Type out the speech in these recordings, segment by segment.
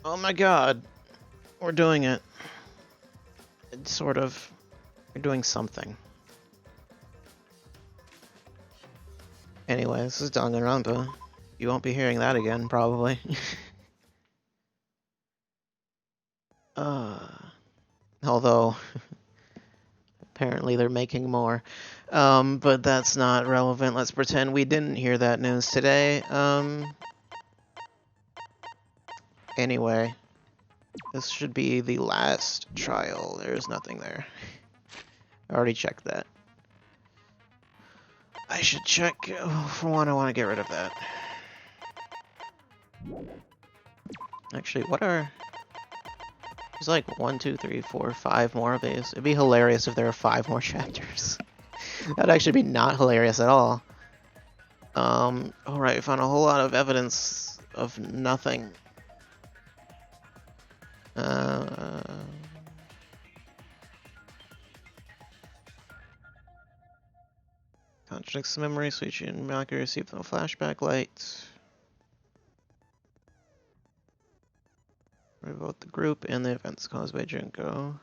Oh my god. We're doing it. It's sort of. We're doing something. Anyway, this is Danganronpa. You won't be hearing that again, probably. uh, although, apparently they're making more. But that's not relevant. Let's pretend we didn't hear that news today. Anyway. This should be the last trial. There's nothing there. I already checked that. I should check. Oh, for one, I want to get rid of that. Actually, what are... There's like 1, 2, 3, 4, 5 more of these. It'd be hilarious if there were 5 more chapters. That'd actually be not hilarious at all. Alright, we found a whole lot of evidence of nothing. Contradicts memory, switching accuracy from a flashback light. Both the group and the events caused by Junko.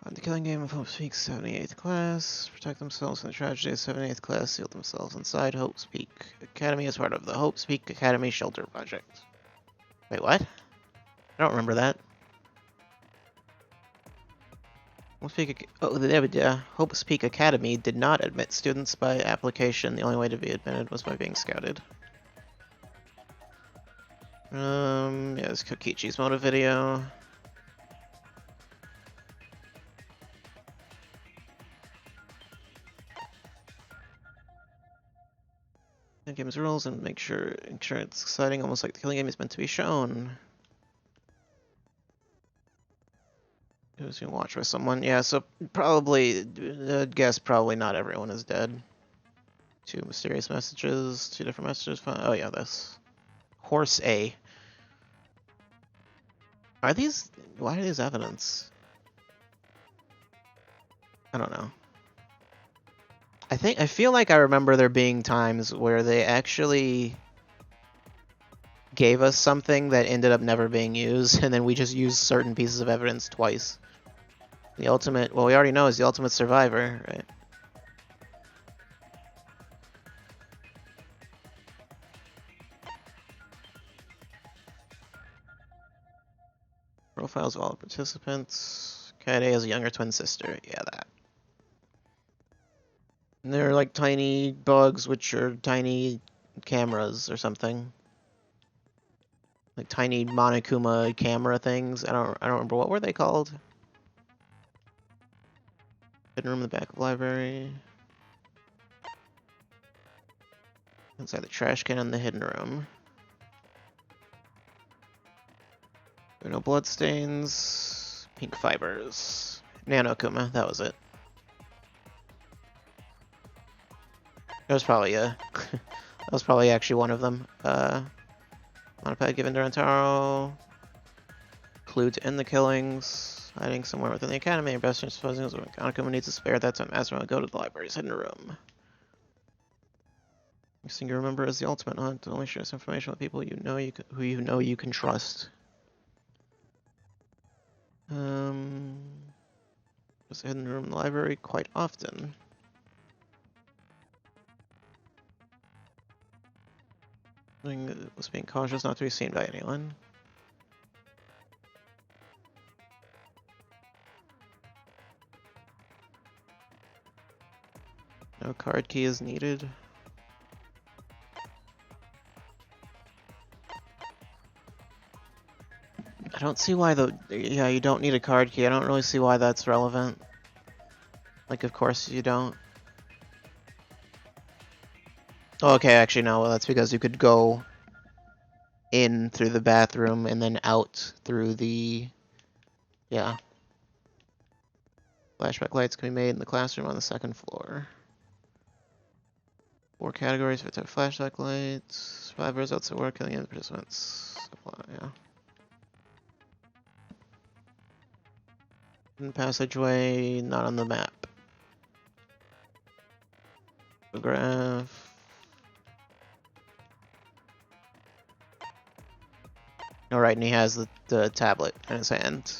On the killing game of Hope's Peak, 78th class. Protect themselves from the tragedy of 78th class. Sealed themselves inside Hope's Peak Academy as part of the Hope's Peak Academy Shelter Project. Wait, what? I don't remember that. Hope's Peak Academy did not admit students by application. The only way to be admitted was by being scouted. Yeah, this Kokichi's motive video. The game's rules and make sure it's exciting, almost like the killing game is meant to be shown. It was being watched by someone. Yeah, so probably, I'd guess probably not everyone is dead. 2 mysterious messages, 2 different messages. Oh yeah, this. Horse A. Why are these evidence? I don't know. I feel like I remember there being times where they actually gave us something that ended up never being used, and then we just used certain pieces of evidence twice. The ultimate, well, we already know is the ultimate survivor, right? Profiles of all participants. Kaede has a younger twin sister. Yeah, that. And they're like tiny bugs, which are tiny cameras or something. Like tiny Monokuma camera things. I don't remember, what were they called? Hidden room in the back of the library. Inside the trash can in the hidden room. There are no bloodstains. Pink fibers. Nanokuma, that was it. It was probably that was probably actually one of them. Monopad given to Rentaro. Clue to end the killings. Hiding somewhere within the academy. Ambassador supposing Nanokuma needs a spare. That's when Asuma go to the library's hidden room. Next thing you remember is the ultimate hunt. To only share this information with people who you know you can trust. Just a hidden room in the library quite often. Was being cautious not to be seen by anyone. No card key is needed. I don't see why yeah, you don't need a card key. I don't really see why that's relevant. Like, of course you don't. Oh, okay, actually no, well, that's because you could go in through the bathroom and then out through the... Yeah. Flashback lights can be made in the classroom on the 2nd floor. 4 categories for flashback lights. 5 results at work, killing the participants. Yeah. Hidden passageway, not on the map. Photograph. Alright, and he has the tablet in his hand.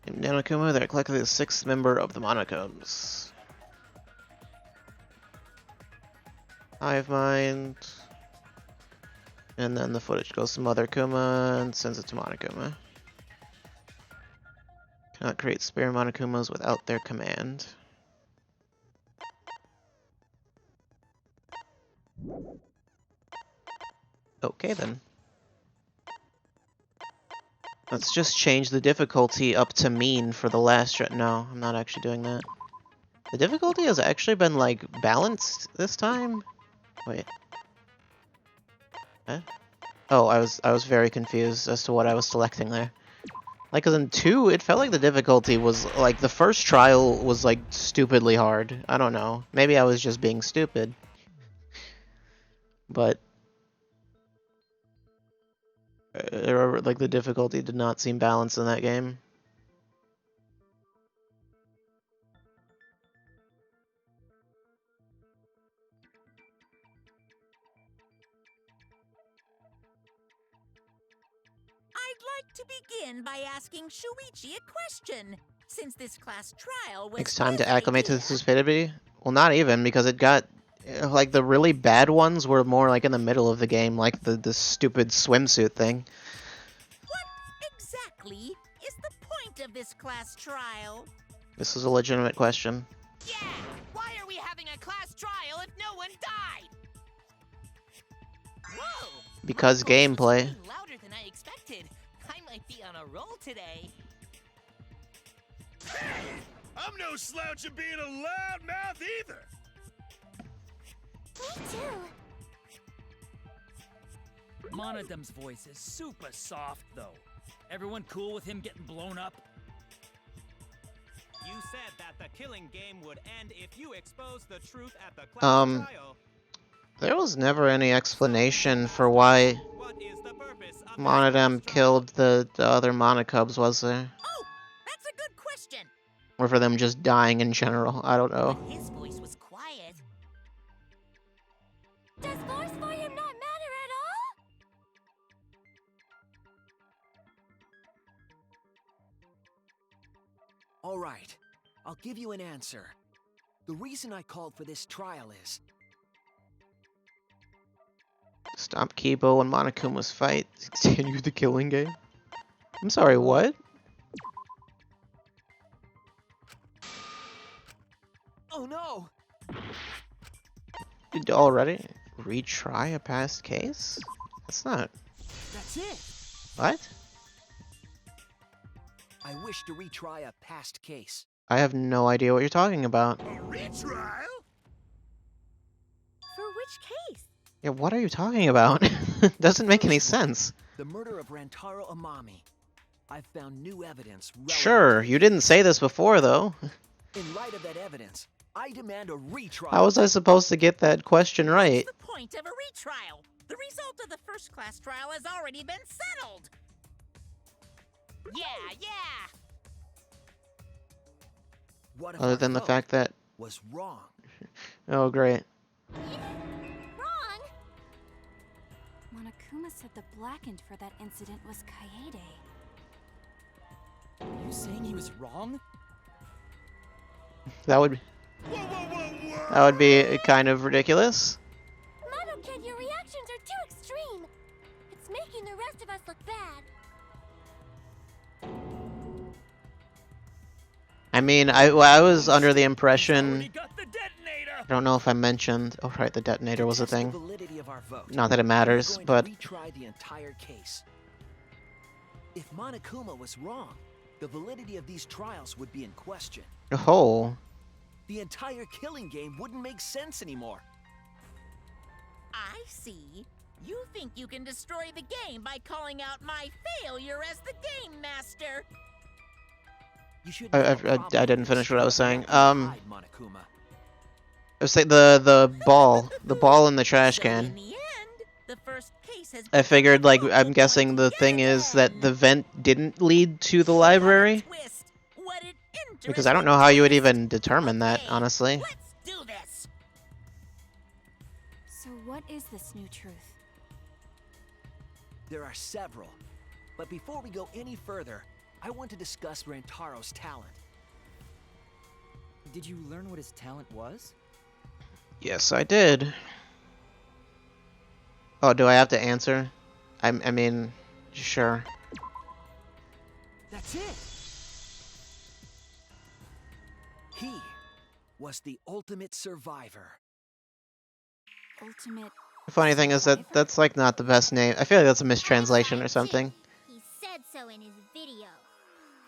In Nanokuma, they're collectively the 6th member of the Monocomes. Hive Mind. And then the footage goes to Mother Kuma and sends it to Monokuma. Cannot create spare Monokumas without their command. Okay then. Let's just change the difficulty up to mean for the last No, I'm not actually doing that. The difficulty has actually been, like, balanced this time? Wait. Huh? Oh, I was very confused as to what I was selecting there. Like, 'cause in 2, it felt like the difficulty was, like, the first trial was, like, stupidly hard. I don't know. Maybe I was just being stupid. But like, the difficulty did not seem balanced in that game. I'd like to begin by asking Shuichi a question, since this class trial was Takes time his to acclimate to idea. the stupidity? Well, not even, because it got... Like, the really bad ones were more, like, in the middle of the game, like the stupid swimsuit thing. What exactly is the point of this class trial? This is a legitimate question. Yeah! Why are we having a class trial if no one died? Whoa! Because My voice was gameplay. way louder than I expected. I might be on a roll today. Hey! I'm no slouch at being a loudmouth either! Me too. Monodam's voice is super soft, though. Everyone cool with him getting blown up? You said that the killing game would end if you exposed the truth at the class trial. There was never any explanation for why What is the purpose of Monodam this class killed the other Monocubs, was there? Oh, that's a good question. Or for them just dying in general, I don't know. But his voice was quiet. Does force for him not matter at all? All right, I'll give you an answer. The reason I called for this trial is... Stop Kibo and Monokuma's fight. Continue the killing game. I'm sorry, what? Oh no! Did you already retry a past case? That's not... That's it! What? I wish to retry a past case. I have no idea what you're talking about. A retrial? For which case? Yeah, what are you talking about? Doesn't make any sense. The murder of Rantaro Amami. I've found new evidence relevant Sure, to the you didn't case. say this before, though. In light of that evidence, I demand a retrial. How was I supposed to get that question right? What's the point of a retrial? The result of the first class trial has already been settled. Yeah. What if Other our than the vote fact that... was wrong? Oh, great. Wrong. Monokuma said the blackened for that incident was Kaede. Are you saying he was wrong? That would... Whoa, whoa, whoa, whoa! That would be kind of ridiculous. Mono-Kid, your reactions are too extreme. It's making the rest of us look bad. I mean, I was under the impression... Already got the detonator! I don't know if I mentioned... Oh, right, the detonator was a Test the thing. validity of our vote. Not that it matters, We're but... going to retry the entire case. If Monokuma was wrong, the validity of these trials would be in question. Oh. The entire killing game wouldn't make sense anymore. I see. You think you can destroy the game by calling out my failure as the game master. You should I didn't finish what I was saying. Monokuma. I was saying the ball in the trash So in can. the end, the first case has I figured, like, been I'm guessing the thing is that the vent didn't lead to the library. Twist. What an Because I don't know how you would interesting even determine that, Okay, honestly. Let's do this. So what is this new truth? There are several. But before we go any further, I want to discuss Rantaro's talent. Did you learn what his talent was? Yes, I did. Oh, do I have to answer? I mean, sure. That's it! He was the ultimate survivor. Ultimate. The funny thing is that Survivor? that's like not the best name. I feel like that's a mistranslation or something. He said so in his video.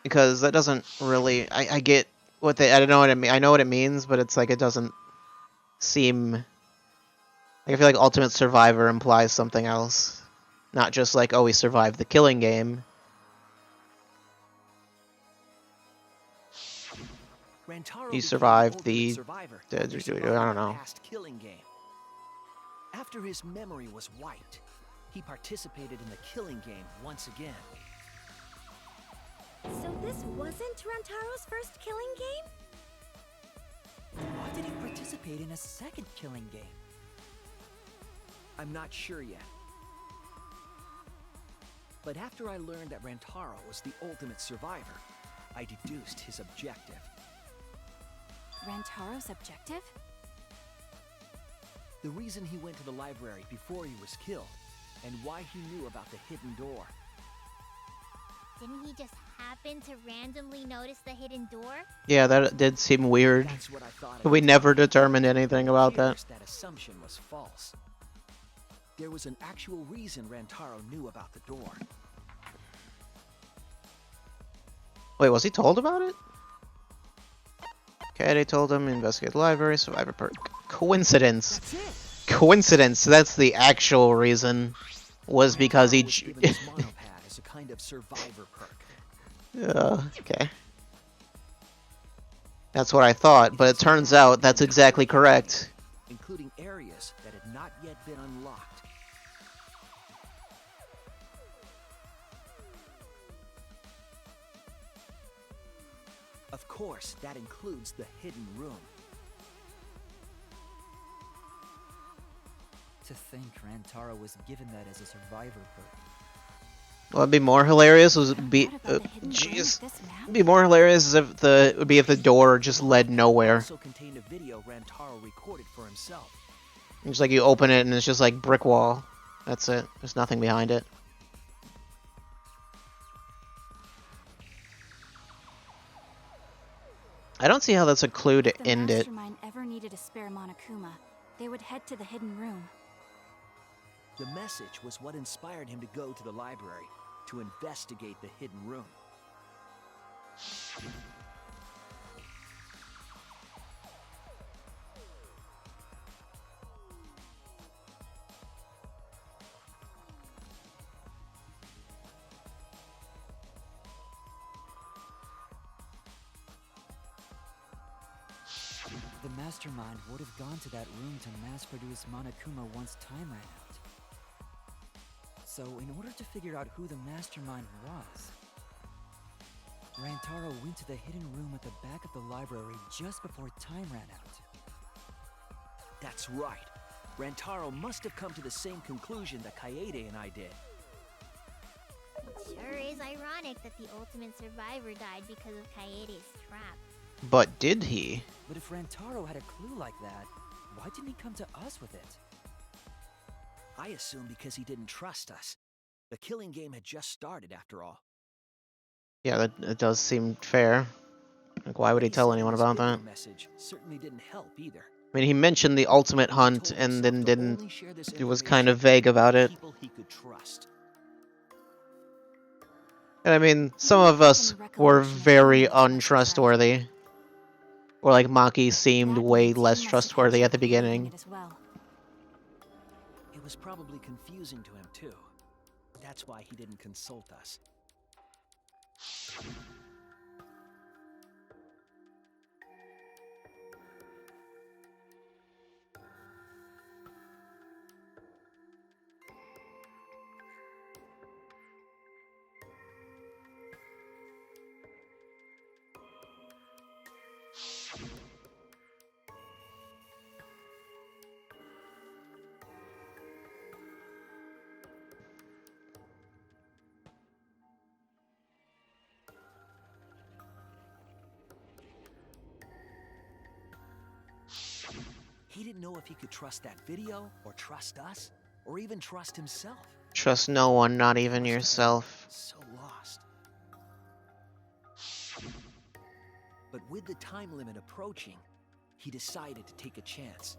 Because that doesn't really. I get what they. I don't know what it mean. I know what it means, but it's like it doesn't seem. Like, I feel like Ultimate Survivor implies something else, not just like, oh, he survived the killing game. Rantaro He became survived ultimate the- survivor the- after I surviving don't the know. past killing game. After his memory was wiped, he participated in the killing game once again. So this wasn't Rantaro's first killing game? Why did he participate in a second killing game? I'm not sure yet. But after I learned that Rantaro was the ultimate survivor, I deduced his objective. Rantaro's objective? The reason he went to the library before he was killed, and why he knew about the hidden door. Didn't he just happen to randomly notice the hidden door? Yeah, that did seem weird. That's what I thought. But we never determined anything about that. That assumption was false. There was an actual reason Rantaro knew about the door. Wait, was he told about it? Okay, they told him investigate the library, survivor perk. Coincidence. That's it. Coincidence. That's the actual reason. Was because he. Rantaro was given this monopad as a kind of survivor perk. Okay. That's what I thought, but it turns out that's exactly correct. Including areas that had not yet been unlocked. Of course, that includes the hidden room. To think Rantaro was given that as a survivor perk. What'd be more hilarious was be What about the hidden room jeez. with this map? It'd be more hilarious if the door just led nowhere. Also contained a video Rantaro recorded for himself. It's like you open it and it's just like brick wall. That's it. There's nothing behind it. I don't see how that's a clue to If the end it. Mastermind ever needed a spare Monokuma, they would head to the hidden room. The message was what inspired him to go to the library to investigate the hidden room. The Mastermind would have gone to that room to mass-produce Monokuma once time ran out. So, in order to figure out who the Mastermind was, Rantaro went to the hidden room at the back of the library just before time ran out. That's right. Rantaro must have come to the same conclusion that Kaede and I did. It sure is ironic that the ultimate survivor died because of Kaede's trap. But did he? But if Rantaro had a clue like that, why didn't he come to us with it? I assume because he didn't trust us. The killing game had just started after all. Yeah, that does seem fair. Like, why would he tell anyone about that? Message certainly didn't help either. I mean, he mentioned the ultimate hunt Told and himself then to didn't. only share this It was information kind of vague about with it. people he could trust. And I mean, some of us were very untrustworthy. Or like Maki seemed That way means he less must have trustworthy at the actually believed in beginning. it as well. It was probably confusing to him too. That's why he didn't consult us. He didn't know if he could trust that video, or trust us, or even trust himself. Trust no one, not even yourself. So lost. But with the time limit approaching, he decided to take a chance.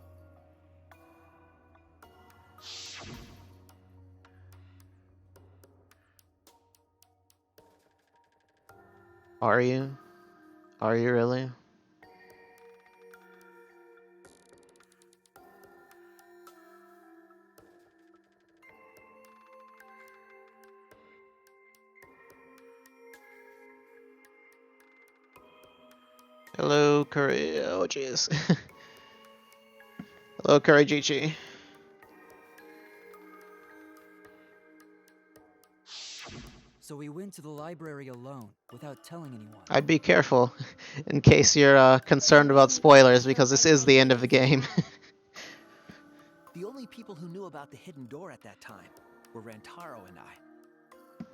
Are you? Are you really? Hello, Curry. Oh, jeez. Hello, Curry Jichi. So we went to the library alone, without telling anyone. I'd be careful, in case you're concerned about spoilers, because this is the end of the game. The only people who knew about the hidden door at that time were Rantaro and I.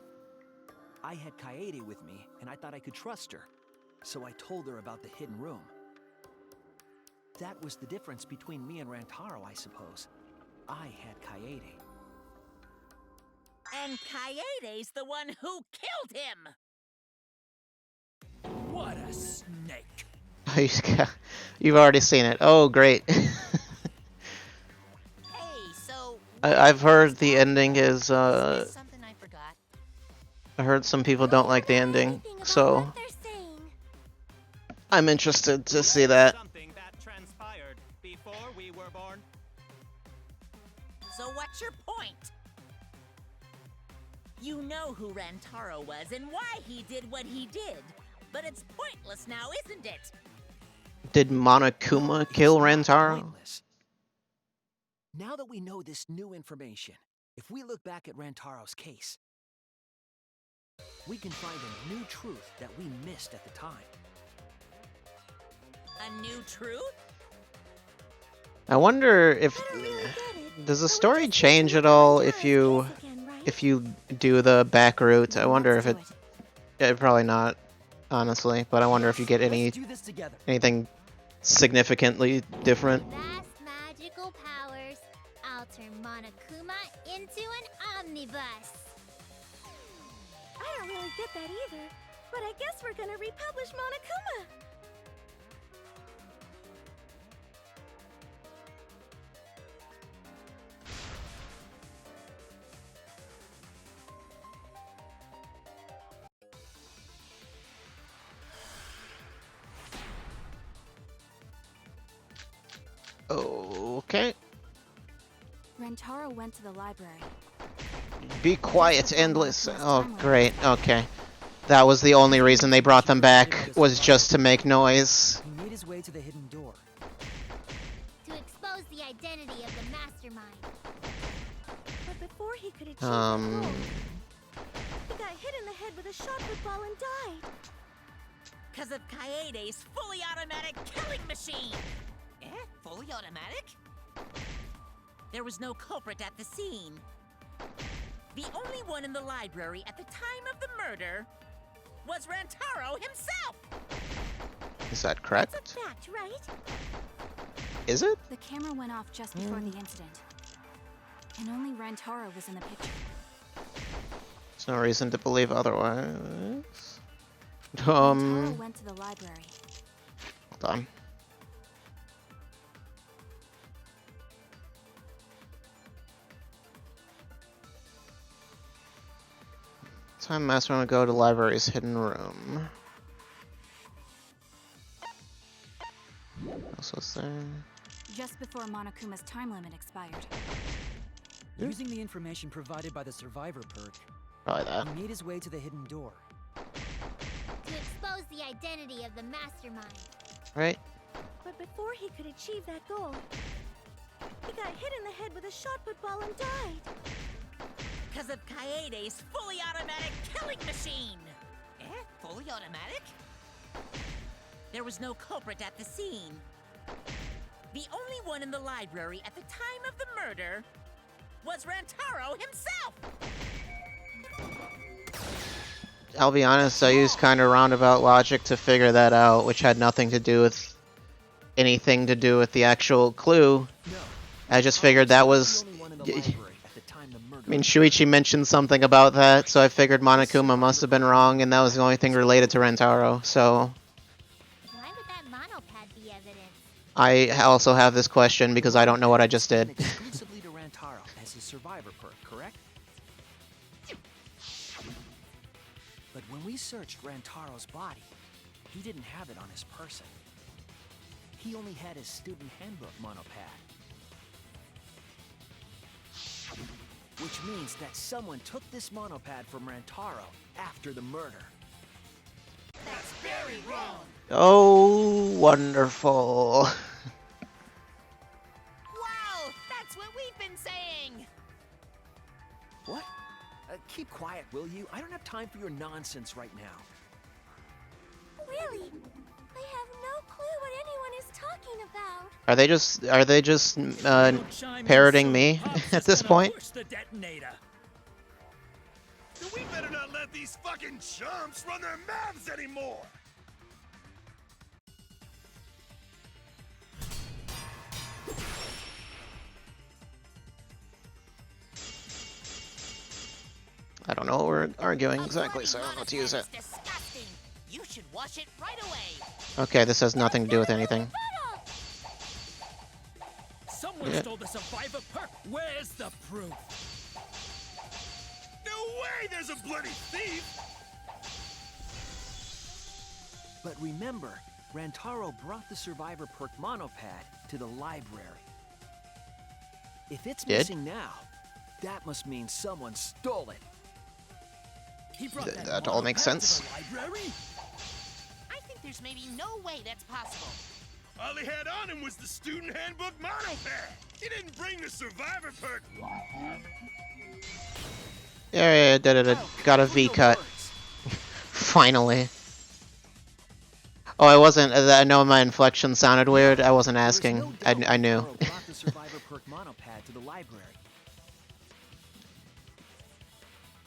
I had Kaede with me, and I thought I could trust her, so I told her about the hidden room. That was the difference between me and Rantaro, I suppose. I had Kaede. And Kaede's the one who killed him! What a snake! You've already seen it. Oh, great. Hey, so... I've heard the ending is, Something I forgot. I heard some people don't like the ending, so What they're saying. I'm interested to see that. Something that transpired before we were born. So what's your point? You know who Rantaro was and why he did what he did. But it's pointless now, isn't it? Did Monokuma kill Rantaro? Pointless. Now that we know this new information, if we look back at Rantaro's case, we can find a new truth that we missed at the time. A new truth? I wonder if does the story change at all if you do the back route. I wonder if probably not, honestly, but I wonder if you get Let's do this together. anything significantly different. Vast magical powers. I'll turn Monokuma into an omnibus. I don't really get that either, but I guess we're gonna republish Monokuma. Okay. Rantaro went to the library. Be quiet and listen. Oh, great. Okay. That was the only reason they brought them back, was just to make noise. He made his way to the hidden door. To expose the identity of the mastermind. But before he could achieve that Um, goal, he got hit in the head with a shot put ball and died. Because of Kaede's fully automatic killing machine! Eh? Fully automatic? There was no culprit at the scene. The only one in the library at the time of the murder was Rantaro himself! Is that That's correct? a fact, right? Is it? The camera went off just before the incident. And only Rantaro was in the picture. There's no reason to believe otherwise. Rantaro went to the library. Hold on. Time Master want to go to library's hidden room. Else was there? Just before Monokuma's time limit expired. Using the information provided by the survivor perk, Probably that. he made his way to the hidden door. To expose the identity of the mastermind. Right? But before he could achieve that goal, he got hit in the head with a shot put ball and died. Because of Kaede's fully automatic killing machine! Eh? Fully automatic? There was no culprit at the scene. The only one in the library at the time of the murder was Rantaro himself! I'll be honest, I used kind of roundabout logic to figure that out, which had nothing to do with anything to do with the actual clue. No. I just figured that was... The only one in the library at the time the murder I mean, Shuichi mentioned something about that, so I figured Monokuma must have been wrong, and that was the only thing related to Rentaro, so... Why would that monopad be evidence? I also have this question because I don't know what I just did. exclusively to Rantaro as his survivor perk, correct? But when we searched Rantaro's body, he didn't have it on his person. He only had his student handbook monopad. Which means that someone took this monopad from Rantaro after the murder. That's very wrong. Oh, wonderful. Wow, that's what we've been saying. What? Keep quiet, will you? I don't have time for your nonsense right now. Really? I have no clue what anyone is talking about. Are they just parroting me at this point? The detonator. We better not let these fucking chumps run their mouths anymore. I don't know what we're arguing exactly, so I don't know what to use it. Disgusting. You should wash it right away. Okay, this has nothing to do with anything. Someone Yeah. stole the survivor perk. Where's the proof? No way! There's a bloody thief. But remember, Rantaro brought the survivor perk monopad to the library. If it's Did? missing now, that must mean someone stole it. He brought That all makes monopad to sense. the library? I think there's maybe no way that's possible. All he had on him was the student handbook monopad. He didn't bring the survivor perk. Yeah, did it. Got a V cut. Finally. Oh, I wasn't. I know my inflection sounded weird. I wasn't asking. I knew. Rantaro brought the survivor perk monopad to the library.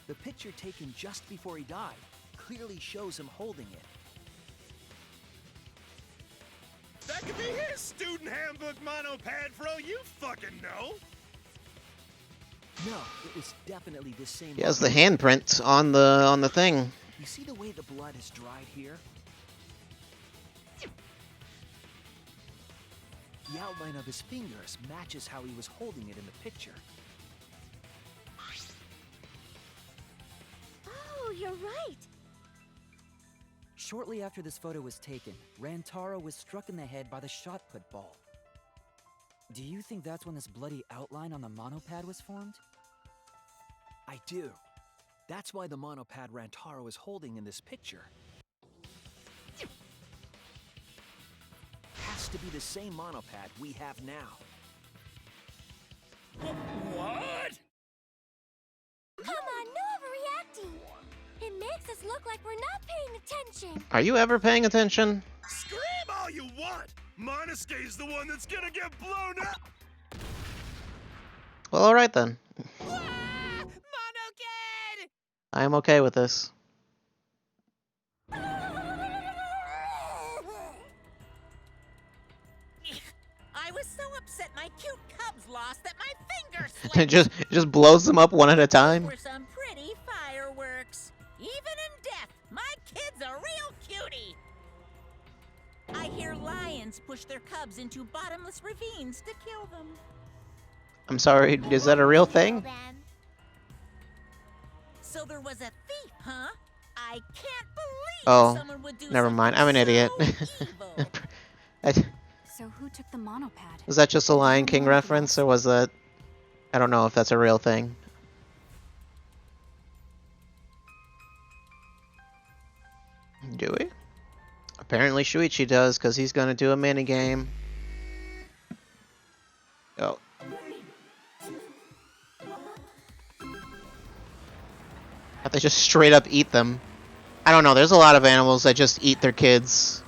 The picture taken just before he died clearly shows him holding it. That could be his student handbook monopad for all you fucking know. No, it was definitely the same. He has the monopad. handprint on the thing. You see the way the blood is dried here? The outline of his fingers matches how he was holding it in the picture. Oh, you're right. Shortly after this photo was taken, Rantaro was struck in the head by the shot put ball. Do you think that's when this bloody outline on the monopad was formed? I do. That's why the monopad Rantaro is holding in this picture has to be the same monopad we have now. What? Come on, no overreacting. It makes us look like we're not paying attention. Are you ever paying attention? Scream all you want. Monosuke's the one that's gonna get blown up. Well, alright then. Ah, Monokid! I am okay with this. I was so upset my cute cubs lost that my fingers It slipped. it just blows them up one at a time. Were some pretty fireworks. Even in death, my kid's a real cutie. I hear lions push their cubs into bottomless ravines to kill them. I'm sorry, is that a real thing? Them. So there was a thief, huh? I can't believe Oh, someone would do never mind. I'm an something idiot. so evil. So who took the monopad? Was that just a Lion King reference, or was that... I don't know if that's a real thing. Do we? Apparently Shuichi does, because he's gonna do a minigame. Oh. Have they just straight up eat them? I don't know, there's a lot of animals that just eat their kids.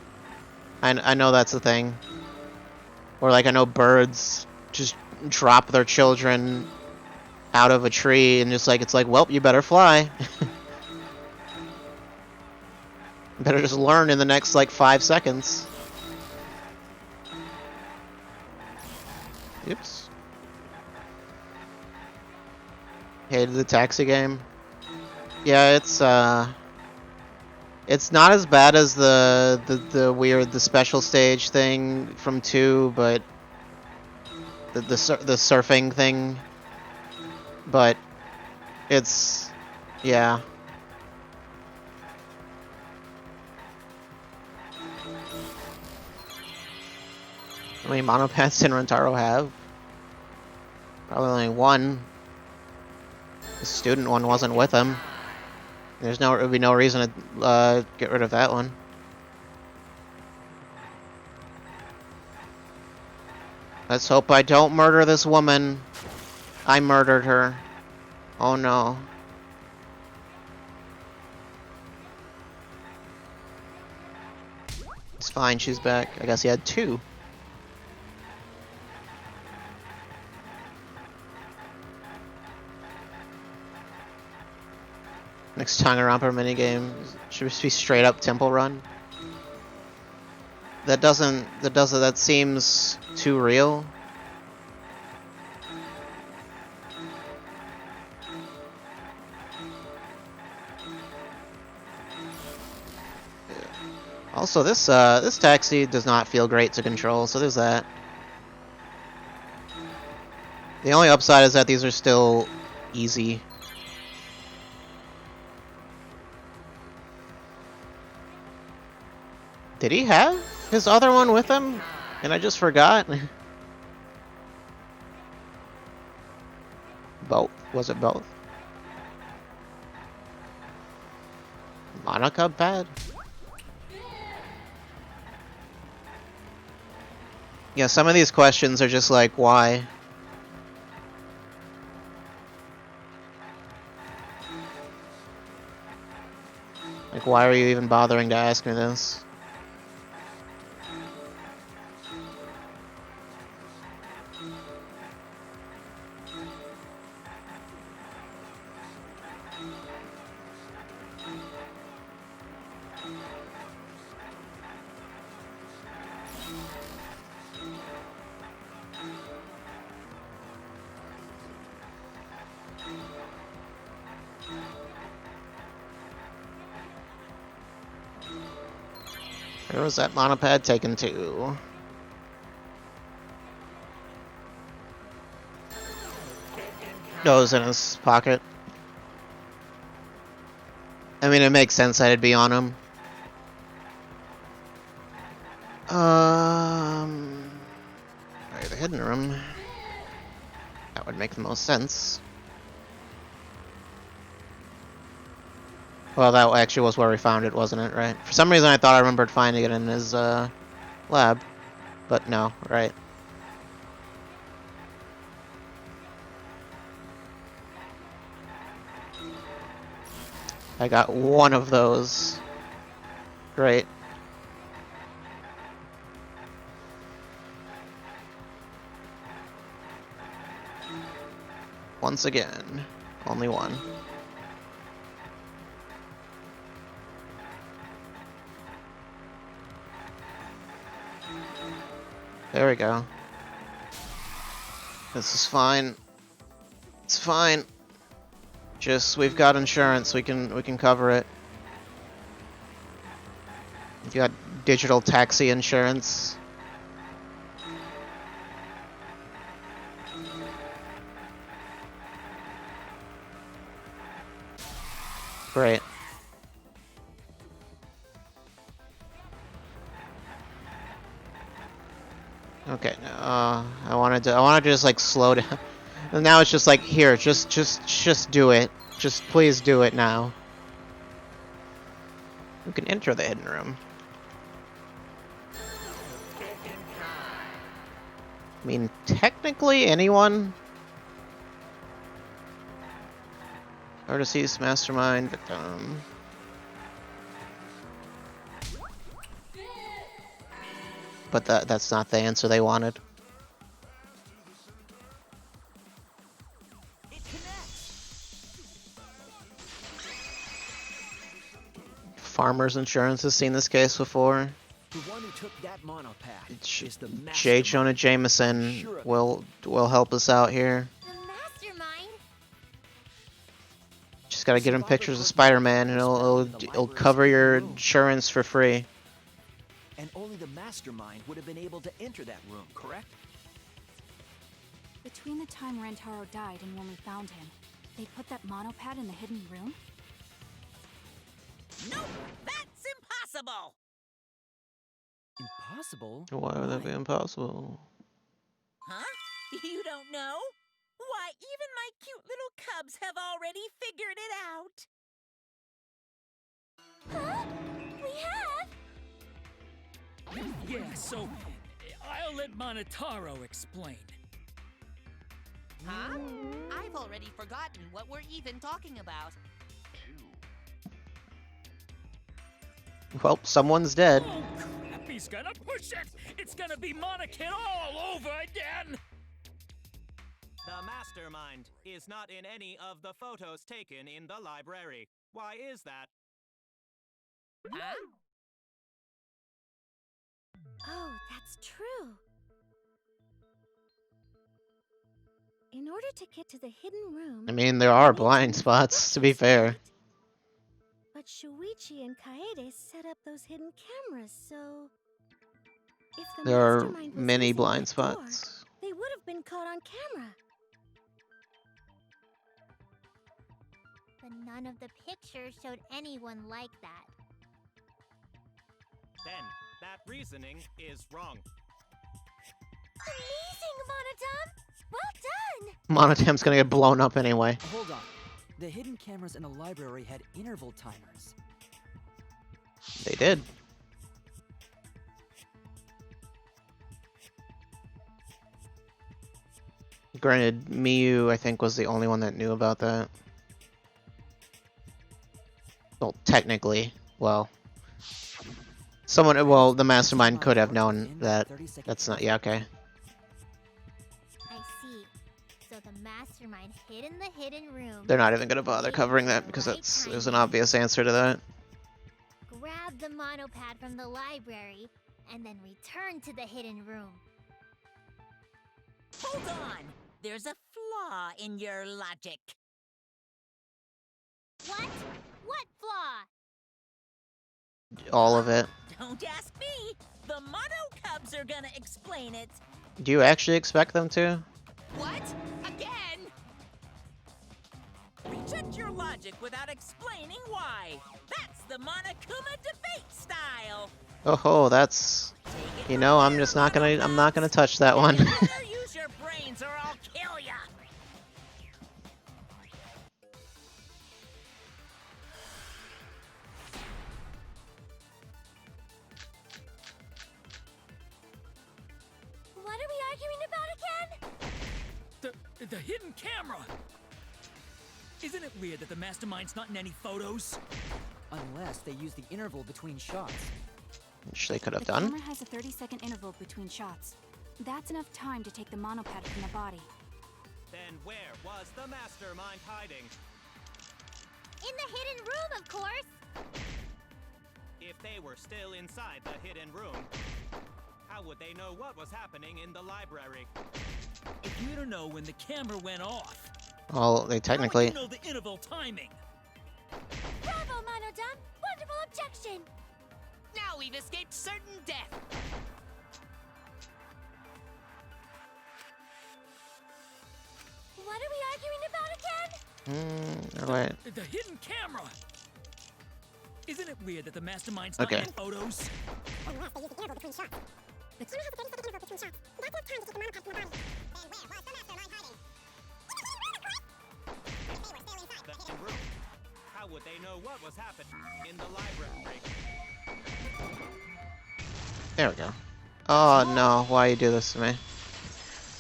I know that's a thing. Or like I know birds just drop their children out of a tree and just like, it's like, well, you better fly. Better just learn in the next like 5 seconds. Oops. Hated the taxi game. Yeah, it's not as bad as the weird the special stage thing from 2, but the surfing thing. But it's yeah. How many monopaths did Rentaro have? Probably only one. The student one wasn't with him. There would be no reason to get rid of that one. Let's hope I don't murder this woman. I murdered her. Oh no. It's fine, she's back. I guess he had 2. Next Danganronpa minigame should just be straight up temple run. That seems too real. Also, this taxi does not feel great to control, so there's that. The only upside is that these are still easy. Did he have his other one with him? And I just forgot? Both. Was it both? Monica pad? Yeah, some of these questions are just like, why? Like, why are you even bothering to ask me this? Where was that monopad taken to? No, it was in his pocket. I mean, it makes sense that it'd be on him. Right, the hidden room. That would make the most sense. Well, that actually was where we found it, wasn't it? Right? For some reason, I thought I remembered finding it in his lab, but no. Right. I got one of those. Great. Once again, only one. There we go. This is fine. It's fine. Just we've got insurance. We can cover it. You got digital taxi insurance. Great. Okay, I wanted to just like slow down. And now it's just like, here, just do it. Just please do it now. We can enter the hidden room. I mean, technically anyone. Or deceased mastermind victim. But that's not the answer they wanted. Farmers Insurance has seen this case before. The one who took that monopad is the J. Jonah mastermind. Jameson Sure of it. will help us out here. The mastermind? Just gotta get him Survivor pictures of Cookie Spider-Man, and was found it'll in the it'll library's cover hidden your room. insurance for free. And only the mastermind would have been able to enter that room, correct? Between the time Rantaro died and when we found him, they put that monopad in the hidden room? Nope, that's impossible. Impossible? Why would that be impossible? Huh? You don't know? Why, even my cute little cubs have already figured it out. Huh? We have? Yeah, so I'll let Monotaro explain. Huh? I've already forgotten what we're even talking about. Well, someone's dead. Oh crap, he's gonna push it! It's gonna be Monokid all over again! The mastermind is not in any of the photos taken in the library. Why is that? Huh? Oh, that's true. In order to get to the hidden room... I mean, there are we need blind to spots, to watch be us, fair. right? But Shuichi and Kaede set up those hidden cameras, so... If the There are mastermind was many using blind that door, spots. they would have been caught on camera. But none of the pictures showed anyone like that. Then, that reasoning is wrong. Amazing, Monodam! Well done! Monotam's gonna get blown up anyway. Hold on. The hidden cameras in the library had interval timers. They did. Granted, Miyu, I think, was the only one that knew about that. Well, technically. Well, someone, the mastermind could have known that. That's not, yeah, okay. I see. So the mastermind hid in the hidden room. They're not even gonna bother covering that because there's an obvious answer to that. Grabbed the monopad from the library and then returned to the hidden room. Hold on. There's a flaw in your logic. What? What flaw? All of it. Don't ask me. The Mono Cubs are gonna explain it. Do you actually expect them to? What? Again? Reject your logic without explaining why. That's the Monokuma debate style. Oh, that's... Take it You know, from I'm here, just not Mono gonna Cubs. touch that one. You better use your brains or I'll kill ya. What are we arguing about again? The hidden camera! Isn't it weird that the mastermind's not in any photos? Unless they use the interval between shots. Which they could have The done. camera has a 30-second interval between shots. That's enough time to take the monopad from the body. Then where was the mastermind hiding? In the hidden room, of course! If they were still inside the hidden room, how would they know what was happening in the library? If you don't know when the camera went off, Well, they how technically... would you know the interval timing? Bravo, Monodam! Wonderful objection! Now we've escaped certain death. What are we arguing about again? Alright. The hidden camera! Isn't it weird that the mastermind's Okay. not in photos? Unless they use the interval between shots. The camera has a 30-second interval between shots. That's enough time to take the monopad from the body. Then where was the mastermind hiding? If they were still inside The hidden room. How would they know what was happening in the library? There we go. Oh no, why you do this to me?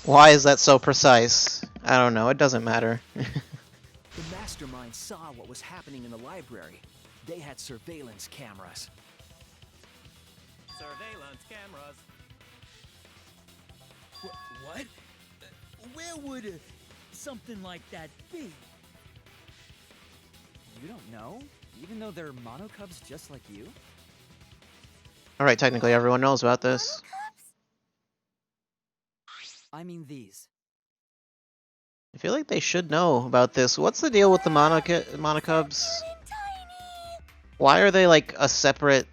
Why is that so precise? I don't know, it doesn't matter. The mastermind saw what was happening in the library. They had surveillance cameras. Surveillance cameras. What? Where would something like that be? You don't know? Even though they're monocubs just like you? Alright, technically everyone knows about this. I mean these. I feel like they should know about this. What's the deal with the Monocubs? Why are they like a separate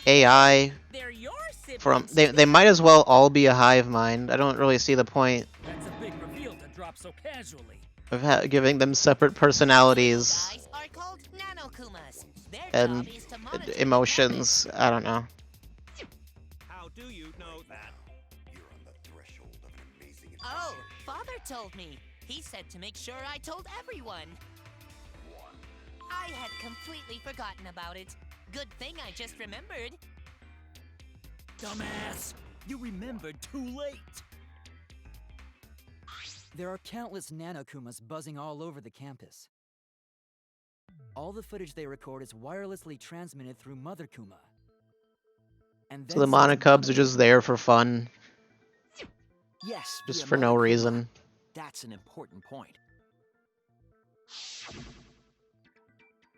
AI They're your from... siblings. They might as well all be a hive mind. I don't really see the point That's a big reveal to drop so casually. of giving them separate personalities Guys are called nanokumas. Their and job is to monitor the emotions. I don't know. How do you know that? You're on the threshold of an amazing Oh, Father told me. He said to make sure I told everyone. I had completely forgotten about it. Good thing I just remembered. Dumbass! You remembered too late! There are countless nanokumas buzzing all over the campus. All the footage they record is wirelessly transmitted through Mother Kuma. And So the then sent to Monocubs are just there for fun, Yes, just via for no Mother Kuma. reason. That's an important point.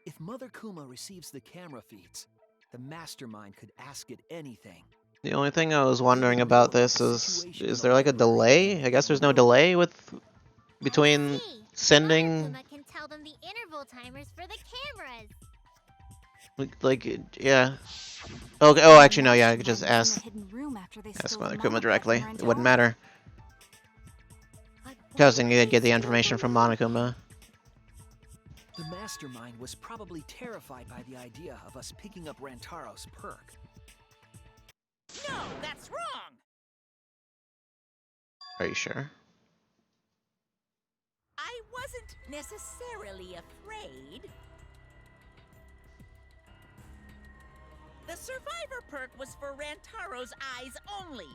If Mother Kuma receives the camera feeds, the mastermind could ask it anything. The only thing I was wondering about this is there like a delay? I guess there's no delay with between See, sending Monokuma can tell them the interval timers for the cameras. like yeah. Okay. Oh, actually no. Yeah, I could just Mastermind was ask in a hidden room after they ask stole Mother the Kuma monopod directly. from It wouldn't Rentaro. matter. Just need to get the information from Monokuma. The mastermind was probably terrified by the idea of us picking up Rantaro's perk. No, that's wrong. Are you sure? I wasn't necessarily afraid. The survivor perk was for Rantaro's eyes only.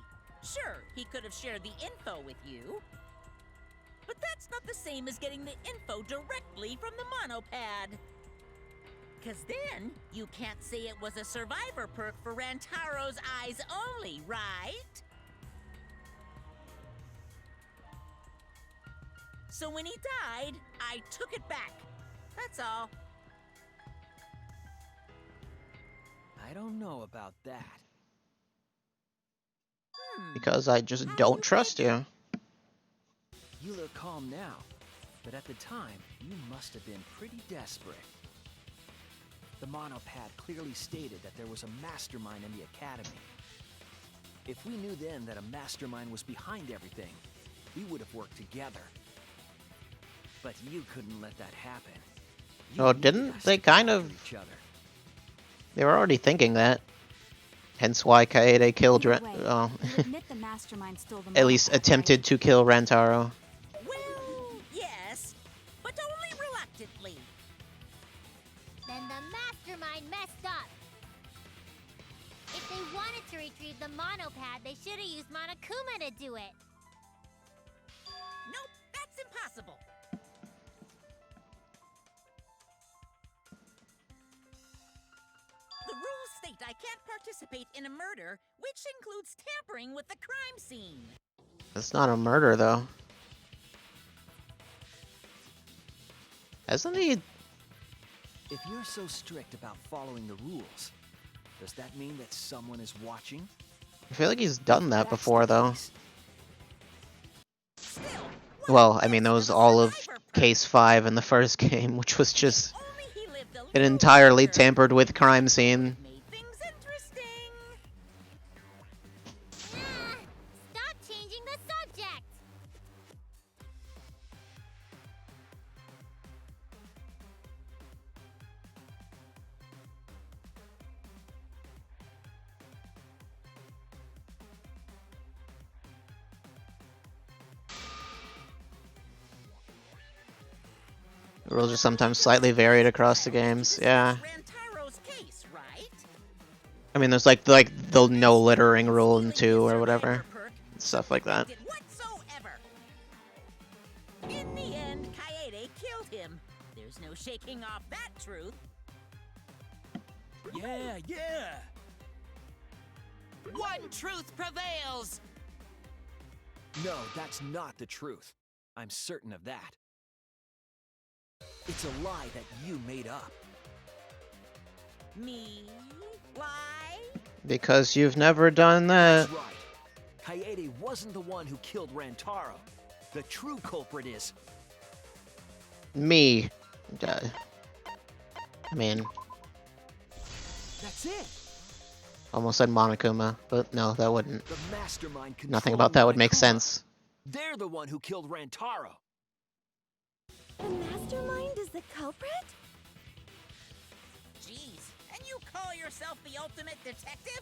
Sure, he could have shared the info with you. But that's not the same as getting the info directly from the monopad. Cause then, you can't say it was a survivor perk for Rantaro's eyes only, right? So when he died, I took it back. That's all. I don't know about that. Because I just don't trust you. You look calm now, but at the time, you must have been pretty desperate. The monopad clearly stated that there was a mastermind in the academy. If we knew then that a mastermind was behind everything, we would have worked together. But you couldn't let that happen. You Oh, needed didn't us they to kind counter of? each other. They were already thinking that. Hence why Kaede killed Either way, well, you admit the mastermind stole the at least monopod, attempted right? to kill Rantaro. Well, yes, but only reluctantly. Then the mastermind messed up. If they wanted to retrieve the monopad, they should have used Monokuma to do it. Nope, that's impossible. The rules state I can't participate in a murder, which includes tampering with the crime scene. It's not a murder though. Hasn't he? If you're so strict about following the rules, does that mean that someone is watching? I feel like he's done that That's before the though. case. Still, what Well, if I mean, that that's was the all of survivor perk? Case 5 in the first game, which was just Only he lived a an little entirely longer. tampered with crime scene. Made things interesting. Ah, stop changing the subject. The rules are sometimes slightly varied across the games. Yeah. Rantaro's case, right? I mean, there's like the no littering rule in 2 or Stealing whatever. his survivor perk Stuff like that. did whatsoever. In the end, Kaede killed him. There's no shaking off that truth. Yeah, yeah! One truth prevails. No, that's not the truth. I'm certain of that. It's a lie that you made up. Me lie? Because you've never done that. That's right. Kaede wasn't the one who killed Rantaro. The true culprit is... Me. I mean, That's it. almost said Monokuma, but no, that wouldn't. The mastermind Nothing about that would make controlling Monokuma. sense. They're the one who killed Rantaro. The mastermind is the culprit? Jeez, and you call yourself the ultimate detective?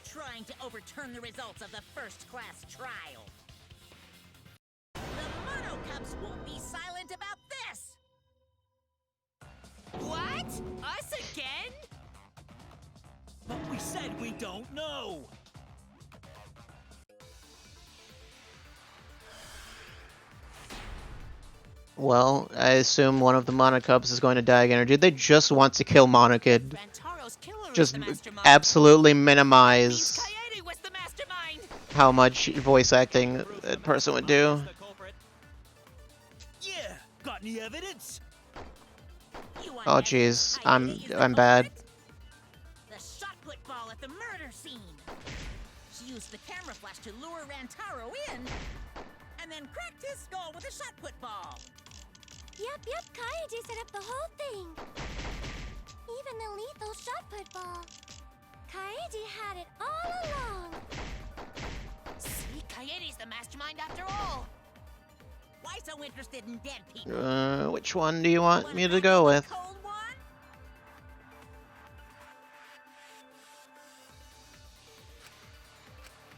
Trying to overturn the results of the first-class trial. The Mono Cubs won't be silent about this! What? Us again? But we said we don't know. Well, I assume one of the Monokubs is going to die again, or did they just want to kill Monokid? Rantaro's killer Just is the mastermind. absolutely Means minimize Kaede was the mastermind. how much voice acting that person would do. Yeah, got any evidence? You want Oh evidence jeez, Kaede is the I'm bad. culprit? The shot put ball at the murder scene. She used the camera flash to lure Rantaro in, and then cracked his skull with a shot put ball. Yep, Kaede set up the whole thing. Even the lethal shot put ball. Kaede had it all along. See, Kaede's the mastermind after all. Why so interested in dead people? Which one do you want Wanna me to crack go open with? a cold one?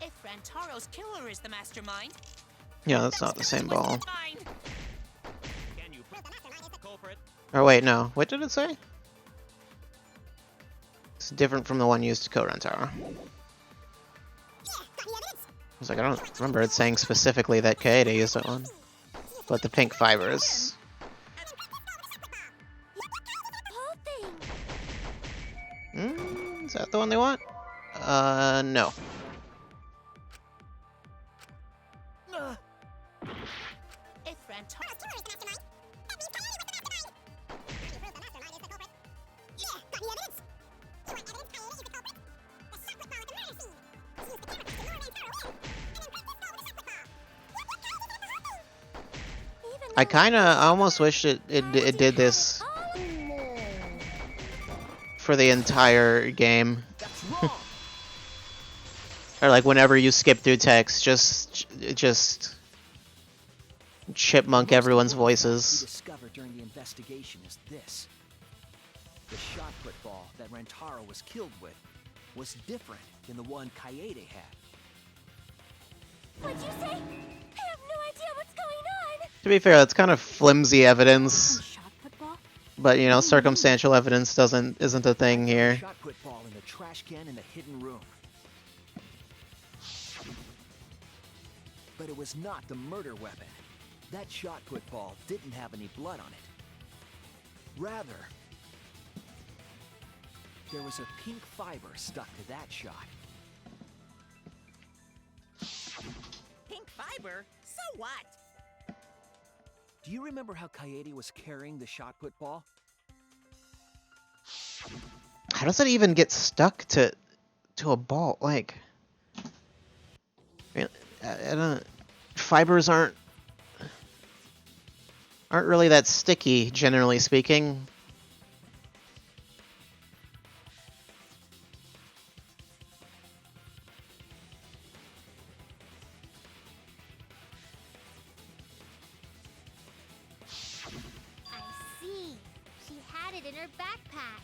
If Rantaro's killer is the mastermind, Yeah, that's not the same ball. mastermind. Can you prove the culprit? Or wait, no. What did it say? It's different from the one used to kill Rantaro. I was like, I don't remember it saying specifically that Kaede used that one. But the pink fibers. Whole thing. Is that the one they want? No. If Rantaro I almost wish it did this for the entire game. That's wrong. Or like whenever you skip through text, just chipmunk everyone's We voices. discovered during the investigation is this. The shot put ball that Rantaro was killed with was different than the one Kaede had. What'd you say? I have no idea what's going on. To be fair, that's kind of flimsy evidence, Shot put ball? but you know, circumstantial evidence isn't a thing here. Shot put ball in the trash can in the hidden room. But it was not the murder weapon. That shot put ball didn't have any blood on it. Rather, there was a pink fiber stuck to that shot. pink fiber? So what? Do you remember how Kaede was carrying the shot put ball? How does it even get stuck to a ball? Like, I don't. Fibers aren't really that sticky, generally speaking. I see. She had it in her backpack.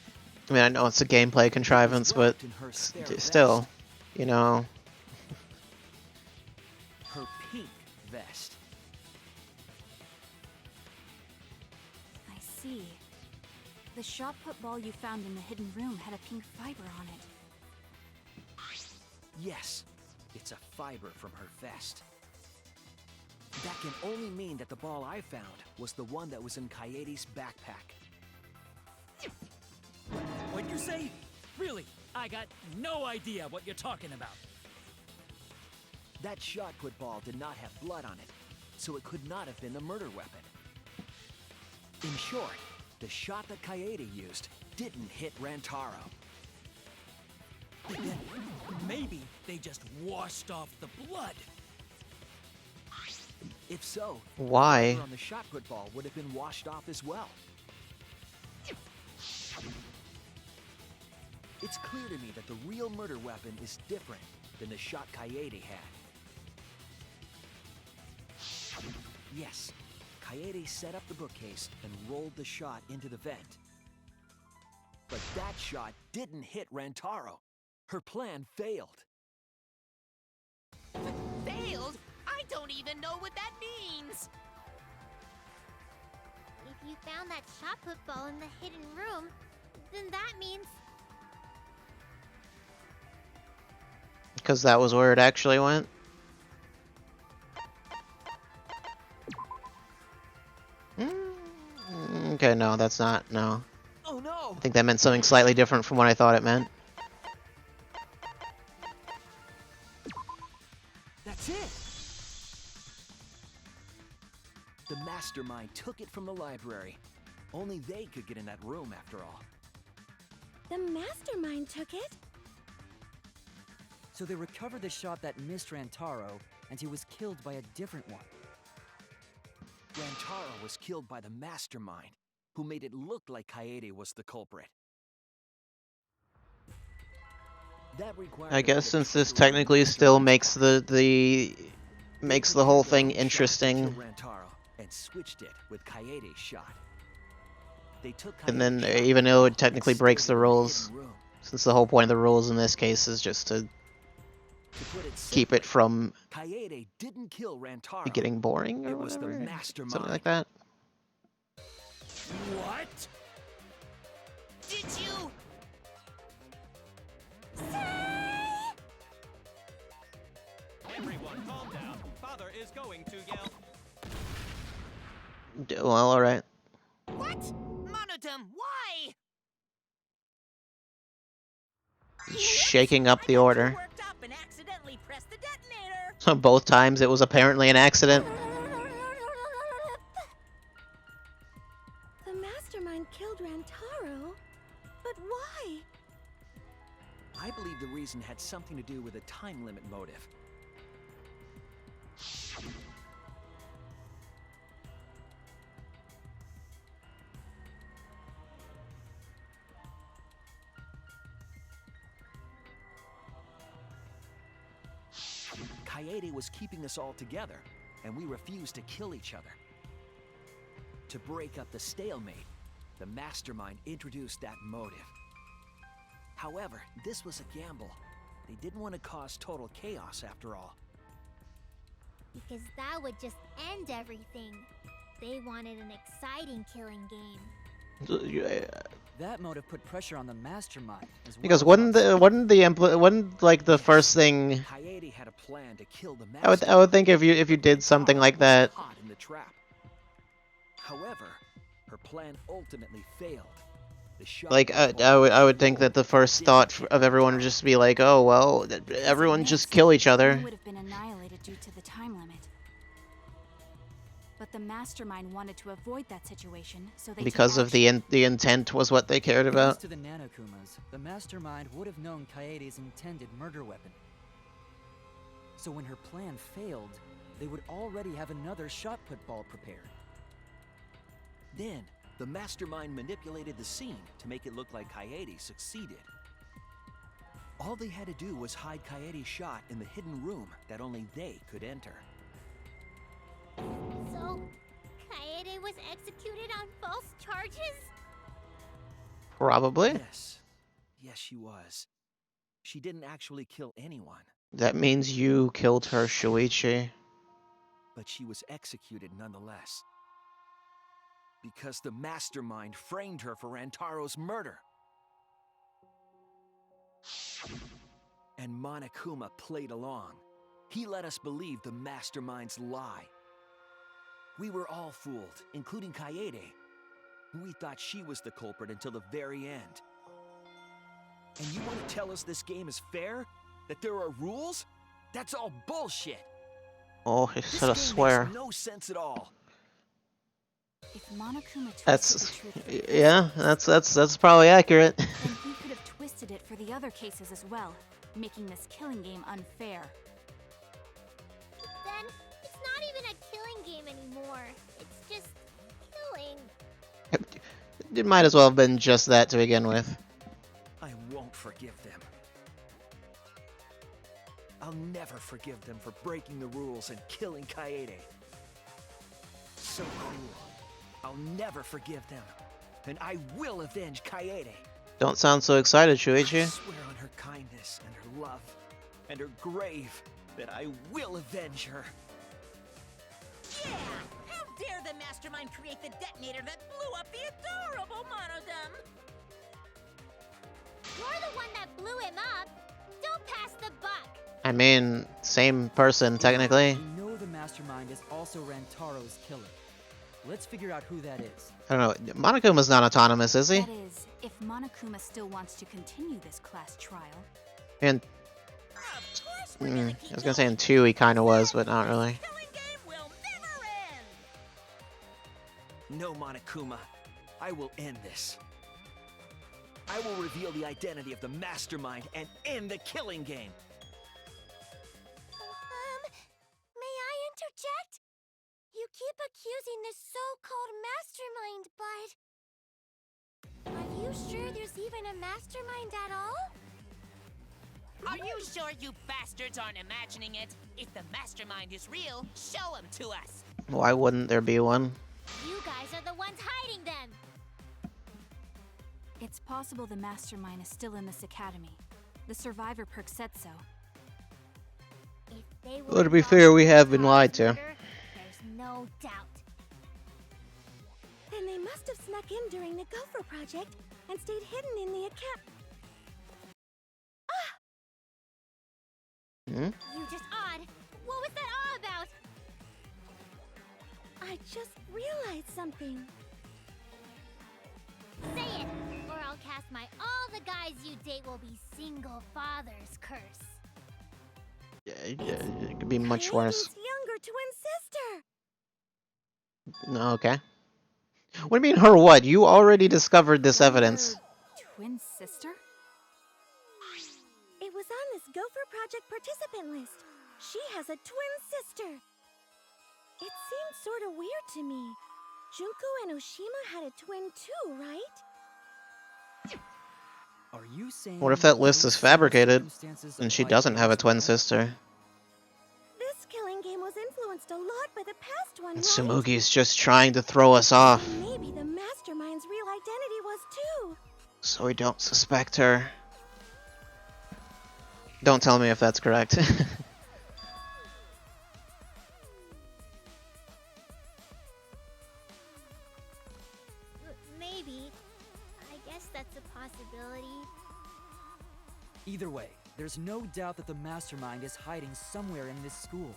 I mean, I know it's a gameplay contrivance, but Wrapped in her spare vest. still, you know. Her pink vest. I see. The shot put ball you found in the hidden room had a pink fiber on it. Yes, it's a fiber from her vest. That can only mean that the ball I found was the one that was in Kaede's backpack. What'd you say? Really? I got no idea what you're talking about. That shot put ball did not have blood on it, so it could not have been the murder weapon. In short, the shot that Kaede used didn't hit Rantaro. Then maybe they just washed off the blood. If so, Why? the on the shot put ball would have been washed off as well. It's clear to me that the real murder weapon is different than the shot Kaede had. Yes, Kaede set up the bookcase and rolled the shot into the vent. But that shot didn't hit Rantaro. Her plan failed. Failed? I don't even know what that means! If you found that shot put ball in the hidden room, then that means... Because that was where it actually went. Okay, no, that's not. No. Oh no! I think that meant something slightly different from what I thought it meant. That's it! The mastermind took it from the library. Only they could get in that room after all. The mastermind took it? So they recovered the shot that missed Rantaro, and he was killed by a different one. Rantaro was killed by the mastermind, who made it look like Kaede was the culprit. That required I guess since this technically still makes the whole thing interesting. Rantaro and switched it with Kaede's shot. They took And then, Kaede's shot even though it technically and breaks the sealed it in rules, hidden room. since the whole point of the rules in this case is just to To put it keep simply, it from Kaede didn't kill Rantaro. getting boring or It was the whatever, mastermind. something like that. What? Did you? Everyone, calm down. Father is going to yell. Well, alright. What? Monodum, why? Shaking up the I got order. too worked up and accidentally pressed the detonator. So both times it was apparently an accident. The mastermind killed Rantaro? But why? I believe the reason had something to do with a time limit motive. Kaede was keeping us all together, and we refused to kill each other. To break up the stalemate, the mastermind introduced that motive. However, this was a gamble. They didn't want to cause total chaos after all. Because that would just end everything. They wanted an exciting killing game. That motive put pressure on the mastermind as well. Because wasn't like the first thing Kaede had a plan to kill the I mastermind. would think if you did something like that, Caught in the trap. However, her plan ultimately failed. The shot like I would think that the first thought of everyone would just be like, oh well, everyone just kill each other. He would have been annihilated due to the time limit. But the mastermind wanted to avoid that situation, so they Because took of the intent was what they cared Thanks about. to the Nanokumas, the mastermind would have known Kaede's intended murder weapon. So when her plan failed, they would already have another shot put ball prepared. Then, the mastermind manipulated the scene to make it look like Kaede succeeded. All they had to do was hide Kaede's shot in the hidden room that only they could enter. So, Kaede was executed on false charges? Probably. Yes. Yes, she was. She didn't actually kill anyone, That means you killed her, Shuichi. but she was executed nonetheless. Because the mastermind framed her for Rantaro's murder. And Monokuma played along. He let us believe the mastermind's lie. We were all fooled, including Kaede. We thought she was the culprit until the very end. And you want to tell us this game is fair? That there are rules? That's all bullshit! Oh, he This said a game swear. makes no sense at all. If Monokuma twisted That's the truth for yeah, that's probably accurate. then he could have twisted twisted it for the other cases as well, making this killing game unfair. Then it's not even a killing game anymore. It's just killing. It might as well have been just that to begin with. I won't forgive them. I'll never forgive them for breaking the rules and killing Kaede. So cruel. I'll never forgive them. And I will avenge Kaede. Don't sound so excited, I Shuichi. swear on her kindness and her love and her grave that I will avenge her. Yeah! How dare the mastermind create the detonator that blew up the adorable Monodum? You're the one that blew him up. Don't pass the buck. I mean, same person, technically. We know the mastermind is also Rantaro's killer. Let's figure out who that is. I don't know. Monokuma's not autonomous, is he? That is, if Monokuma still wants to continue this class trial. And Of course we're gonna I keep was gonna say going. in 2 he kind of was, but not really. Killing game will never end. No, Monokuma. I will end this. I will reveal the identity of the mastermind and end the killing game. May I interject? You keep accusing this so-called mastermind, but... Are you sure there's even a mastermind at all? Are you sure you bastards aren't imagining it? If the mastermind is real, show him to us. Why wouldn't there be one? You guys are the ones hiding them! It's possible the mastermind is still in this academy. The survivor perk said so. If they were Well, to be involved fair, in we have been Tara's lied to. murder, there's no doubt. Then they must have snuck in during the Gopher Project and stayed hidden in the account. Hmm? You just odd. What was that all about? I just realized something. Say it, or I'll cast my all the guys you date will be single fathers curse. It could be much Kaede's worse. younger twin sister. No, okay. What do you mean, her what? You already discovered this evidence. Her twin sister? It was on this Gopher Project participant list. She has a twin sister. It seemed sort of weird to me. Junko and Oshima had a twin too, right? Are you saying What if that list is fabricated circumstances and she apply doesn't to have a us twin as sister? This killing game was influenced a lot by the past one, And right? Tsumugi's just trying to throw us off, And maybe the mastermind's real identity was too. so we don't suspect her. Don't tell me if that's correct. Maybe. I guess that's a possibility. Either way, there's no doubt that the mastermind is hiding somewhere in this school.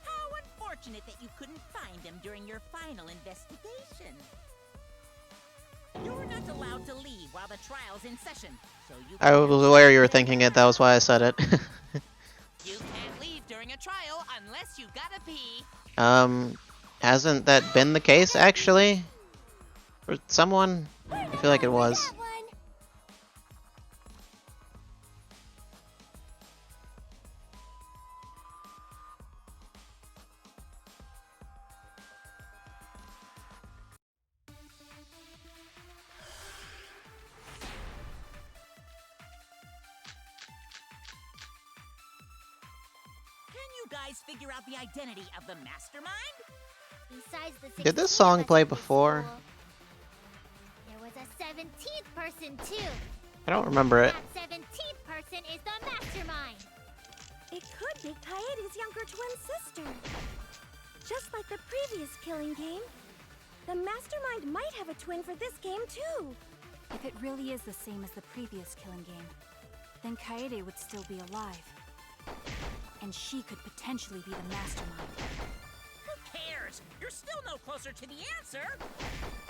How unfortunate that you couldn't find him during your final investigation. You're not allowed to leave while the trial's in session, so you I was aware you were thinking it, that was why I said it. You can't leave during a trial unless you gotta pee. Hasn't that been the case, actually? For someone? I feel like it was. That one. Can you guys figure out the identity of the mastermind? Besides the Did this 16 song of us play at this before? school, there was a 17th person too. I don't remember it. That 17th person is the mastermind. It could be Kaede's younger twin sister. Just like the previous killing game, the mastermind might have a twin for this game too. If it really is the same as the previous killing game, then Kaede would still be alive. And she could potentially be the mastermind. Who cares? You're still no closer to the answer.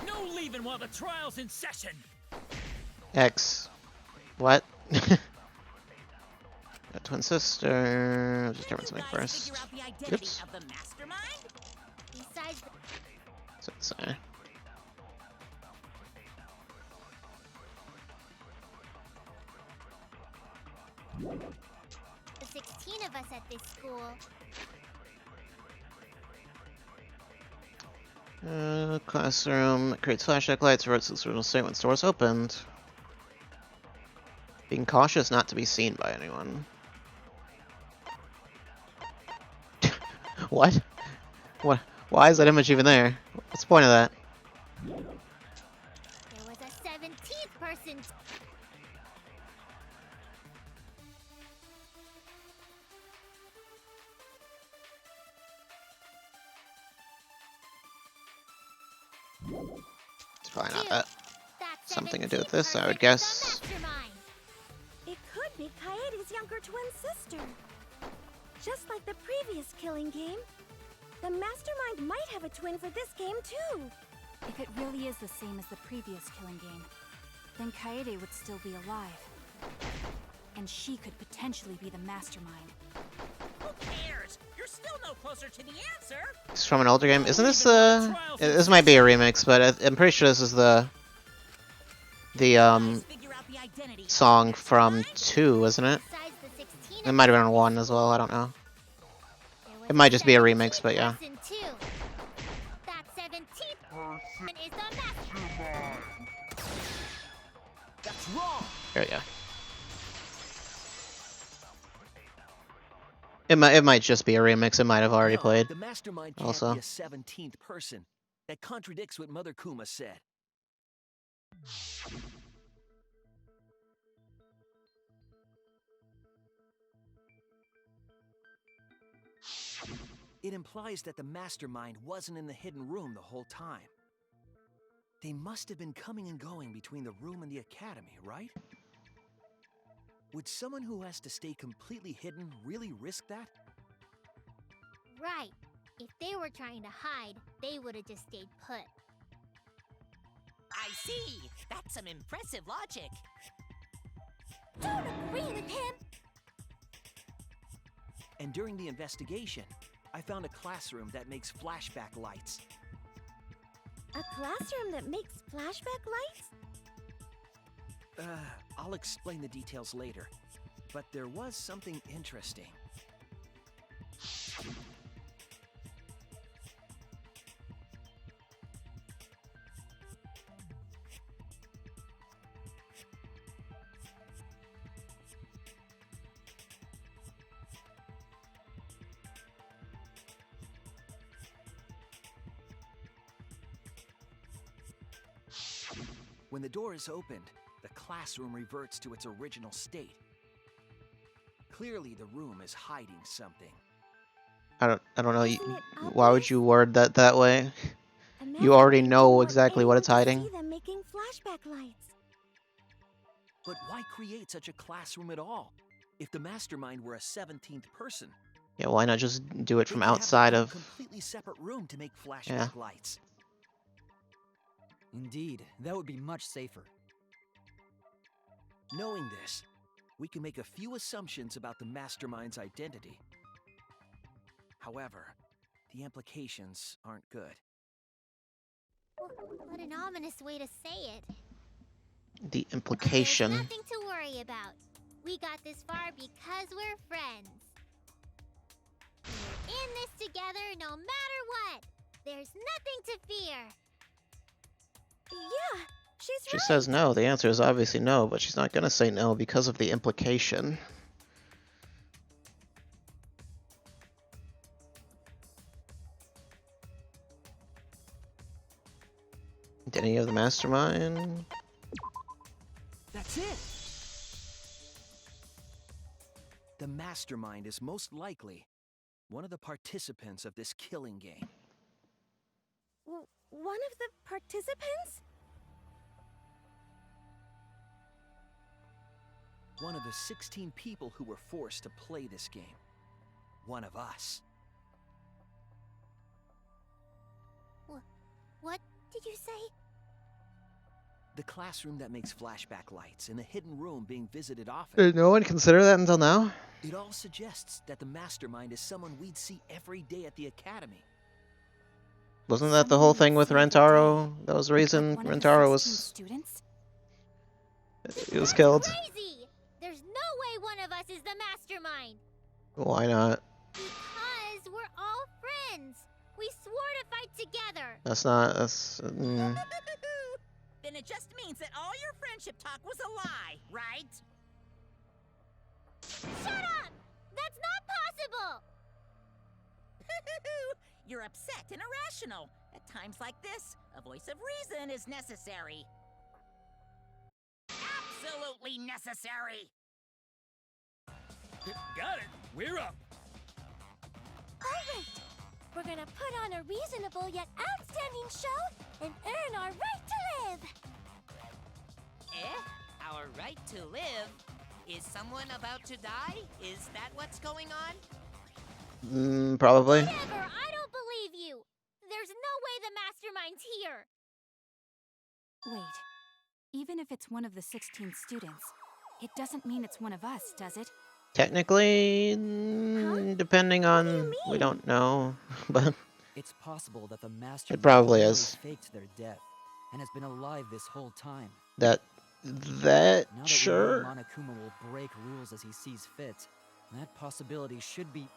No leaving while the trial's in session. X. What? A twin sister. I'll just Can determine you something guys first. figure out the identity Oops. of the mastermind? Besides the So it's, The 16 of us at this school. Classroom creates flashback lights, reverts its original state when the doors opened. Being cautious not to be seen by anyone. What? What? Why is that image even there? What's the point of that? There was a 17th person. It's probably not that. That Something to do with 17th this, I person would is guess. the mastermind. It could be Kaede's younger twin sister. Just like the previous killing game, the mastermind might have a twin for this game too. If it really is the same as the previous killing game, then Kaede would still be alive. And she could potentially be the mastermind. Who cares? You're still no closer to the answer. It's from an older game. Isn't this this might be a remix, but I'm pretty sure this is the Figure out the identity. song from 2, isn't it? Besides the 16 It of might have us been on at 1 this as well, I don't know. There was It might just be a 17th remix, but yeah. person too. That 17th person is the mastermind. That's wrong! There we go. It might just be a remix. It might have already No, played. The mastermind can't also. be a 17th person. That contradicts what Mother Kuma said. It implies that the mastermind wasn't in the hidden room the whole time. They must have been coming and going between the room and the academy, right? Would someone who has to stay completely hidden really risk that? Right. If they were trying to hide, they would have just stayed put. I see. That's some impressive logic. Don't agree with him. And during the investigation, I found a classroom that makes flashback lights. A classroom that makes flashback lights? I'll explain the details later. But there was something interesting. When the door is opened, the classroom reverts to its original state. Clearly, the room is hiding something. I don't know. Isn't it Why would obvious? you word that that way? A You already mastermind know didn't want exactly what anyone it's to hiding. See them making flashback lights. But why create such a classroom at all? If the mastermind were a 17th person, Yeah, why not just do it they from could have outside their own of? completely separate room to make flashback Yeah. lights. Indeed, that would be much safer. Knowing this, we can make a few assumptions about the mastermind's identity. However, the implications aren't good. What an ominous way to say it. The There's implication. nothing to worry about. We got this far because we're friends. We're in this together no matter what. There's nothing to fear. Yeah, she's She right. says no. The answer is obviously no, but she's not gonna say no because of the implication. Identity of the mastermind. That's it! The mastermind is most likely one of the participants of this killing game. One of the participants? One of the 16 people who were forced to play this game. One of us. What did you say? The classroom that makes flashback lights and the hidden room being visited often. Did no one consider that until now? It all suggests that the mastermind is someone we'd see every day at the academy. Wasn't that the whole thing with Rentaro? That was the Like reason one of the Rentaro 16 was students? he was killed. Crazy! There's no way one of us is the mastermind. Why not? Because we're all friends. We swore to fight together. That's not. That's. Then it just means that all your friendship talk was a lie, right? Shut up! That's not possible! You're upset and irrational. At times like this, a voice of reason is necessary. Absolutely necessary! Got it. We're up. Alright! We're gonna put on a reasonable yet outstanding show and earn our right to live! Our right to live? Is someone about to die? Is that what's going on? Probably. Whatever, I don't believe you. There's no way the mastermind's here. Wait. Even if it's one of the 16 students, it doesn't mean it's one of us, does it? Technically, depending on, we don't know, but It's possible that the master it probably really is. faked their death and has been alive this whole time. That Now that we know sure. Monokuma will break rules as he sees fit, that possibility should be.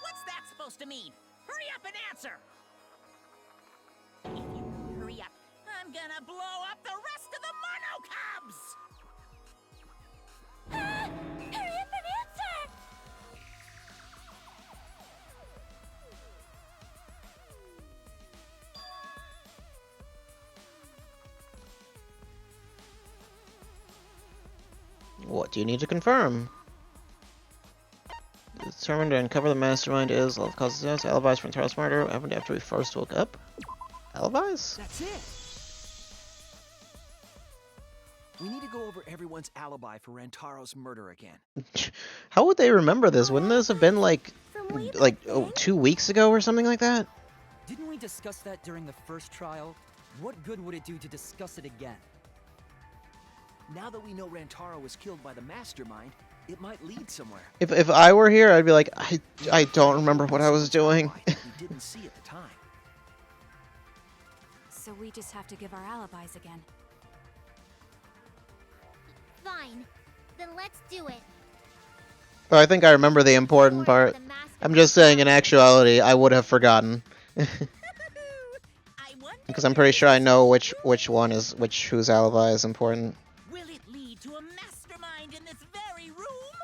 What's that supposed to mean? Hurry up and answer! If you hurry up, I'm gonna blow up the rest of the Mono Cubs! Hurry up and answer! What do you need to confirm? Determined to uncover the mastermind is all the causes of death. Alibis for Taro's murder. What happened after we first woke up? Alibis? That's it. We need to go over everyone's alibi for Rantaro's murder again. How would they remember this? Wouldn't this have been like From way like back then? 2 weeks ago or something like that? Didn't we discuss that during the first trial? What good would it do to discuss it again? Now that we know Rantaro was killed by the mastermind, it might lead somewhere. If I were here, I'd be like, I don't remember what I was doing. We didn't see at the time. So we just have to give our alibis again. Fine. Then let's do it. But I think I remember the important Swore that part. the mastermind I'm just saying, in actuality, I would have forgotten. I wonder Because I'm pretty sure I know which one is whose alibi is important. will it lead to a mastermind in this very room?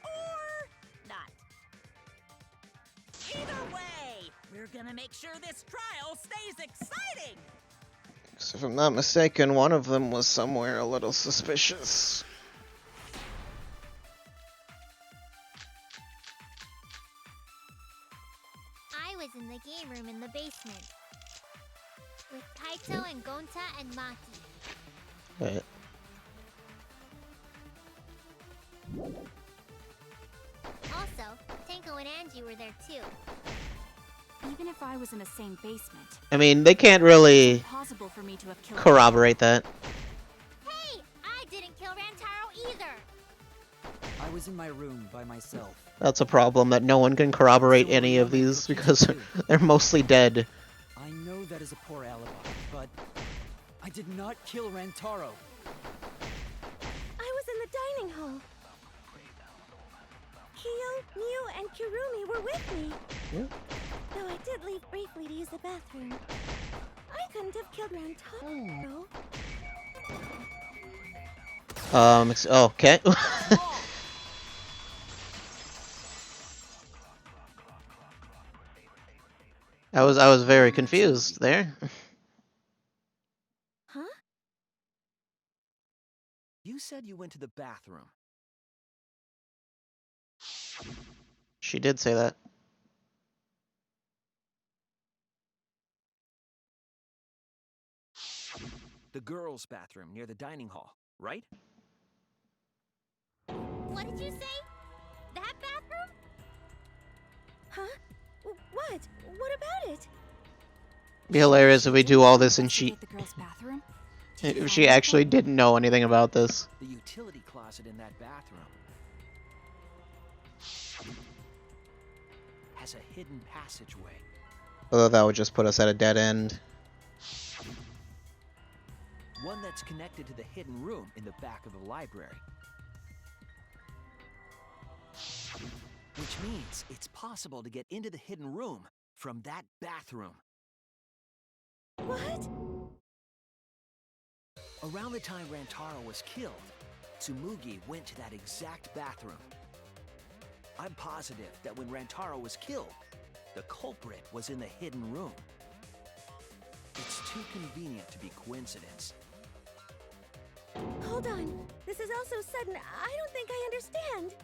Or not? Either way, we're gonna make sure this trial stays exciting! So if I'm not mistaken, one of them was somewhere a little suspicious. I was in the game room in the basement. With Kaito and Gonta and Maki. Wait. Also, Tenko and Angie were there too. Even if I was in the same basement, I mean, they can't really impossible for me to have killed corroborate that. Hey! I didn't kill Rantaro either! I was in my room by myself. That's a problem, that no one can corroborate any of these because they're mostly dead. I know that is a poor alibi, but I did not kill Rantaro. I was in the dining hall. Kyo, Mew, and Kirumi were with me. Yeah. Though I did leave briefly to use the bathroom. I couldn't have killed Rantaro. Okay. I was very confused there. Huh? You said you went to the bathroom. She did say that. The girls' bathroom near the dining hall, right? What did you say? That bathroom? Huh? What? What about it? Be hilarious if we do all this and she Investigate the girls' bathroom. if she actually didn't know anything about this. The utility closet in that bathroom has a hidden passageway. Although that would just put us at a dead end. One that's connected to the hidden room in the back of the library. Which means it's possible to get into the hidden room from that bathroom. What? Around the time Rantaro was killed, Tsumugi went to that exact bathroom. I'm positive that when Rantaro was killed, the culprit was in the hidden room. It's too convenient to be coincidence. Hold on. This is all so sudden, I don't think I understand.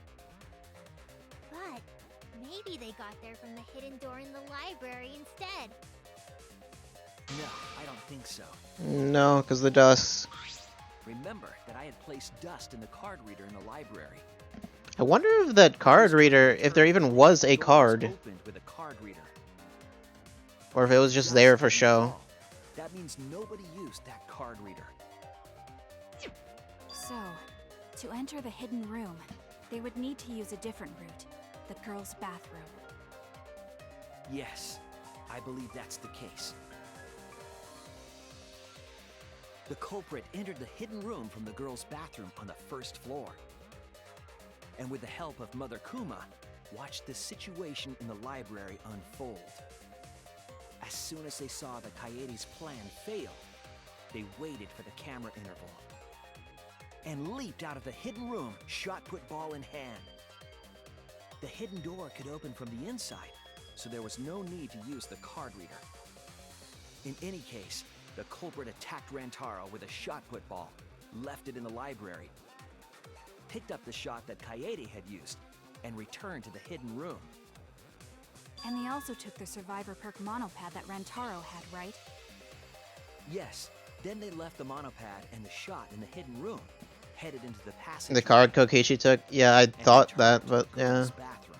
But maybe they got there from the hidden door in the library instead. No, I don't think so. No, because the dust. Remember that I had placed dust in the card reader in the library. I wonder if that card reader, if there even was a The door was card, opened with a card reader. or if it was just Dust there for in the show. wall. That means nobody used that card reader. So, to enter the hidden room, they would need to use a different route, the girls' bathroom. Yes, I believe that's the case. The culprit entered the hidden room from the girls' bathroom on the first floor. And with the help of Mother Kuma, watched the situation in the library unfold. As soon as they saw that Kaede's plan failed, they waited for the camera interval and leaped out of the hidden room, shot put ball in hand. The hidden door could open from the inside, so there was no need to use the card reader. In any case, the culprit attacked Rantaro with a shot put ball, left it in the library, picked up the shot that Kaede had used, and returned to the hidden room. And they also took the survivor perk monopad that Rantaro had, right? Yes, then they left the monopad and the shot in the hidden room, headed into the passage. The card Kokishi took? Yeah, I thought that, but yeah. Bathroom.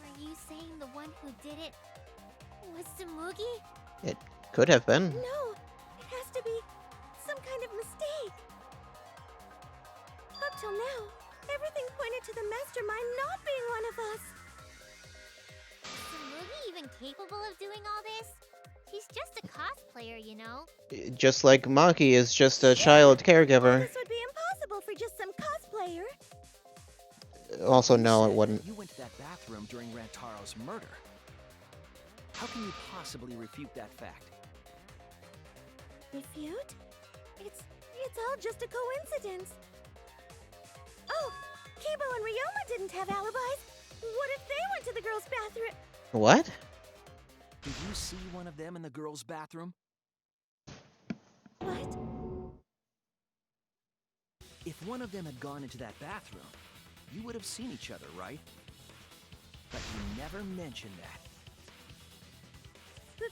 Are you saying the one who did it was Tsumugi? It could have been. No, it has to be some kind of mistake. Up till now, everything pointed to the mastermind not being one of us. Is Tsumugi even capable of doing all this? He's just a cosplayer, you know. Just like Maki is just a child caregiver. This would be impossible for just some cosplayer. Also, no, it You wouldn't. You went to that bathroom during Rantaro's murder. How can you possibly refute that fact? Refute? It's all just a coincidence. Oh, Kibo and Ryoma didn't have alibis. What if they went to the girls' bathroom? What? Did you see one of them in the girls' bathroom? What? If one of them had gone into that bathroom, you would have seen each other, right? But you never mentioned that.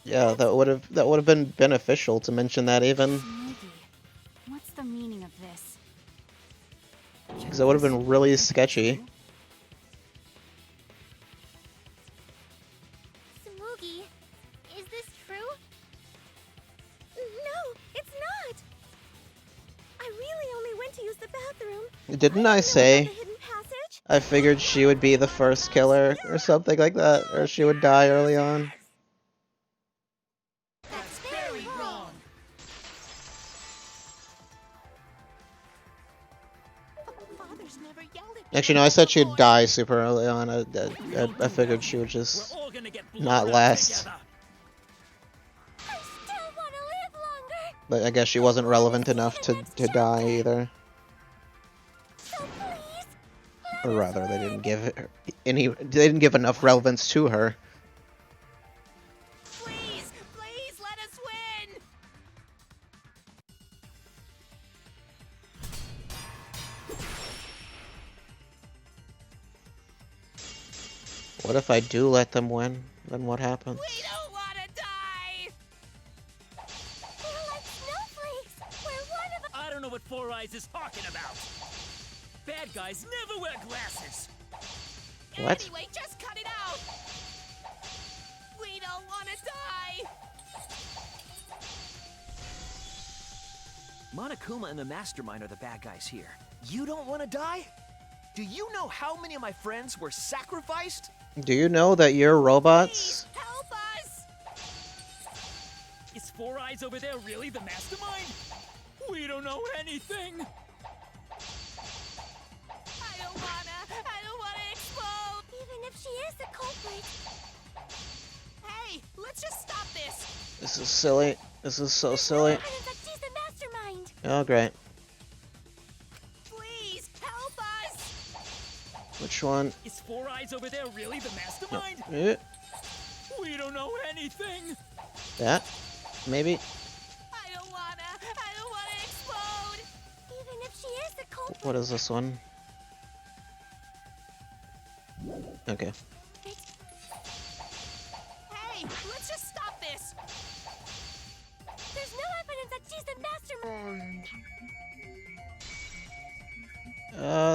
Yeah, that would have been beneficial to mention that even. Tsumugi, what's the meaning of this? Because that would have been really sketchy. Tsumugi, is this true? No, it's not. I really only went to use the bathroom. Didn't I know say about the hidden passage. I figured she would be the first killer or something like that, or she would die early on? That's very wrong. Father's never yelled at me. Actually, no, I said she'd die super early on. I figured she would just We're all gonna get not blown up last. together. I still want to live longer. But I guess she wasn't relevant enough to die either. So please, Or rather, they didn't give her any. They didn't give enough relevance to her. Please, please let us win. What if I do let them win? Then what happens? We don't want to die. we're like snowflakes. We're one of I don't know what Four Eyes is talking about. Bad guys never wear glasses. What? Anyway, just cut it out. We don't want to die. Monokuma and the Mastermind are the bad guys here. You don't want to die? Do you know how many of my friends were sacrificed? Do you know that you're robots? Help us. Is Four Eyes over there really the mastermind? We don't know anything. This is silly. This is so silly. No evidence that she's the mastermind. Oh, great. Please help us! Which one? Is Four Eyes over there really the mastermind? We don't know anything. That? Maybe? I don't wanna explode! Even if she is the culprit. What is this one? Okay. Hey, let's just stop this! There's no evidence that she's the mastermind.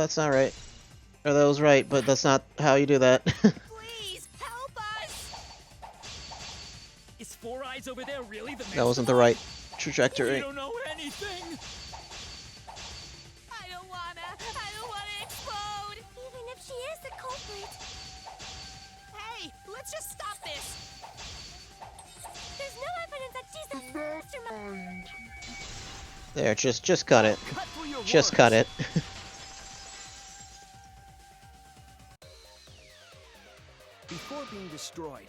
That's not right. Or that was right, but that's not how you do that. Please help us! Is Four Eyes over there really the mastermind? That wasn't the right We trajectory. don't know anything. I don't wanna explode! Even if she is the culprit. Hey, let's just stop this! There's no evidence that she's the mastermind. There, just cut it. Cut through your Just words. cut it. Before being destroyed,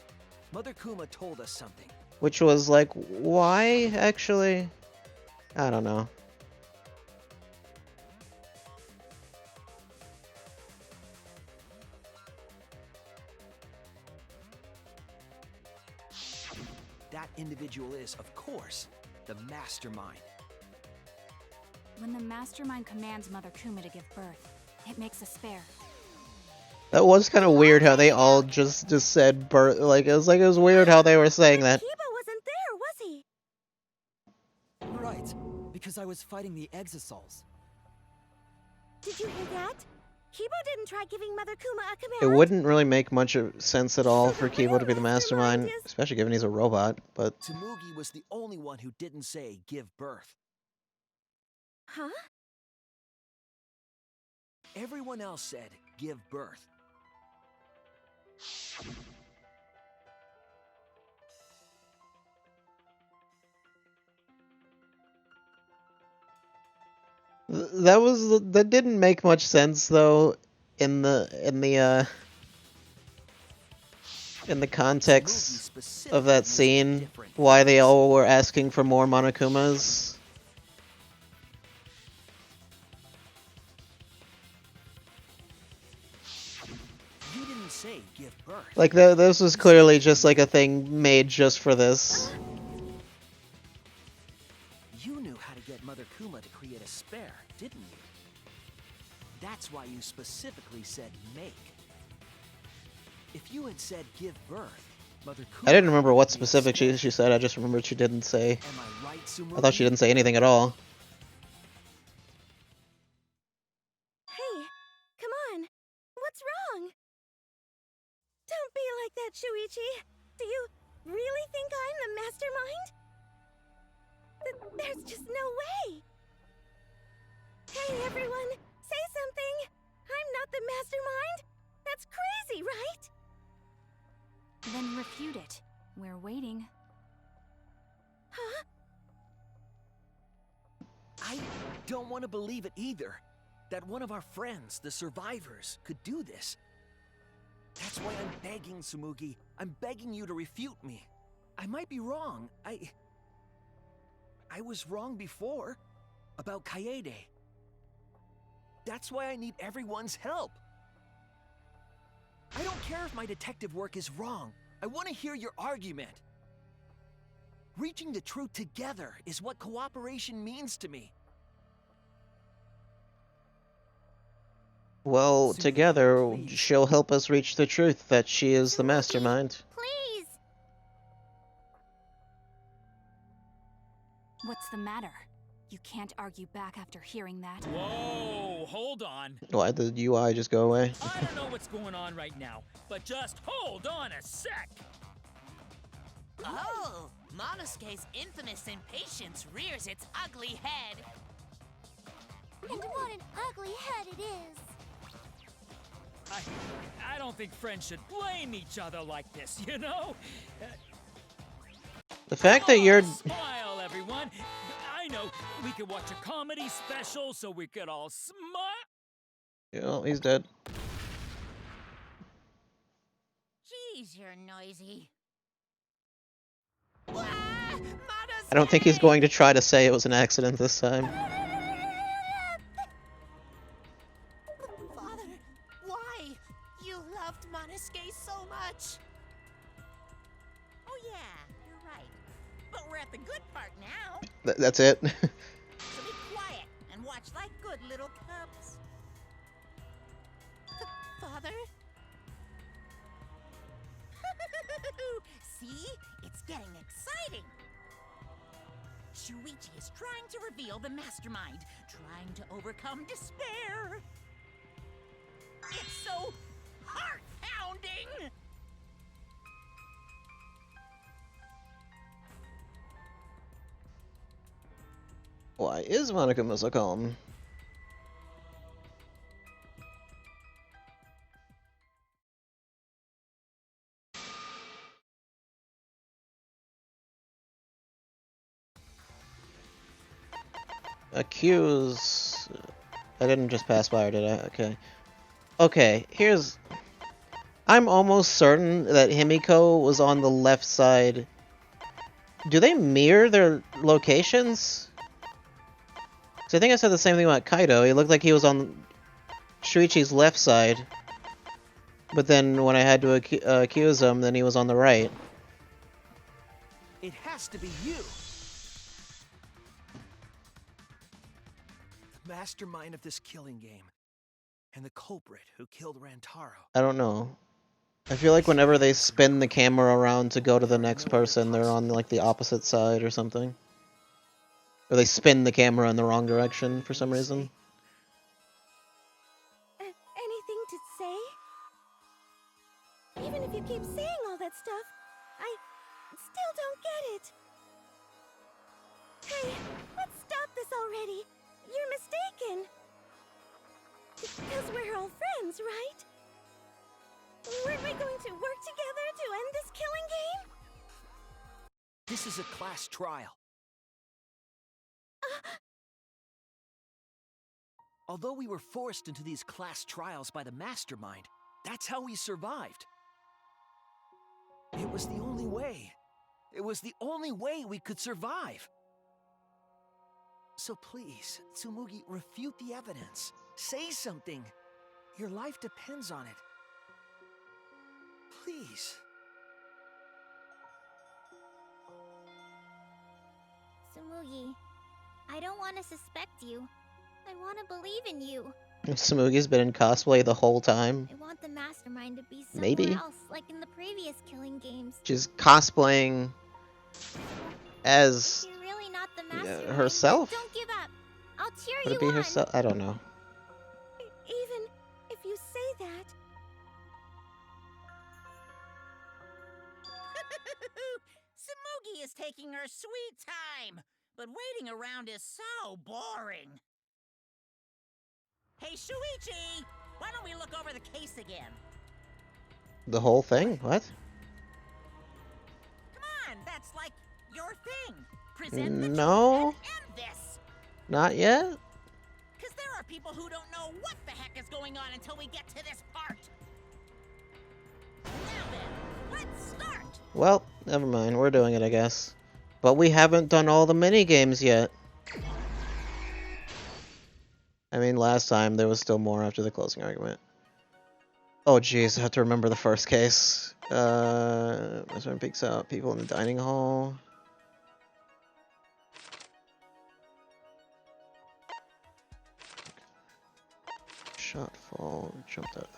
Mother Kuma told us something. Which was like, why, actually? I don't know. That individual is, of course, the mastermind. When the mastermind commands Mother Kuma to give birth, it makes a spare. That was kind of weird how they all just said birth. Like it was weird how they were saying that. Kiba wasn't there, was he? Right, because I was fighting the Exisals. Did you hear that? Kiba didn't try giving Mother Kuma a It command. wouldn't really make much of sense at all So for the Kibo to be the real mastermind mastermind, is- especially given he's a robot. But Tsurugi was the only one who didn't say give birth. Huh? Everyone else said give birth. that didn't make much sense though in the context of that scene. Why they all were asking for more Monokumas. You didn't say give birth. Like this was clearly just like a thing made just for this. You knew how to get Mother Kuma to create a spare, didn't you? That's why you specifically said make. If you had said give birth, Mother Kuma... I didn't remember what would be a specific spare. she said. I just remembered she didn't say. Am I right, Tsurugi? I thought she didn't say anything at all. Hey, come on. What's wrong? Don't be like that, Shuichi. Do you really think I'm the mastermind? There's just no way. Hey, everyone, say something. I'm not the mastermind. That's crazy, right? Then refute it. We're waiting. Huh? I don't want to believe it either. That one of our friends, the survivors, could do this. That's why I'm begging, Tsumugi. I'm begging you to refute me. I might be wrong. I was wrong before. About Kaede. That's why I need everyone's help. I don't care if my detective work is wrong. I want to hear your argument. Reaching the truth together is what cooperation means to me. Well, Tsumugi, together, please. she'll help us reach the truth that she is the mastermind. Please. What's the matter? You can't argue back after hearing that. Whoa, hold on. Why did the UI just go away? I don't know what's going on right now, but just hold on a sec. Oh, Monosuke's infamous impatience rears its ugly head. And what an ugly head it is. I don't think friends should blame each other like this, you know? The fact that you're... Smile, everyone. I know, we could watch a comedy special so we could all smile. Oh, he's dead. Jeez, you're noisy. Ah! I don't think he's going to try to say it was an accident this time. Father, why? You loved Monosuke so much. Oh yeah, you're right. But we're at the good part now. That's it. So be quiet and watch like good little cubs. Father? See? It's getting exciting. Shuichi is trying to reveal the mastermind, trying to overcome despair. It's so heart-pounding! Why is Monokuma so calm? Accuse. I didn't just pass by, or did I? Okay. Okay, here's... I'm almost certain that Himiko was on the left side. Do they mirror their locations? So I think I said the same thing about Kaido. He looked like he was on Shuichi's left side. But then when I had to accuse him, then he was on the right. It has to be you! The mastermind of this killing game. And the culprit who killed Rantaro. I don't know. I feel like whenever they spin the camera around to go to the next person, they're on like the opposite side or something. Or they spin the camera in the wrong direction for some reason. Anything to say? Even if you keep saying all that stuff, I still don't get it. Hey, let's stop this already. You're mistaken. Because we're all friends, right? Weren't we going to work together to end this killing game? This is a class trial. Although we were forced into these class trials by the mastermind, that's how we survived. It was the only way. It was the only way we could survive. So please, Tsumugi, refute the evidence. Say something. Your life depends on it. Please. Tsumugi, I don't want to suspect you. I want to believe in you. Tsumugi's been in cosplay the whole time. I want the mastermind to be somewhere Maybe. else, like in the previous killing games. She's cosplaying as You're really not the mastermind. herself? Don't give up. I'll cheer Would you it be on. herself? I don't know. Even if you say that, Tsumugi is taking her sweet time, but waiting around is so boring. Hey, Shuichi! Why don't we look over the case again? The whole thing? What? Come on, that's like your thing. Present the No. truth and end this. Not yet? Because there are people who don't know what the heck is going on until we get to this part. Now then, let's start. Well, never mind. We're doing it, I guess. But we haven't done all the mini-games yet. I mean, last time there was still more after the closing argument. Oh jeez, I have to remember the first case. This one peeks out people in the dining hall. Shot fall, jumped up.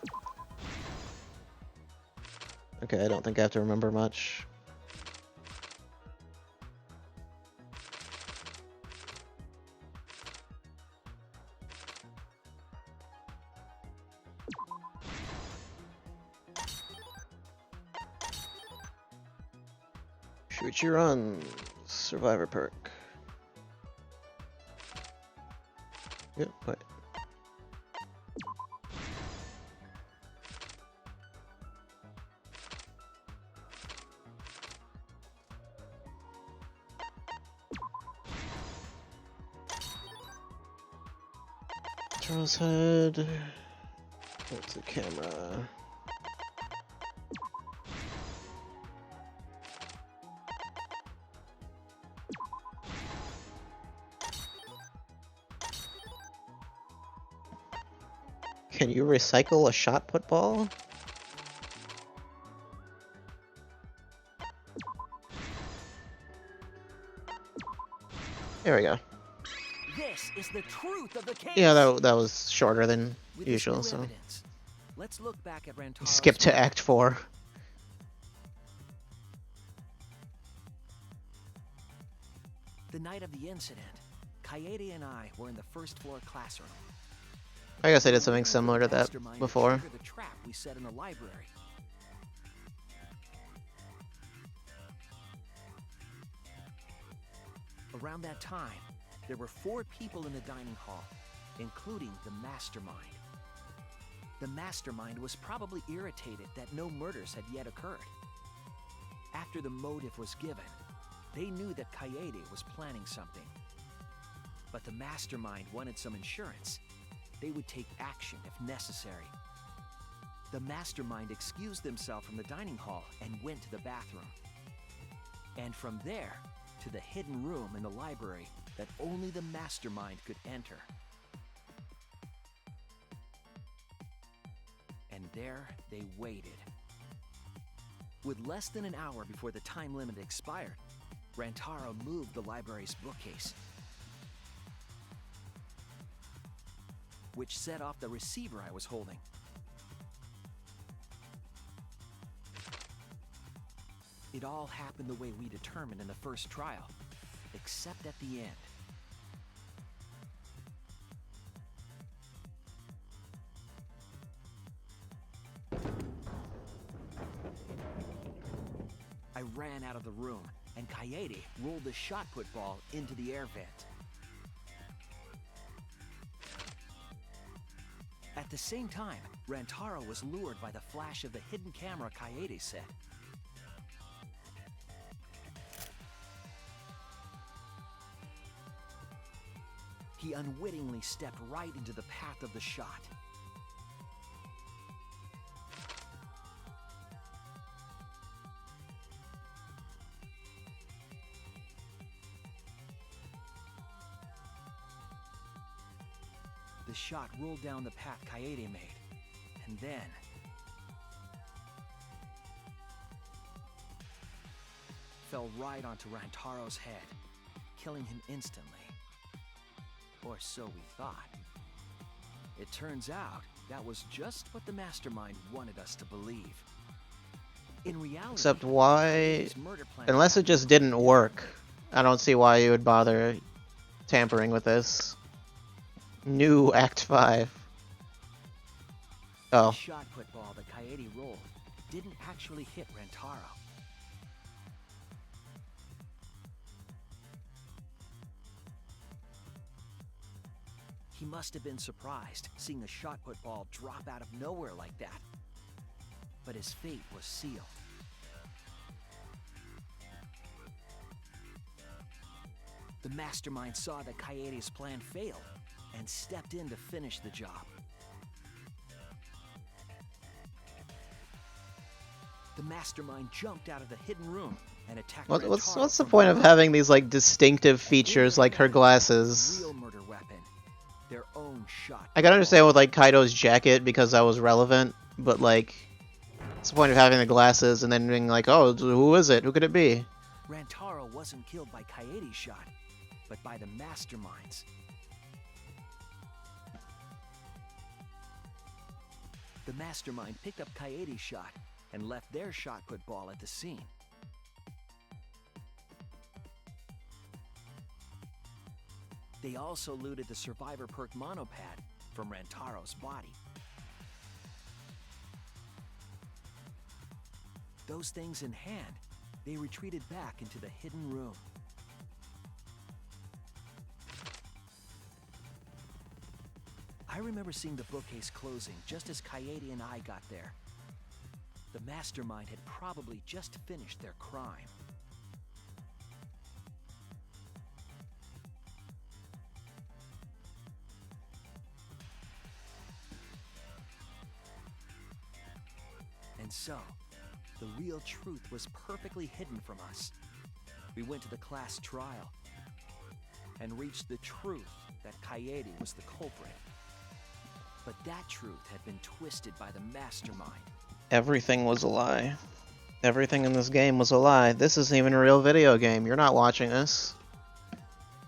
Okay, I don't think I have to remember much. Shoot your run, survivor perk. Yep, wait. Charles head. What's the camera? Can you recycle a shot put ball? There we go. This is the truth of the case. Yeah, that was shorter than With this usual, new so evidence, let's look back at Rantaro's skip to Act 4. The night of the incident, Kaede and I were in the first floor classroom. I guess I did something similar to that Mastermind before. triggered the trap we set in the library. Around that time, there were 4 people in the dining hall, including the mastermind. The mastermind was probably irritated that no murders had yet occurred. After the motive was given, they knew that Kaede was planning something. But the mastermind wanted some insurance. They would take action if necessary. The mastermind excused themselves from the dining hall and went to the bathroom. And from there, to the hidden room in the library that only the mastermind could enter. And there they waited. With less than an hour before the time limit expired, Rantaro moved the library's bookcase, which set off the receiver I was holding. It all happened the way we determined in the first trial, except at the end. I ran out of the room, and Kaede rolled the shot put ball into the air vent. At the same time, Rantaro was lured by the flash of the hidden camera Kaede set. He unwittingly stepped right into the path of the shot. The shot rolled down the path Kaede made, and then fell right onto Rantaro's head, killing him instantly. Or so we thought. It turns out that was just what the mastermind wanted us to believe. In reality, Except why, Kaede's murder plan unless it just didn't work, I don't see why you would bother tampering with this. New Act 5. The Oh. shot put ball that Kaede rolled didn't actually hit Rantaro. He must have been surprised seeing a shot put ball drop out of nowhere like that. But his fate was sealed. The mastermind saw that Kaede's plan failed and stepped in to finish the job. The mastermind jumped out of the hidden room and attacked What's Rantaro the from point of behind. having these like distinctive features like her glasses? Real murder weapon, their own shot. I can understand with like Kaido's jacket because that was relevant, but like, what's the point of having the glasses and then being like, oh, who is it? Who could it be? Rantaro wasn't killed by Kaede's shot, but by the masterminds. The mastermind picked up Kaede's shot and left their shot put ball at the scene. They also looted the survivor perk monopad from Rantaro's body. Those things in hand, they retreated back into the hidden room. I remember seeing the bookcase closing just as Kaede and I got there. The mastermind had probably just finished their crime. And so, the real truth was perfectly hidden from us. We went to the class trial and reached the truth that Kaede was the culprit. But that truth had been twisted by the mastermind. Everything was a lie. Everything in this game was a lie. This isn't even a real video game. You're not watching this.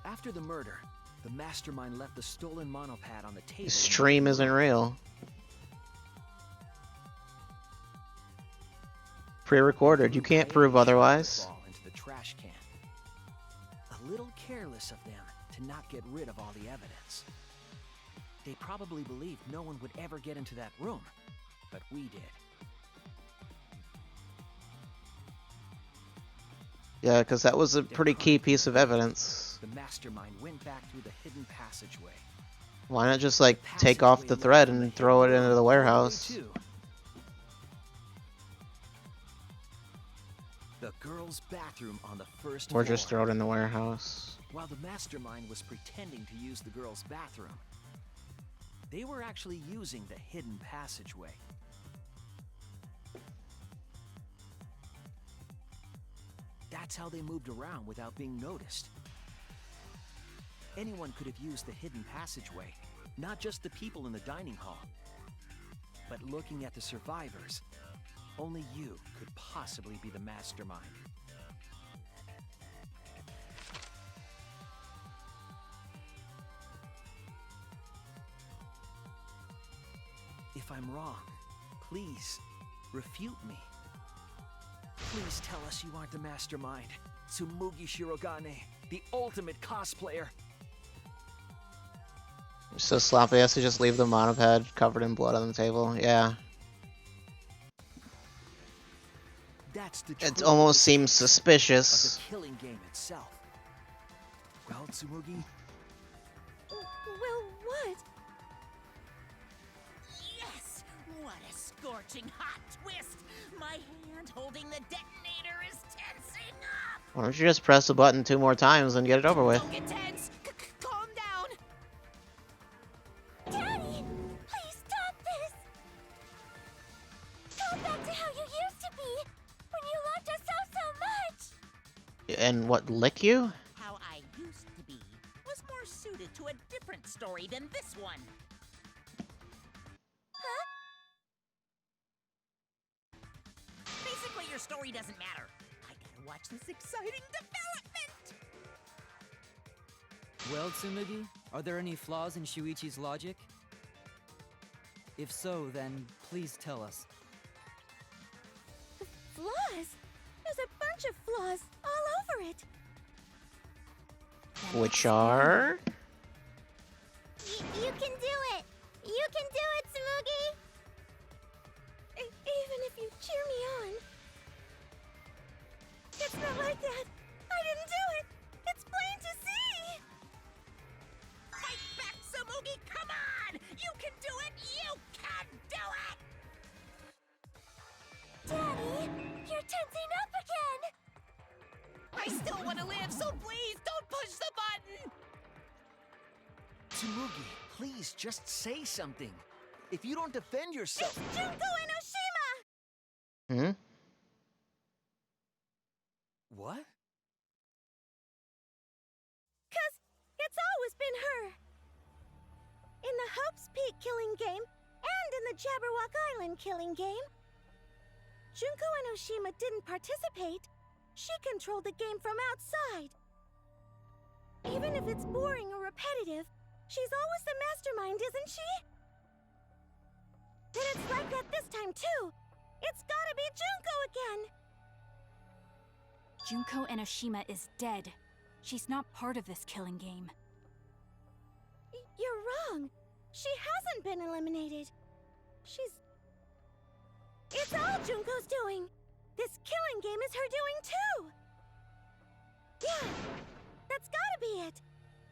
After the murder, the mastermind left the stolen monopad on the table. The stream isn't real. Pre-recorded. You can't prove otherwise. Into the trash can. A little careless of them to not get rid of all the evidence. They probably believed no one would ever get into that room, but we did. Yeah, because that was a pretty key piece of evidence. The mastermind went back through the hidden passageway. Why not just, like, take off the thread and throw it into the warehouse? The girls' bathroom on the first Or floor. just throw it in the warehouse. While the mastermind was pretending to use the girls' bathroom, they were actually using the hidden passageway. That's how they moved around without being noticed. Anyone could have used the hidden passageway, not just the people in the dining hall. But looking at the survivors, only you could possibly be the mastermind. If I'm wrong, please, refute me. Please tell us you aren't the mastermind. Tsumugi Shirogane, the ultimate cosplayer. So sloppy, has to just leave the monopad covered in blood on the table. Yeah. That's the It true almost seems of suspicious. the killing game itself. Well, Tsumugi, Well, what? Yes! What a scorching hot twist! My hand holding the detonator is tensing up! Why don't you just press the button 2 more times and get it over with? Don't get tense! Calm down! Daddy, please stop this. Go back to how you used to be, when you loved us so much. And what, lick you? How I used to be was more suited to a different story than this one. Huh? Basically, your story doesn't matter. I gotta watch this exciting development! Well, Tsumugi, are there any flaws in Shuichi's logic? If so, then please tell us. Flaws? There's a bunch of flaws all over it. Which are? You can do it! You can do it, Tsumugi! Even if you cheer me on. It's not like that. I didn't do it. It's plain to see. Fight back, Tsumugi! Come on! You can do it! You can do it! Daddy, you're tensing up again. I still want to live, so please don't push the button! Tsumugi, please just say something. If you don't defend yourself... It's Junko Enoshima! Hmm? What? 'Cause it's always been her. In the Hope's Peak killing game, and in the Jabberwock Island killing game. Junko Enoshima didn't participate. She controlled the game from outside. Even if it's boring or repetitive, she's always the mastermind, isn't she? Then it's like that this time too. It's gotta be Junko again. Junko Enoshima is dead. She's not part of this killing game. You're wrong. She hasn't been eliminated. It's all Junko's doing. This killing game is her doing too. Yeah, that's gotta be it.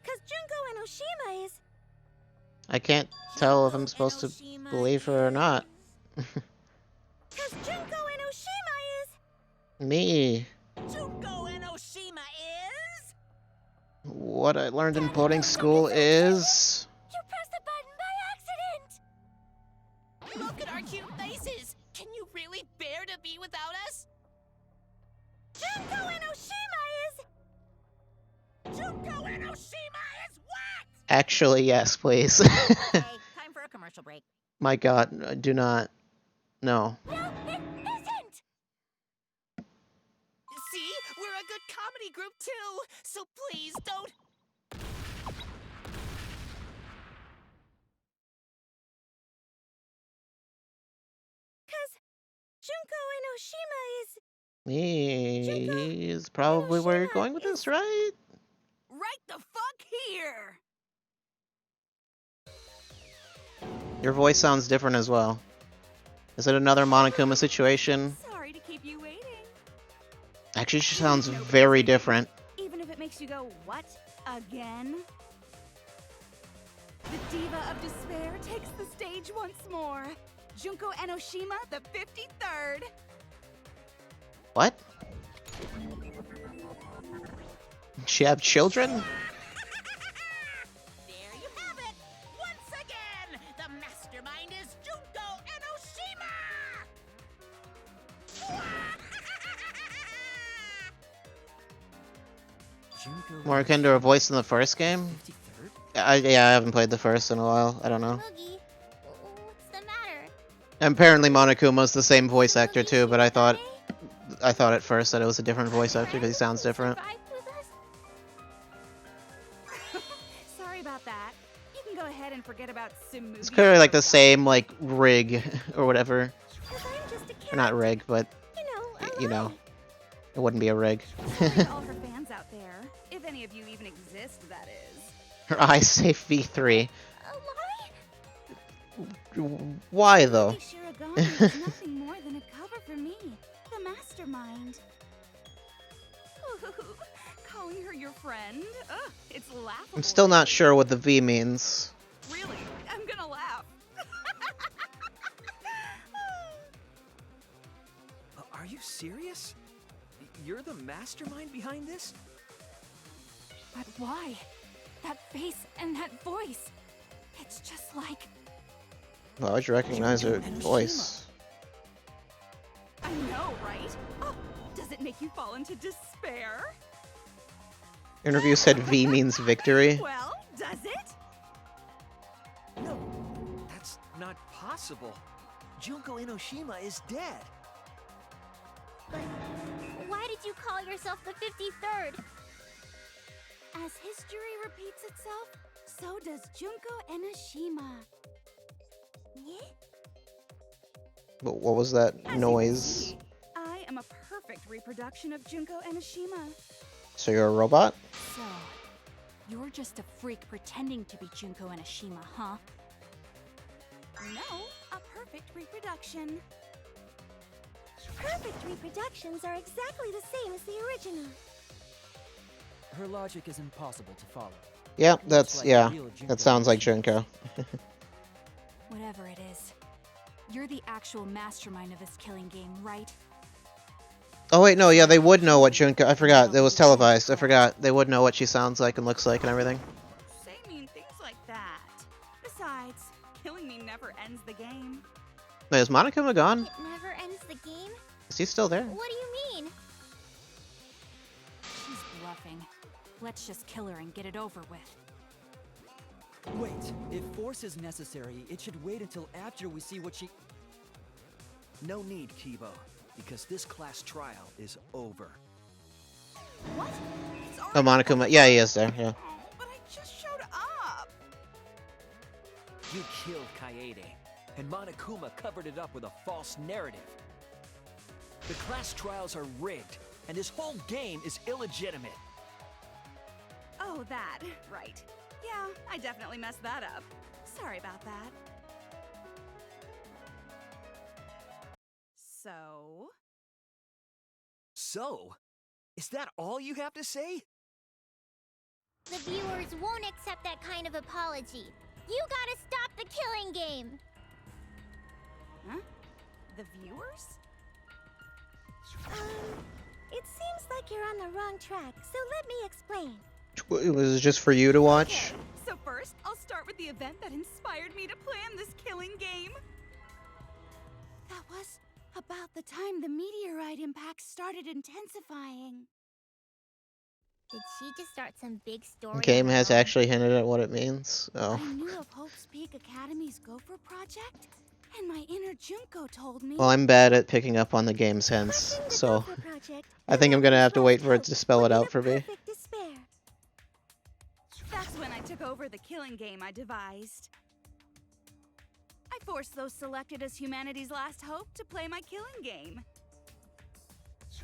'Cause Junko Enoshima is... I can't tell if I'm supposed to believe her or not. 'Cause Junko Enoshima is... Me. Junko Enoshima is... What I learned in boarding school is... You pressed the button by accident! Look at our cute faces! Can you really bear to be without us? Junko Enoshima is... Junko Enoshima is what? Actually, yes, please. Okay, time for a commercial. commercial break. My God, do not. No. No, it isn't! See? We're a good comedy group too, so please don't. Because Junko Enoshima is... He's probably where you're Enoshima going with this, is- right? Right the fuck here! Your voice sounds different as well. Is it another Monokuma situation? Sorry to keep you waiting. Actually, she sounds very different. Even if it makes you go, what? Again? The Diva of Despair takes the stage once more. Junko Enoshima, the 53rd. What? She have children? There you have it! Once again, the mastermind is Junko Enoshima! Junko Morikendo, a voice in the first game? 53rd? Yeah, I haven't played the first in a while. I don't know. Moogie, what's the matter? Apparently Monokuma's the same voice actor too, but I thought at first that it was a different voice actor because he sounds different. Survive with us? Sorry about that. You can go ahead and forget about Sumugi. It's clearly like the same like rig or whatever. 'Cause I'm just a character. Or not rig, but you know, it wouldn't be a rig. Sorry to all her fans out there. If any of you even exist, that is. Her eyes say V3. A lie? Why though? Shirogane is nothing more than a cover for me, the mastermind. Ooh, calling her your friend? Ugh, it's laughable. I'm still not sure what the V means. Really? I'm gonna laugh. Are you serious? You're the mastermind behind this? But why? That face and that voice. It's just like... Why would you recognize her voice? I know, right? Oh, does it make you fall into despair? Interview said V means victory. Well, does it? No, that's not possible. Junko Enoshima is dead. But why did you call yourself the 53rd? As history repeats itself, so does Junko Enoshima. Yeah? But what was that As you can noise? see, I am a perfect reproduction of Junko Enoshima. So you're a robot? So, you're just a freak pretending to be Junko Enoshima, huh? No, a perfect reproduction. Perfect reproductions are exactly the same as the original. Her logic is impossible to follow. Yeah, Much that's like yeah. real Junko That sounds like Enoshima. Junko. Whatever it is. You're the actual mastermind of this killing game, right? Oh wait, no, yeah, they would know what Junko. I forgot. It was televised. I forgot. They would know what she sounds like and looks like and everything. Say mean things like that. Besides, killing me never ends the game. Wait, is Monokuma gone? It never ends the game? Is he still there? What do you mean? She's bluffing. Let's just kill her and get it over with. Wait, if force is necessary, it should wait until after we see what she... No need, Kibo, because this class trial is over. What? It's Oh, already Monokuma. Yeah, he is there. Yeah. Oh, but I just showed up. You killed Kaede, and Monokuma covered it up with a false narrative. The class trials are rigged, and this whole game is illegitimate. Oh, that. Right. Yeah, I definitely messed that up. Sorry about that. So? So, is that all you have to say? The viewers won't accept that kind of apology. You gotta stop the killing game! Huh? The viewers? It seems like you're on the wrong track, so let me explain. Was it just for you to watch? Okay, so first, I'll start with the event that inspired me to plan this killing game. That was about the time the meteorite impact started intensifying. Did she just start some big story? Game on her has own? actually hinted at what it means. I Oh. knew of Hope's Peak Academy's Gopher project, and my inner Junko told me. Well, I'm bad at picking up on the game's hints, Crushing the so Gopher Project I think I'm and gonna letting have to Trolls wait for it out to spell would it be out the for me. perfect despair. That's when I took over the killing game I devised. I forced those selected as humanity's last hope to play my killing game.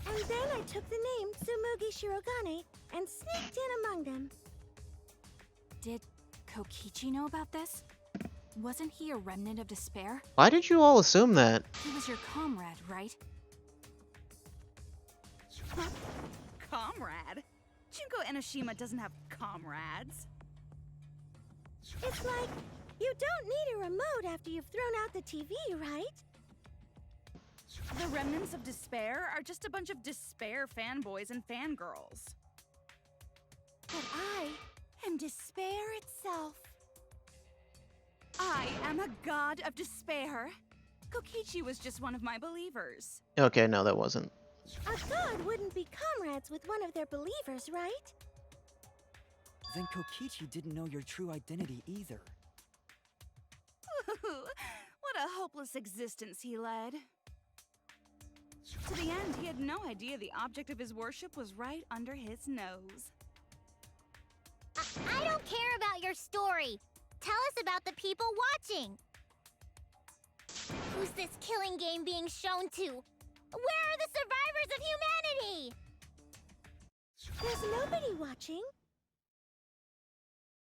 And then I took the name Tsumugi Shirogane and sneaked in among them. Did Kokichi know about this? Wasn't he a remnant of despair? Why did you all assume that? He was your comrade, right? Comrade? Junko Enoshima doesn't have comrades. It's like, you don't need a remote after you've thrown out the TV, right? The remnants of despair are just a bunch of despair fanboys and fangirls. But I am despair itself. I am a god of despair. Kokichi was just one of my believers. Okay, no, that wasn't. A god wouldn't be comrades with one of their believers, right? Then Kokichi didn't know your true identity either. What a hopeless existence he led. To the end, he had no idea the object of his worship was right under his nose. I don't care about your story. Tell us about the people watching. Who's this killing game being shown to? Where are the survivors of humanity? There's nobody watching.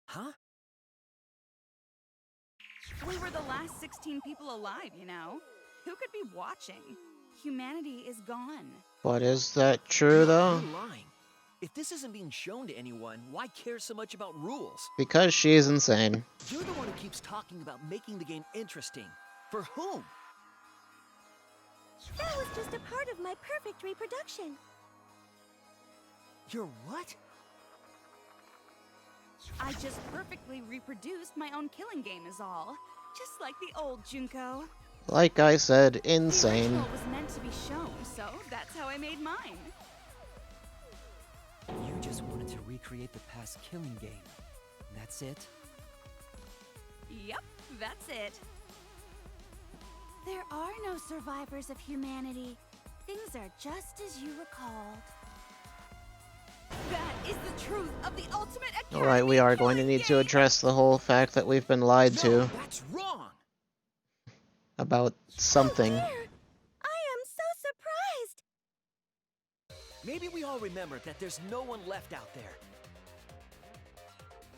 Huh? We were the last 16 people alive, you know? Who could be watching? Humanity is gone. But is that true, though? You're lying. If this isn't being shown to anyone, why care so much about rules? Because she's insane. You're the one who keeps talking about making the game interesting. For whom? That was just a part of my perfect reproduction. Your what? I just perfectly reproduced my own killing game is all. Just like the old Junko. Like I said, The insane. original was meant to be shown, so that's how I made mine. You just wanted to recreate the past killing game. That's it? Yep, that's it. There are no survivors of humanity. Things are just as you recalled. That is the truth of the ultimate academy. Alright, we are going to need to address the whole fact that we've been lied No, to that's wrong. about something. Oh dear. I am so surprised. Maybe we all remember that there's no one left out there.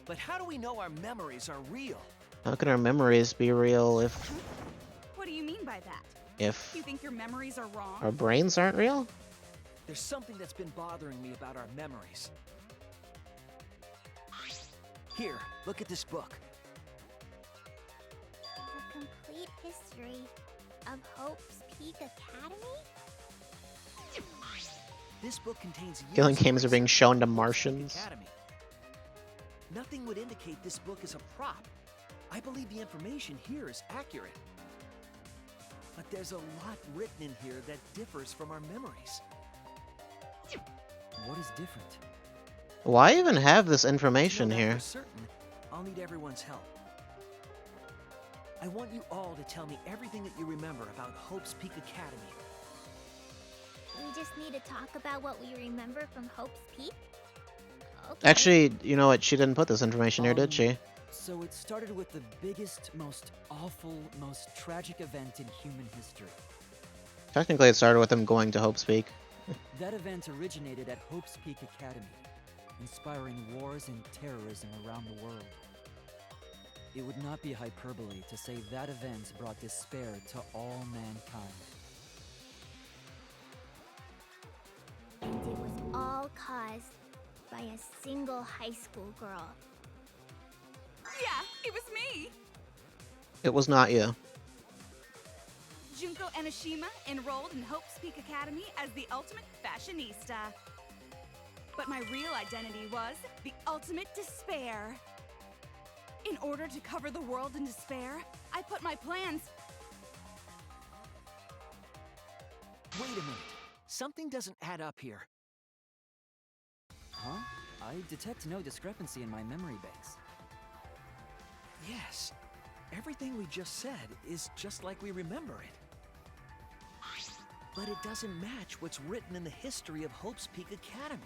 But how do we know our memories are real? How can our memories be real if What do you mean by that? if You think your memories are wrong? our brains aren't real? There's something that's been bothering me about our memories. Here, look at this book. The complete history of Hope's Peak Academy? This book contains years Killing of games are being research shown to on Hope's Peak Martians. Academy. Nothing would indicate this book is a prop. I believe the information here is accurate. But there's a lot written in here that differs from our memories. What is different? Why even have this To know information that here? for certain, I'll need everyone's help. I want you all to tell me everything that you remember about Hope's Peak Academy. We just need to talk about what we remember from Hope's Peak? Okay. Actually, you know what? She didn't put this information here, did she? So it started with the biggest, most awful, most tragic event in human history. Technically, it started with them going to Hope's Peak. That event originated at Hope's Peak Academy, inspiring wars and terrorism around the world. It would not be hyperbole to say that event brought despair to all mankind. And it was all caused by a single high school girl. Yeah, it was me. It was not you. Junko Enoshima enrolled in Hope's Peak Academy as the ultimate fashionista. But my real identity was the ultimate despair. In order to cover the world in despair, I put my plans. Wait a minute. Something doesn't add up here. Huh? I detect no discrepancy in my memory banks. Yes. Everything we just said is just like we remember it. But it doesn't match what's written in the history of Hope's Peak Academy.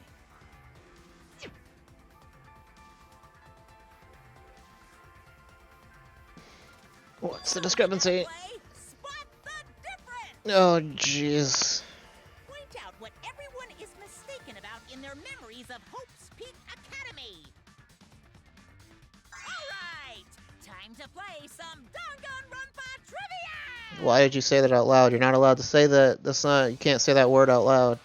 What's the discrepancy? Spot the difference! Oh, jeez. Point out what everyone is mistaken about in their memories of Hope's Peak Academy. All right, time to play some Danganronpa trivia. Why did you say that out loud? You're not allowed to say that. That's not. You can't say that word out loud.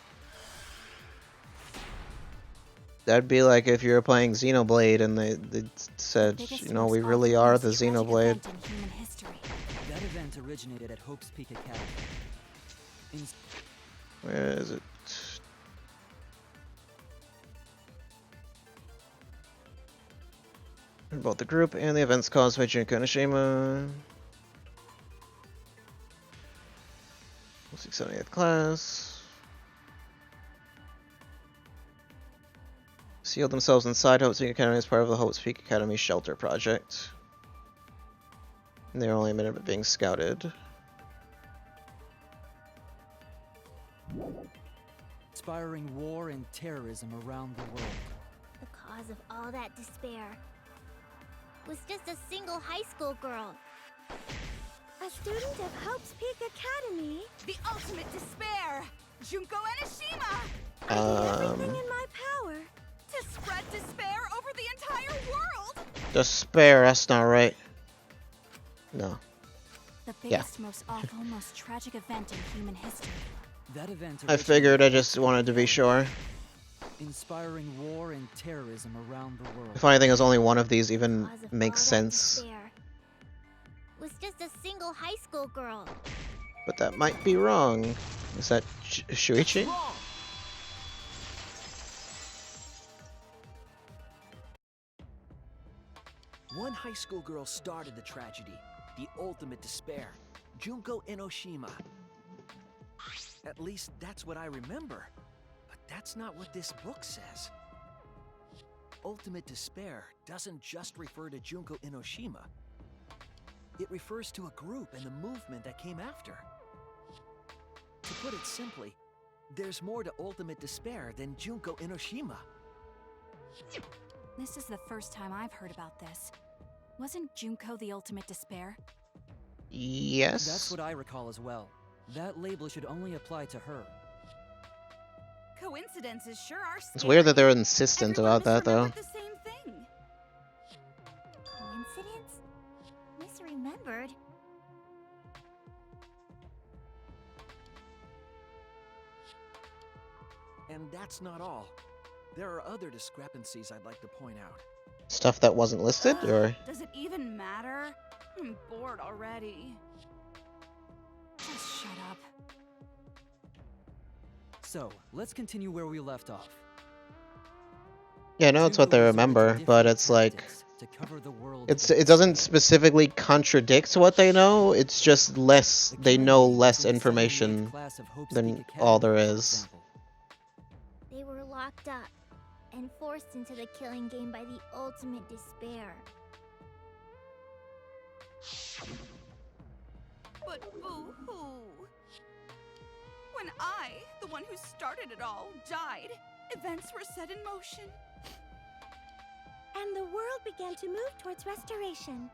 That'd be like if you were playing Xenoblade and they said, you know, we really are the Xenoblade. That event originated at Hope's Peak Academy. Where is it? Both the group and the events caused by Junko Enoshima. 678th class. Sealed themselves inside Hope's Peak Academy as part of the Hope's Peak Academy shelter project. And they're only admitted but being scouted. Inspiring war and terrorism around the world. The cause of all that despair was just a single high school girl. A student of Hope's Peak Academy. The ultimate despair! Junko Enoshima! I did everything in my power to spread despair over the entire world! Despair, that's not right. No. The biggest, most awful, most tragic event in human history. That event I figured, I just wanted to be sure. Inspiring war and terrorism around the world. The funny thing is only one of these even makes sense. Was just a single high school girl. But that might be wrong. Is that Shuichi? One high school girl started the tragedy, the ultimate despair, Junko Enoshima. At least that's what I remember, but that's not what this book says. Ultimate despair doesn't just refer to Junko Enoshima. It refers to a group and the movement that came after. To put it simply, there's more to ultimate despair than Junko Enoshima. This is the first time I've heard about this. Wasn't Junko the ultimate despair? Yes. That's what I recall as well. That label should only apply to her. Coincidences sure are scary. It's weird that they're insistent about that, though. The same thing. Coincidence? Misremembered? And that's not all. There are other discrepancies I'd like to point out. Stuff that wasn't listed, or? Does it even matter? I'm bored already. Just shut up. So, let's continue where we left off. Yeah, I know it's what they remember, but it's like it doesn't specifically contradict what they know. It's just less. They know less information than all there is. They were locked up and forced into the killing game by the ultimate despair. But boo-hoo. When I, the one who started it all, died, events were set in motion. And the world began to move towards restoration.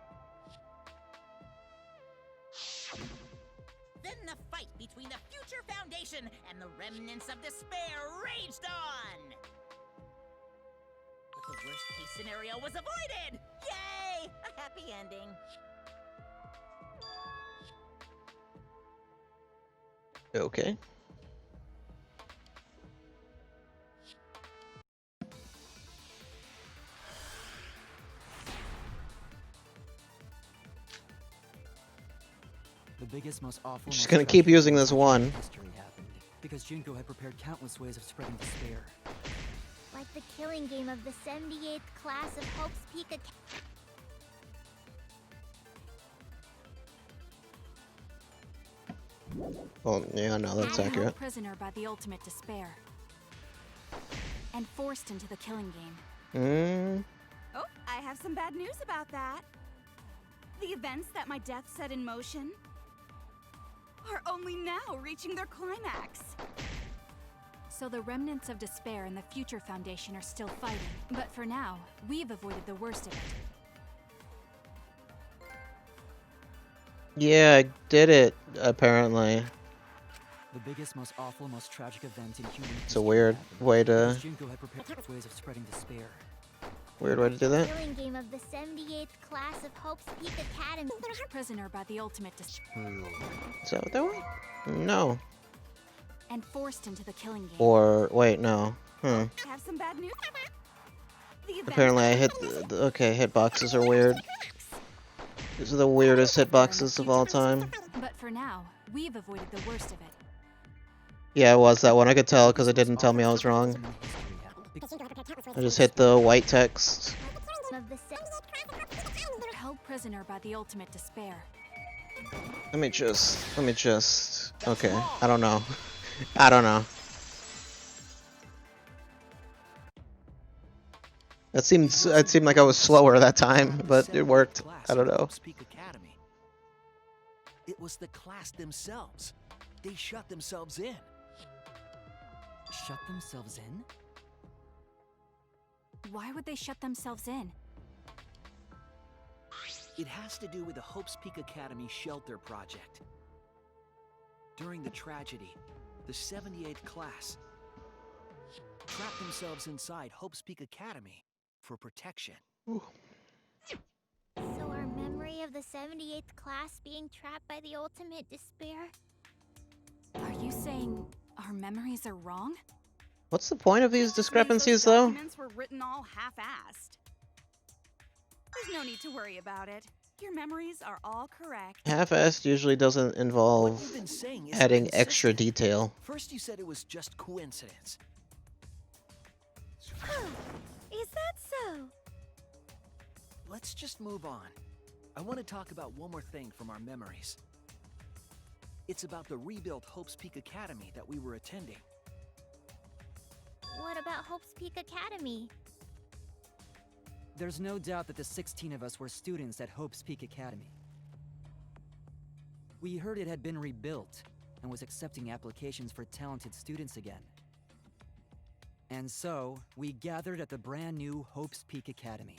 Then the fight between the Future Foundation and the remnants of despair raged on. But the worst-case scenario was avoided! Yay! A happy ending. Okay. The biggest, most awful. Just gonna keep using this one. History happened because Junko had prepared countless ways of spreading despair. Like the killing game of the 78th class of Hope's Peak Academy. Well, yeah, no, that's Held accurate. prisoner by the ultimate despair and forced into the killing game. Hmm. Oh, I have some bad news about that. The events that my death set in motion are only now reaching their climax. So the remnants of despair and the Future Foundation are still fighting. But for now, we've avoided the worst of it. Yeah, I did it, apparently. The biggest, most awful, most tragic event in human history. It's a weird happened way because to Junko had prepared ways of spreading despair. do that. Killing game of the 78th class of Hope's Peak Academy. Prisoner by the ultimate Is that what that was? No. and forced into the killing game. Or wait, no. I have some bad news. The events Apparently, I hit. Okay, hitboxes are weird. These are the weirdest hitboxes of all time. But for now, we've avoided the worst of it. Yeah, it was that one. I could tell because it didn't tell me I was wrong. I just hit the white text. Of the Held prisoner by the ultimate despair. Let me just. Okay, I don't know. I don't know. It seemed like I was slower that time, but it worked. I don't know. Hope's Peak Academy. It was the class themselves. They shut themselves in. Shut themselves in? Why would they shut themselves in? It has to do with the Hope's Peak Academy shelter project. During the tragedy, the 78th class trapped themselves inside Hope's Peak Academy for protection. So our memory of the 78th class being trapped by the ultimate despair? Are you saying our memories are wrong? What's the point of these discrepancies, Those though? documents were written all half-assed. There's no need to worry about it. Your memories are all correct. Half-assed usually doesn't What involve you've been saying is adding extra inconsistent. detail. First you said it was just coincidence. Is that so? Let's just move on. I want to talk about one more thing from our memories. It's about the rebuilt Hope's Peak Academy that we were attending. What about Hope's Peak Academy? There's no doubt that the 16 of us were students at Hope's Peak Academy. We heard it had been rebuilt and was accepting applications for talented students again. And so, we gathered at the brand new Hope's Peak Academy.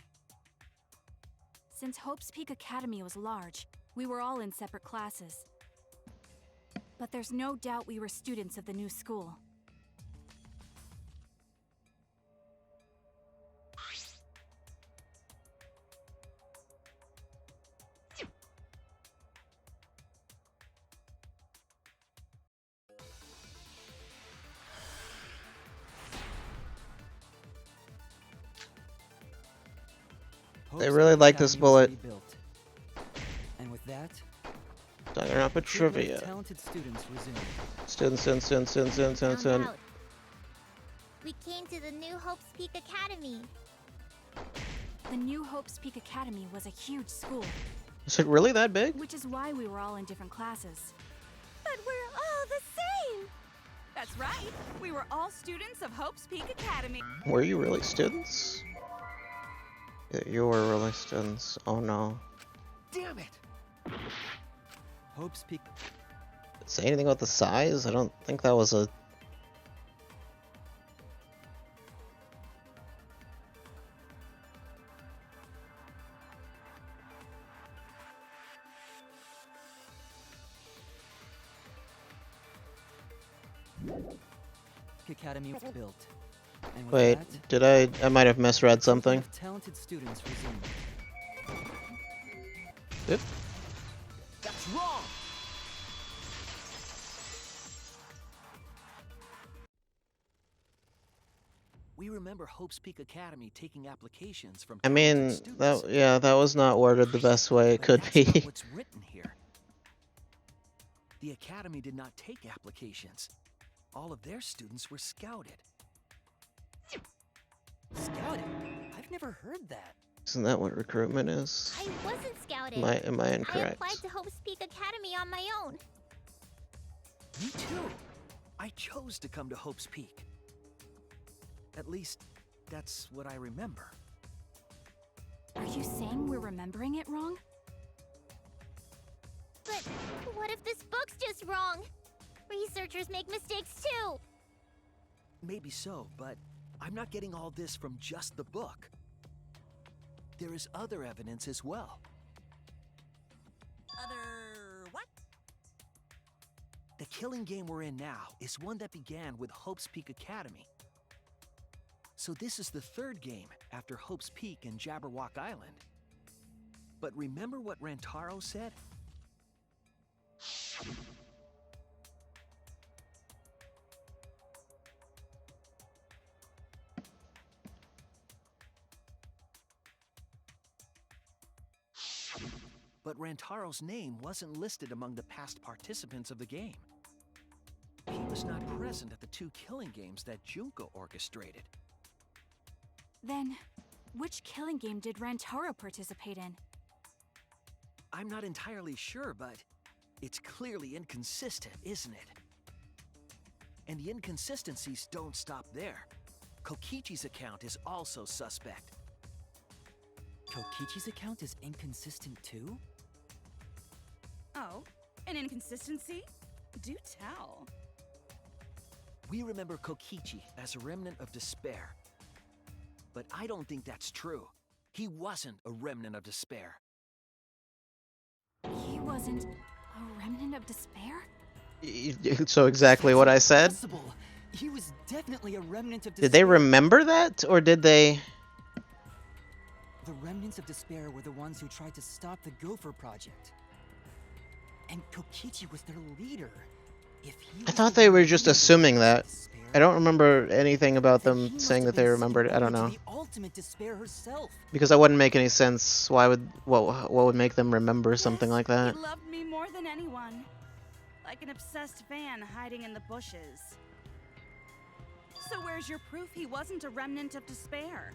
Since Hope's Peak Academy was large, we were all in separate classes. But there's no doubt we were students of the new school. They Hope's really Peak like this Academy was bullet. rebuilt. And with that, Danganronpa trivia. talented students resumed. Students. Found out. We came to the new Hope's Peak Academy. The new Hope's Peak Academy was a huge school, Is it really that big? which is why we were all in different classes. But we're all the same! That's right. We were all students of Hope's Peak Academy. Were you really students? Yeah, you were really students. Oh no. Damn it! Hope's Peak. Say anything about the size? I don't think that was a. Academy was built. And with Wait, that, I might have misread something. talented students resumed. Yep. That's wrong! We remember Hope's Peak Academy taking applications from I talented mean, students. that was not worded the best way it But could that's be. not what's written here. The Academy did not take applications. All of their students were scouted. Scouted? I've never heard that. Isn't that what recruitment is? I wasn't scouted. Am I I incorrect? applied to Hope's Peak Academy on my own. Me too. I chose to come to Hope's Peak. At least, that's what I remember. Are you saying we're remembering it wrong? But what if this book's just wrong? Researchers make mistakes too. Maybe so, but I'm not getting all this from just the book. There is other evidence as well. Other what? The killing game we're in now is one that began with Hope's Peak Academy. So this is the third game after Hope's Peak and Jabberwock Island. But remember what Rantaro said? But Rantaro's name wasn't listed among the past participants of the game. He was not present at the 2 killing games that Junko orchestrated. Then, which killing game did Rantaro participate in? I'm not entirely sure, but it's clearly inconsistent, isn't it? And the inconsistencies don't stop there. Kokichi's account is also suspect. Kokichi's account is inconsistent too? Oh, an inconsistency? Do tell. We remember Kokichi as a remnant of despair. But I don't think that's true. He wasn't a remnant of despair. He wasn't a remnant of despair? So exactly what I said. Impossible. He was definitely a remnant of despair. Did they remember that, or did they? The remnants of despair were the ones who tried to stop the Gopher Project. And Kokichi was their leader. If he I thought they were just assuming that. I don't remember anything about them saying that they remembered it. I don't know. The ultimate despair herself. Because that wouldn't make any sense. Why would what would make them remember something like that? He loved me more than anyone. Like an obsessed fan hiding in the bushes. So where's your proof he wasn't a remnant of despair?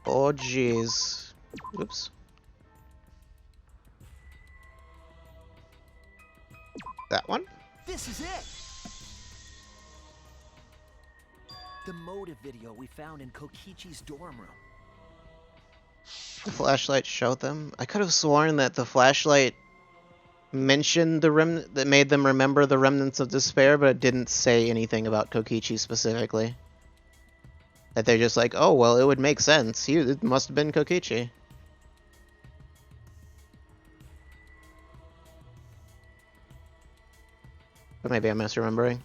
Oh jeez. Oops. That one? This is it! The motive video we found in Kokichi's dorm room. The flashlight showed them. I could have sworn that the flashlight mentioned the remnant that made them remember the remnants of despair, but it didn't say anything about Kokichi specifically. That they're just like, oh well, it would make sense. It must have been Kokichi. But maybe I'm misremembering.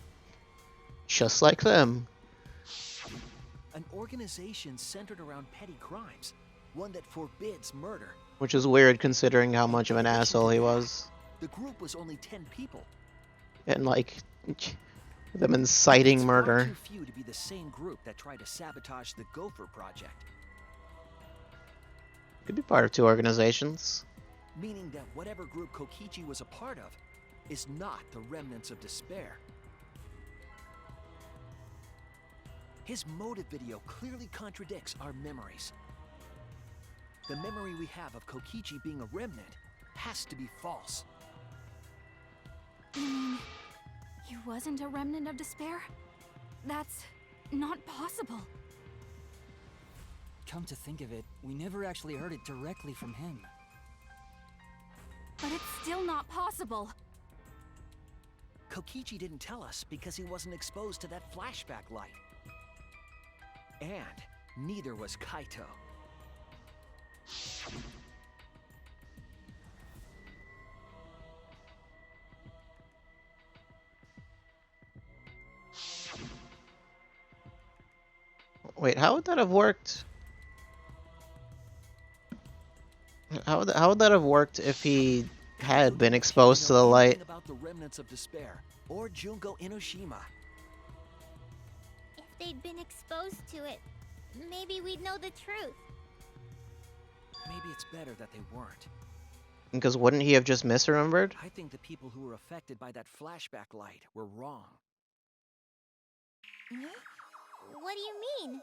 Just like them. An organization centered around petty crimes. One that forbids murder. Which is weird considering how much of an asshole he was. The group was only 10 people. And like, them inciting It's murder. far too few to be the same group that tried to sabotage the Gopher Project. Could be part of 2 organizations. Meaning that whatever group Kokichi was a part of is not the remnants of despair. His motive video clearly contradicts our memories. The memory we have of Kokichi being a remnant has to be false. You mean he wasn't a remnant of despair? That's not possible. Come to think of it, we never actually heard it directly from him. But it's still not possible. Kokichi didn't tell us because he wasn't exposed to that flashback light. And neither was Kaito. Wait, how would that have worked? How would that have worked if he had been exposed to the light? Anything about the remnants of despair or Junko Enoshima. If they'd been exposed to it, maybe we'd know the truth. Maybe it's better that they weren't. Because wouldn't he have just misremembered? I think the people who were affected by that flashback light were wrong. What do you mean?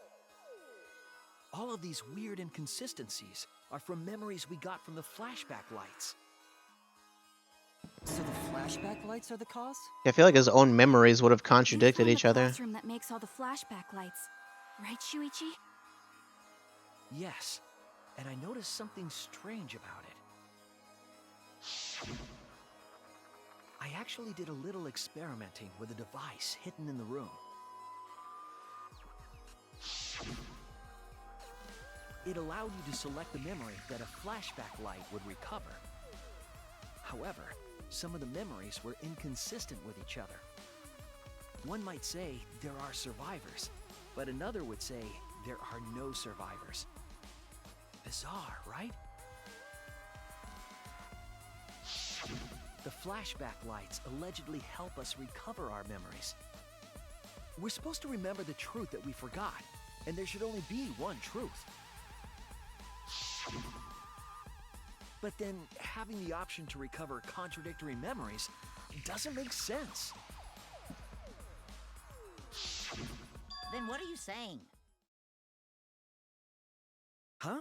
All of these weird inconsistencies are from memories we got from the flashback lights. So the flashback lights are the cause? I feel like his own memories would have We contradicted found each the other. classroom that makes all the flashback lights, right, Shuichi? Yes, and I noticed something strange about it. I actually did a little experimenting with a device hidden in the room. It allowed you to select the memory that a flashback light would recover. However, some of the memories were inconsistent with each other. One might say there are survivors, but another would say there are no survivors. Bizarre, right? The flashback lights allegedly help us recover our memories. We're supposed to remember the truth that we forgot, and there should only be one truth. But then, having the option to recover contradictory memories doesn't make sense. Then what are you saying? Huh?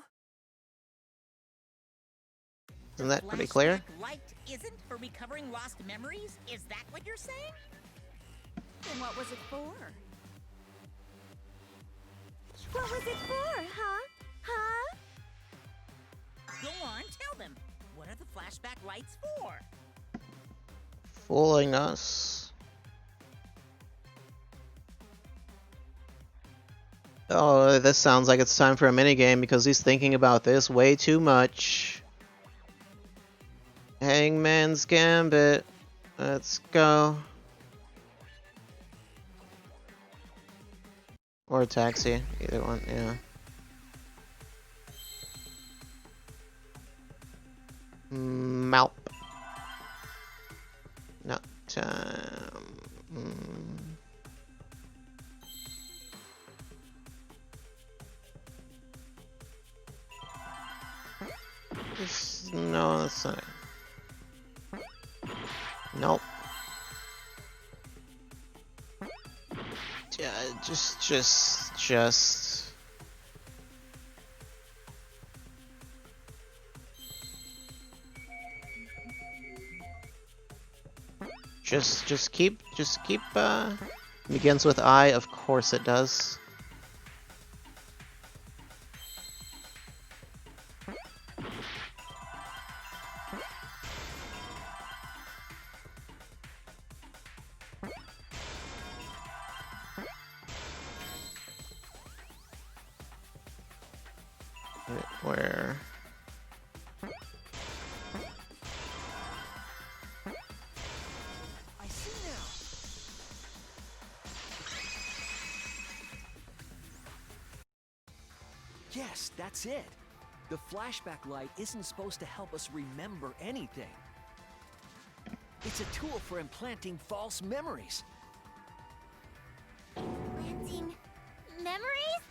Isn't that The pretty clear? flashback light isn't for recovering lost memories? Is that what you're saying? Then what was it for? What was it for, huh? Huh? Go on, tell them. What are the flashback lights for? Fooling us. Oh, this sounds like it's time for a minigame because he's thinking about this way too much. Hangman's Gambit. Let's go. Or Taxi. Either one, yeah. Malp. Not time. No, that's not it. Nope. Yeah, just keep, begins with I, of course it does. Where? I see now. Yes, that's it. The flashback light isn't supposed to help us remember anything. It's a tool for implanting false memories. Planting memories?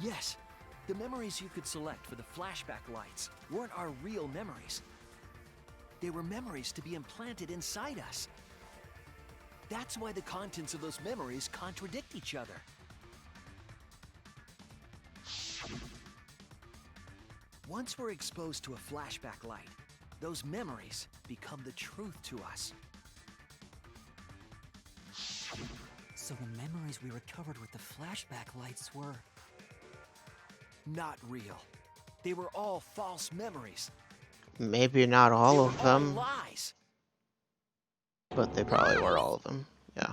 Yes, the memories you could select for the flashback lights weren't our real memories. They were memories to be implanted inside us. That's why the contents of those memories contradict each other. Once we're exposed to a flashback light, those memories become the truth to us. So the memories we recovered with the flashback lights were... Not real. They were all false memories. Maybe not all of them, Lies. but they probably were all of them. Yeah.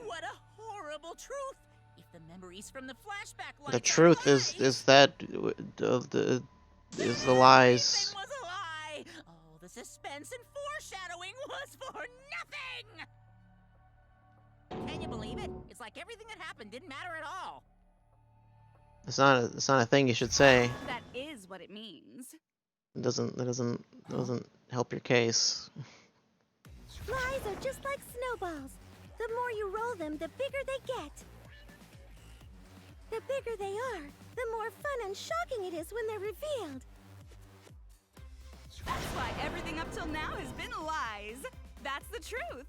What a horrible truth! If the memories from the flashback lights The truth are is lies, that the lies. everything was a lie! Oh, the suspense and foreshadowing was for nothing! Can you believe it? It's like everything that happened didn't matter at all. It's not a thing you should say. That is what it means. It doesn't help your case. Lies are just like snowballs. The more you roll them, the bigger they get. The bigger they are, the more fun and shocking it is when they're revealed. That's why everything up till now has been lies. That's the truth.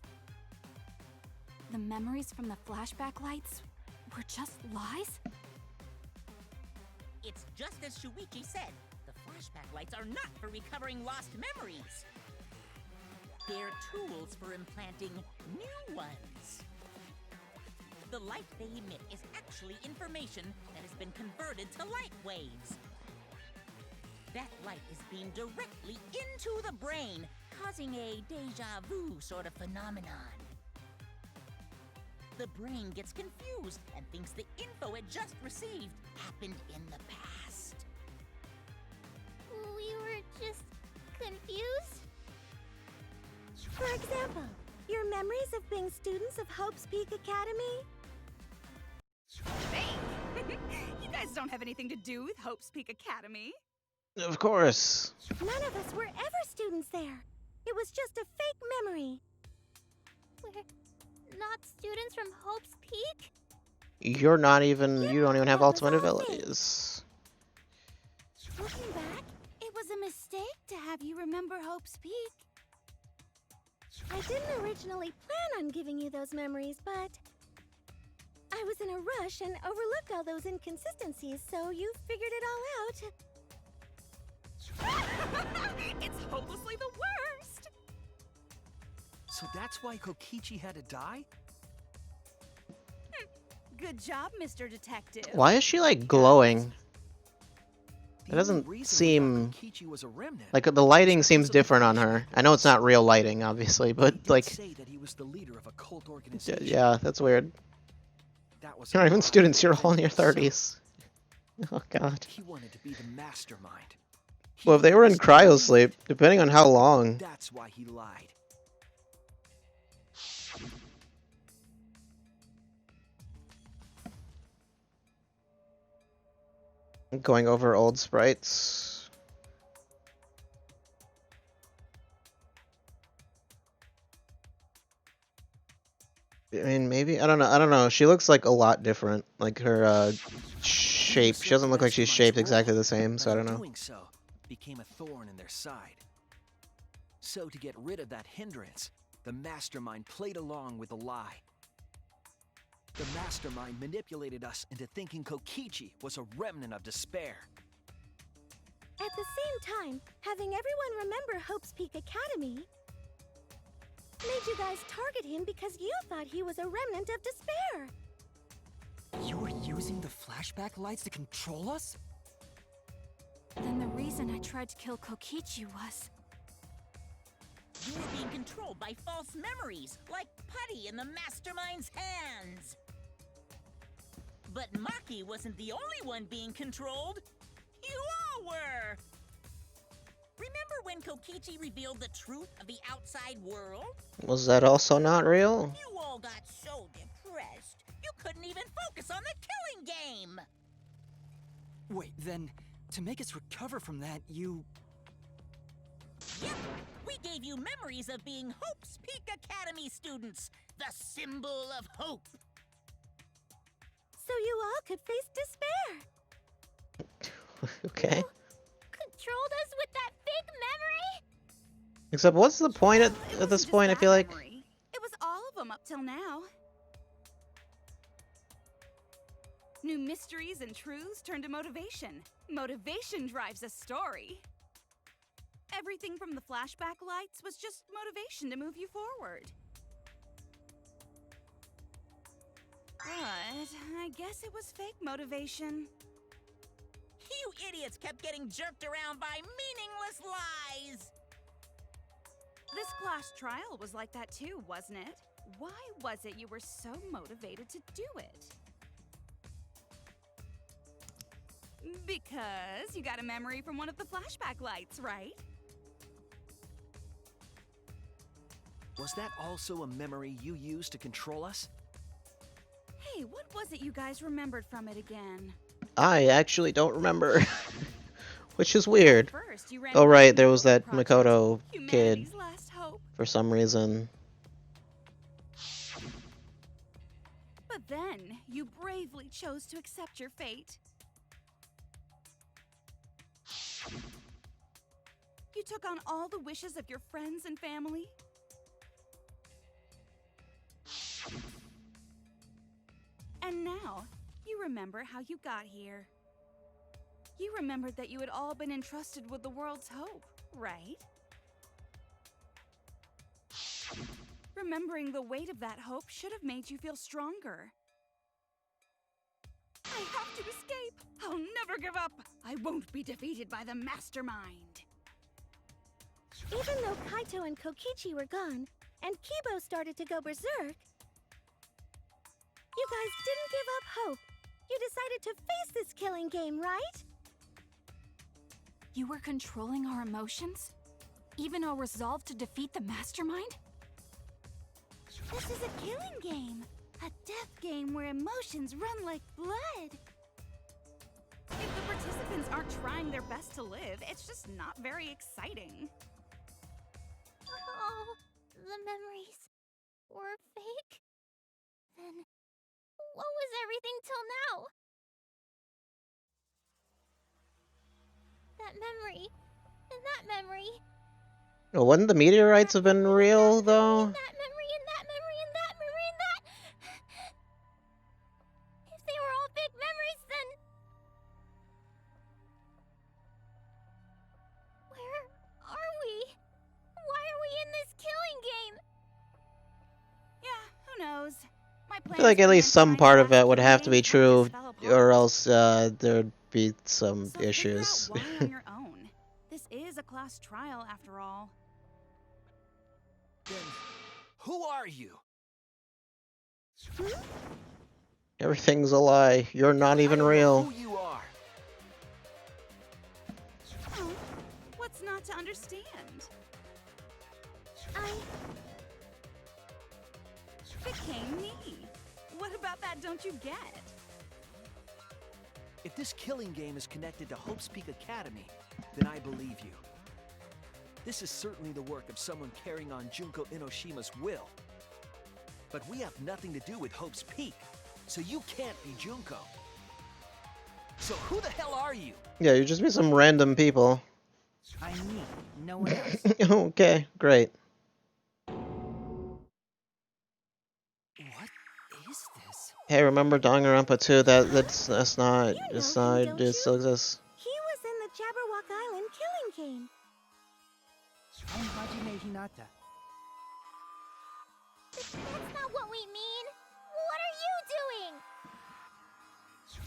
The memories from the flashback lights were just lies? It's just as Shuichi said. The flashback lights are not for recovering lost memories. They're tools for implanting new ones. The light they emit is actually information that has been converted to light waves. That light is beamed directly into the brain, causing a deja vu sort of phenomenon. The brain gets confused and thinks the info it just received happened in the past. We were just confused? For example, your memories of being students of Hope's Peak Academy? Fake? You guys don't have anything to do with Hope's Peak Academy. Of course. None of us were ever students there. It was just a fake memory. We're not students from Hope's Peak? You're not even, you don't even have that was ultimate all fake. abilities. Looking back, it was a mistake to have you remember Hope's Peak. I didn't originally plan on giving you those memories, but I was in a rush and overlooked all those inconsistencies, so you figured it all out. It's hopelessly the worst. So that's why Kokichi had to die? Good job, Mr. Detective. Why is she like glowing? The It doesn't only reason we seem thought Kokichi was a remnant like the lighting was seems because of different on Kokichi. her. I know it's not real lighting, obviously, He but did like, say that he was the leader of a cult organization. yeah, that's weird. That was You're not even why students. he You're all in your invented himself. 30s. Oh god. He wanted to be the mastermind. He Well, if they wanted were in us to believe cryosleep, it. depending on how long. That's why he lied. Going over old sprites. I mean, maybe I don't know. I don't know. She looks like a lot different. Like her shape. She doesn't look like she's shaped exactly the same. So I don't know. Doing so became a thorn in their side. So to get rid of that hindrance, the mastermind played along with the lie. The mastermind manipulated us into thinking Kokichi was a remnant of despair. At the same time, having everyone remember Hope's Peak Academy made you guys target him because you thought he was a remnant of despair. You were using the flashback lights to control us? Then the reason I tried to kill Kokichi was... You were being controlled by false memories, like putty in the mastermind's hands. But Maki wasn't the only one being controlled. You all were! Remember when Kokichi revealed the truth of the outside world? Was that also not real? You all got so depressed, you couldn't even focus on the killing game! Wait, then, to make us recover from that, you... Yep, we gave you memories of being Hope's Peak Academy students, the symbol of hope. So you all could face despair. Okay. Controlled us with that fake memory? Except, what's the point at It this wasn't point? I just feel that like. memory. It was all of them up till now. New mysteries and truths turn to motivation. Motivation drives a story. Everything from the flashback lights was just motivation to move you forward. But I guess it was fake motivation. You idiots kept getting jerked around by meaningless lies! This class trial was like that too, wasn't it? Why was it you were so motivated to do it? Because you got a memory from one of the flashback lights, right? Was that also a memory you used to control us? Hey, what was it you guys remembered from it again? I actually don't remember. Which is weird. First, you ran Oh away right, from there the was Golden that Project, Makoto kid humanity's last hope. for some reason. But then, you bravely chose to accept your fate. You took on all the wishes of your friends and family. And now, you remember how you got here. You remembered that you had all been entrusted with the world's hope, right? Remembering the weight of that hope should have made you feel stronger. I have to escape! I'll never give up! I won't be defeated by the mastermind! Even though Kaito and Kokichi were gone, and Kibo started to go berserk, you guys didn't give up hope. You decided to face this killing game, right? You were controlling our emotions? Even our resolve to defeat the mastermind? This is a killing game. A death game where emotions run like blood. If the participants aren't trying their best to live, it's just not very exciting. Oh, the memories were fake? Then what was everything till now? That memory. Oh, wouldn't the meteorites have been real, though? That memory and that memory and that memory and that. If they were all fake memories, then where are we? Why are we in this killing game? Yeah, who knows? My I feel like at least some part of it would have to be true, or else there'd be some issues. Figure out why on your own. This is a class trial, after all. Then, who are you? Everything's a lie. You're not even I don't know real. who you are. Oh, what's not to understand? I became me. What about that don't you get? If this killing game is connected to Hope's Peak Academy, then I believe you. This is certainly the work of someone carrying on Junko Inoshima's will. But we have nothing to do with Hope's Peak, so you can't be Junko. So who the hell are you? Yeah, you just be some random people. I'm me, no one else. Okay, great. What is this? Hey, remember Danganronpa 2? That's not. You It's know him, not. don't It still exists. He was in the Jabberwock Island killing game. I'm Hajime Hinata. That's not what we mean. What are you doing?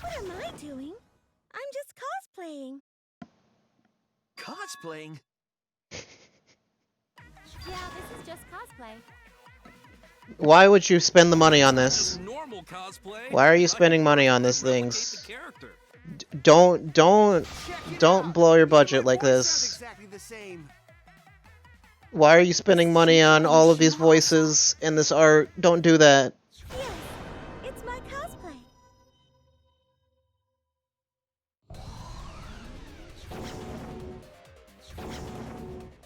What am I doing? I'm just cosplaying. Cosplaying? Yeah, this is just cosplay. Why would you spend the money on this? Normal cosplay. Why are you spending money on these things? Character. Don't blow your budget like this. Exactly the same. Why are you spending money on all of these voices and this art? Don't do that. Yes, it's my cosplay.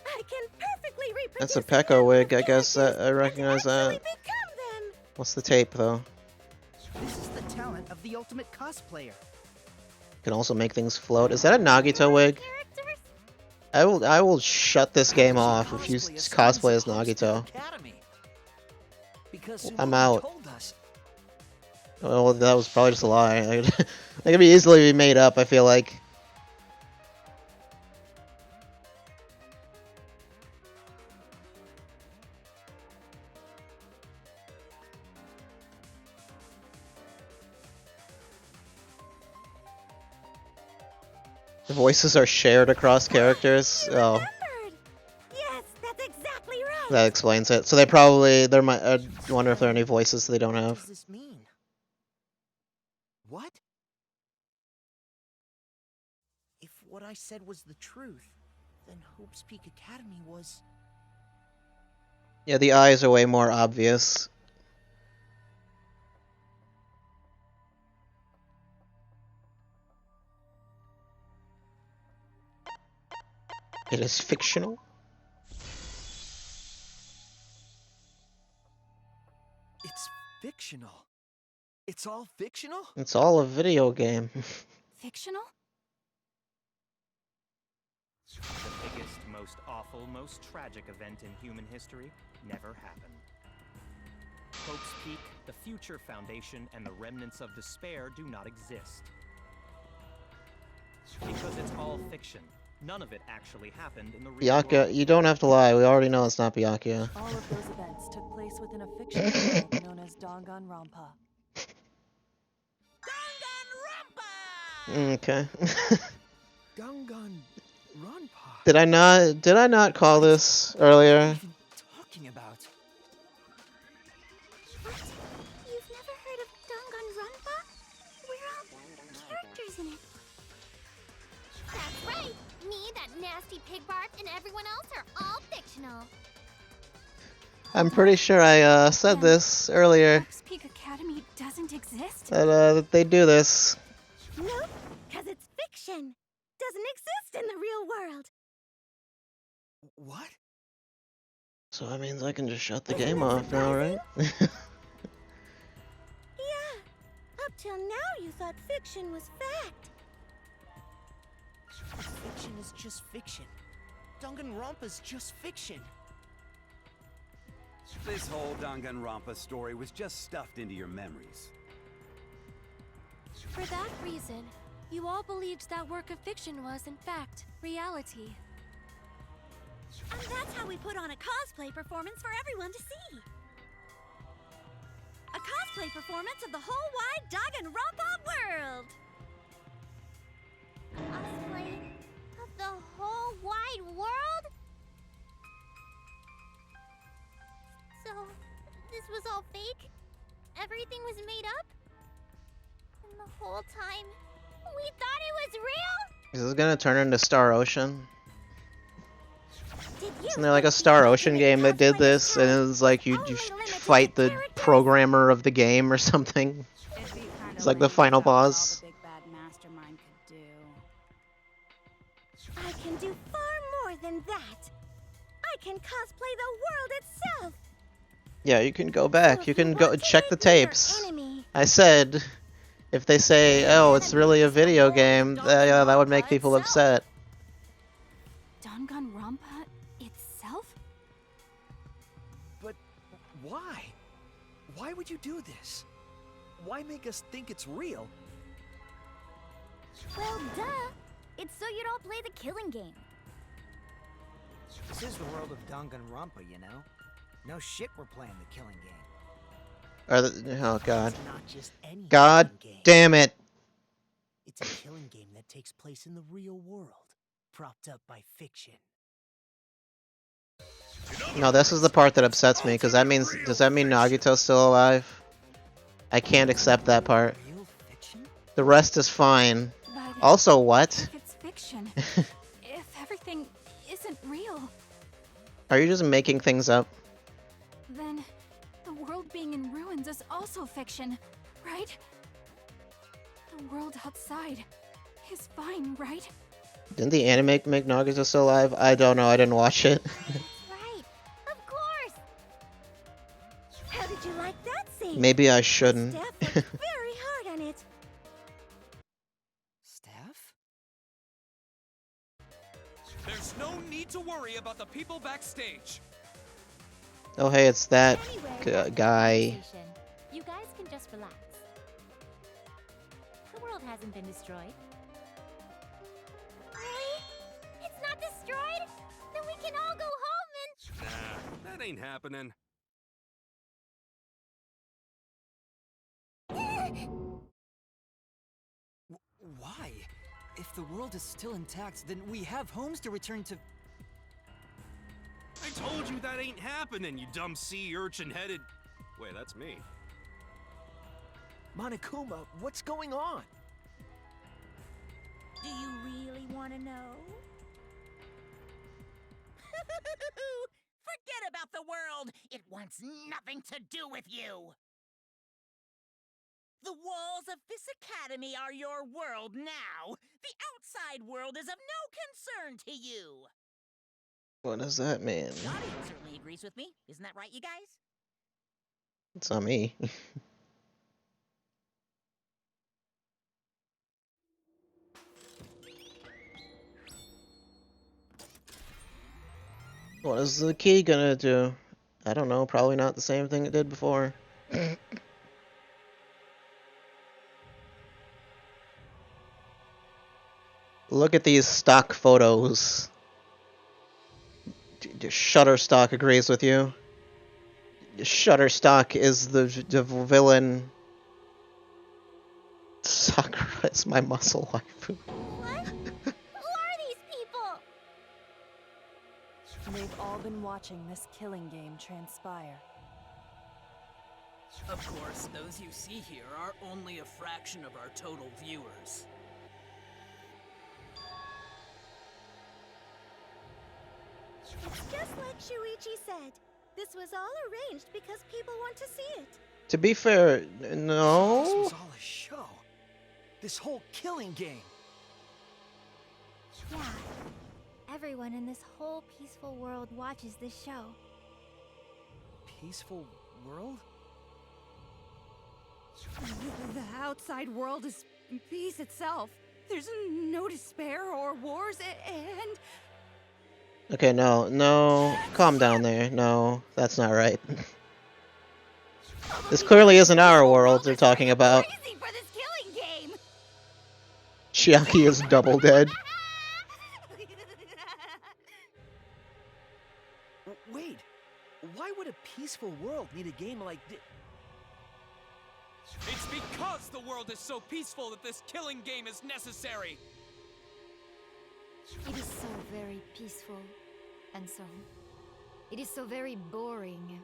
I can perfectly reproduce. That's a Pekka wig, I guess. I recognize that. What's the tape, though? This is the talent of the ultimate cosplayer. Can also make things float. Is that a Nagito wig? I will shut this game off if you cosplay as Nagito. I'm out. Well, that was probably just a lie. It could be easily made up, I feel like. The voices are shared across characters. Oh. Yes, that's exactly right. That explains it. So I wonder if there are any voices they don't What have. does this mean? What? If what I said was the truth, then Hope's Peak Academy was... Yeah, the eyes are way more obvious. It is fictional? It's fictional. It's all fictional? It's all a video game. Fictional? The biggest, most awful, most tragic event in human history never happened. Hope's Peak, the future foundation, and the remnants of despair do not exist. Because it's all fiction. None of it actually happened in the real Byakuya, world. you don't have to lie. We already know it's not Byakuya. All of those events took place within a fictional world known as Danganronpa. Danganronpa! Okay. Danganronpa. Did I not call this earlier? What are you even talking about? What? You've never heard of Danganronpa? We're all characters in it. That's right. Me, that nasty pig Bart, and everyone else are all fictional. I'm pretty sure I said Then this earlier. Hope's Peak Academy doesn't exist? That they do this. Nope, because it's fiction. Doesn't exist in the real world. What? So that means I can just shut the game off now, right? Yeah. Up till now, you thought fiction was fact. Fiction is just fiction. Danganronpa's just fiction. This whole Danganronpa story was just stuffed into your memories. For that reason, you all believed that work of fiction was, in fact, reality. And that's how we put on a cosplay performance for everyone to see. A cosplay performance of the whole wide Danganronpa world. Cosplay of the whole wide world? So, this was all fake? Everything was made up? And the whole time, we thought it was real? Is this gonna turn into Star Ocean? Did you Isn't there like a Star Ocean game that did this, and it was like you fight the programmer of the game or something? It's like the final boss. Big bad mastermind could do. I can do far more than that. I can cosplay the world itself. Yeah, you can go So back. if You can want go to check the meet your tapes. enemy, I said, if they say, "Oh, it's really a video game," yeah, that would make people upset. Danganronpa itself? But why? Why would you do this? Why make us think it's real? well, duh. It's so you don't play the killing game. This is the world of Danganronpa, you know? No shit we're playing the killing game. Oh god. It's not just any God killing game. damn it. It's a killing game that takes place in the real world, propped up by fiction. No, this is the part that upsets me, because that means, does that mean Nagito's still alive? I can't accept that part. Real fiction? The rest is fine. But Also, what? if it's fiction, if everything isn't real, Are you just making things up? then the world being in ruins is also fiction, right? The world outside is fine, right? Didn't the anime make Nagito still alive? I don't know, I didn't watch it. Right. Of course. How did you like that scene? Maybe I shouldn't. Steph worked very hard on it. Steph? There's no need to worry about the people backstage. Oh hey, it's that Anyway, guy. station. You guys can just relax. The world hasn't been destroyed. Really? It's not destroyed? Then we can all go home and... Nah, that ain't happening. Why? If the world is still intact, then we have homes to return to. I told you that ain't happening, you dumb sea urchin-headed... Wait, that's me. Monokuma, what's going on? Do you really want to know? Forget about the world! It wants nothing to do with you! The walls of this academy are your world now! The outside world is of no concern to you! What does that mean? The audience certainly agrees with me. Isn't that right, you guys? It's not me. What is the key gonna do? I don't know, probably not the same thing it did before. Look at these stock photos. Shutterstock agrees with you. Shutterstock is the villain. Sakura is my muscle waifu. What? Who are these people? They've all been watching this killing game transpire. Of course, those you see here are only a fraction of our total viewers. It's just like Shuichi said. This was all arranged because people want to see it. To be fair, This no. was all a show. This whole killing game. Yeah. Everyone in this whole peaceful world watches this show. Peaceful world? The outside world is peace itself. There's no despair or wars, and Okay, no. Calm down there. No, that's not right. This clearly isn't our world they're talking about. crazy for this killing game. Chiaki is double dead. Wait, why would a peaceful world need a game like this? It's because the world is so peaceful that this killing game is necessary. It is so very peaceful. And so, it is so very boring.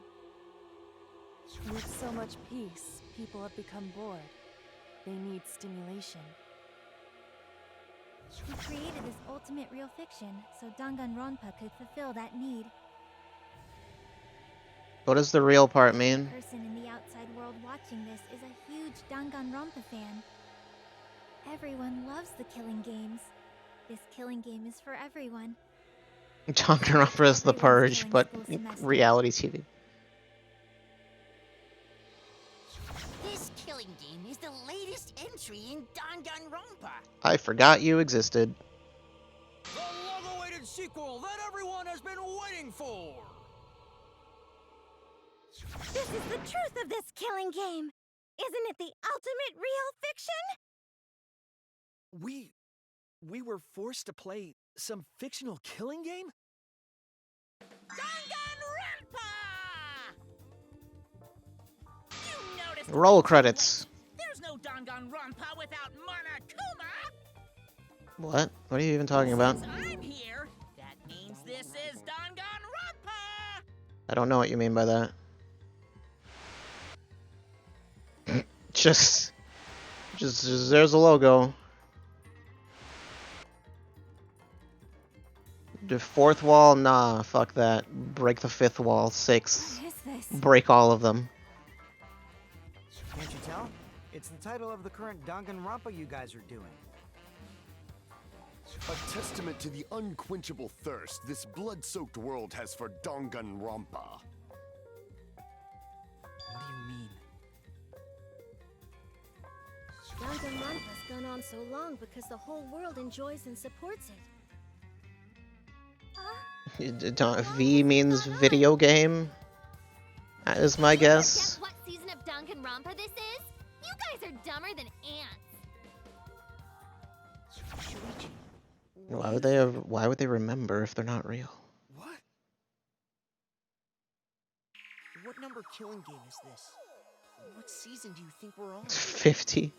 With so much peace, people have become bored. They need stimulation. We created this ultimate real fiction so Danganronpa could fulfill that need. What does the real part mean? The person in the outside world watching this is a huge Danganronpa fan. Everyone loves the killing games. This killing game is for everyone. Danganronpa is the Purge, but reality TV. This killing game is the latest entry in Danganronpa. I forgot you existed. The long-awaited sequel that everyone has been waiting for. This is the truth of this killing game. Isn't it the ultimate real fiction? We were forced to play some fictional killing game? Danganronpa! You noticed Roll credits. there's no Danganronpa without Monokuma! What? What are you even talking about? Since I'm here, that means this is Danganronpa! I don't know what you mean by that. just there's a logo. The fourth wall? Nah, fuck that. Break the fifth wall. Sixth. What is this? Break all of them. Can't you tell? It's the title of the current Danganronpa you guys are doing. A testament to the unquenchable thirst this blood-soaked world has for Danganronpa. What do you mean? Danganronpa's gone on so long because the whole world enjoys and supports it. V means video game. That is my guess. Guess what season of Danganronpa this is? You guys are dumber than ants. Shuichi. Why would they remember if they're not real? What? What number killing game is this? What season do you think we're on? 50.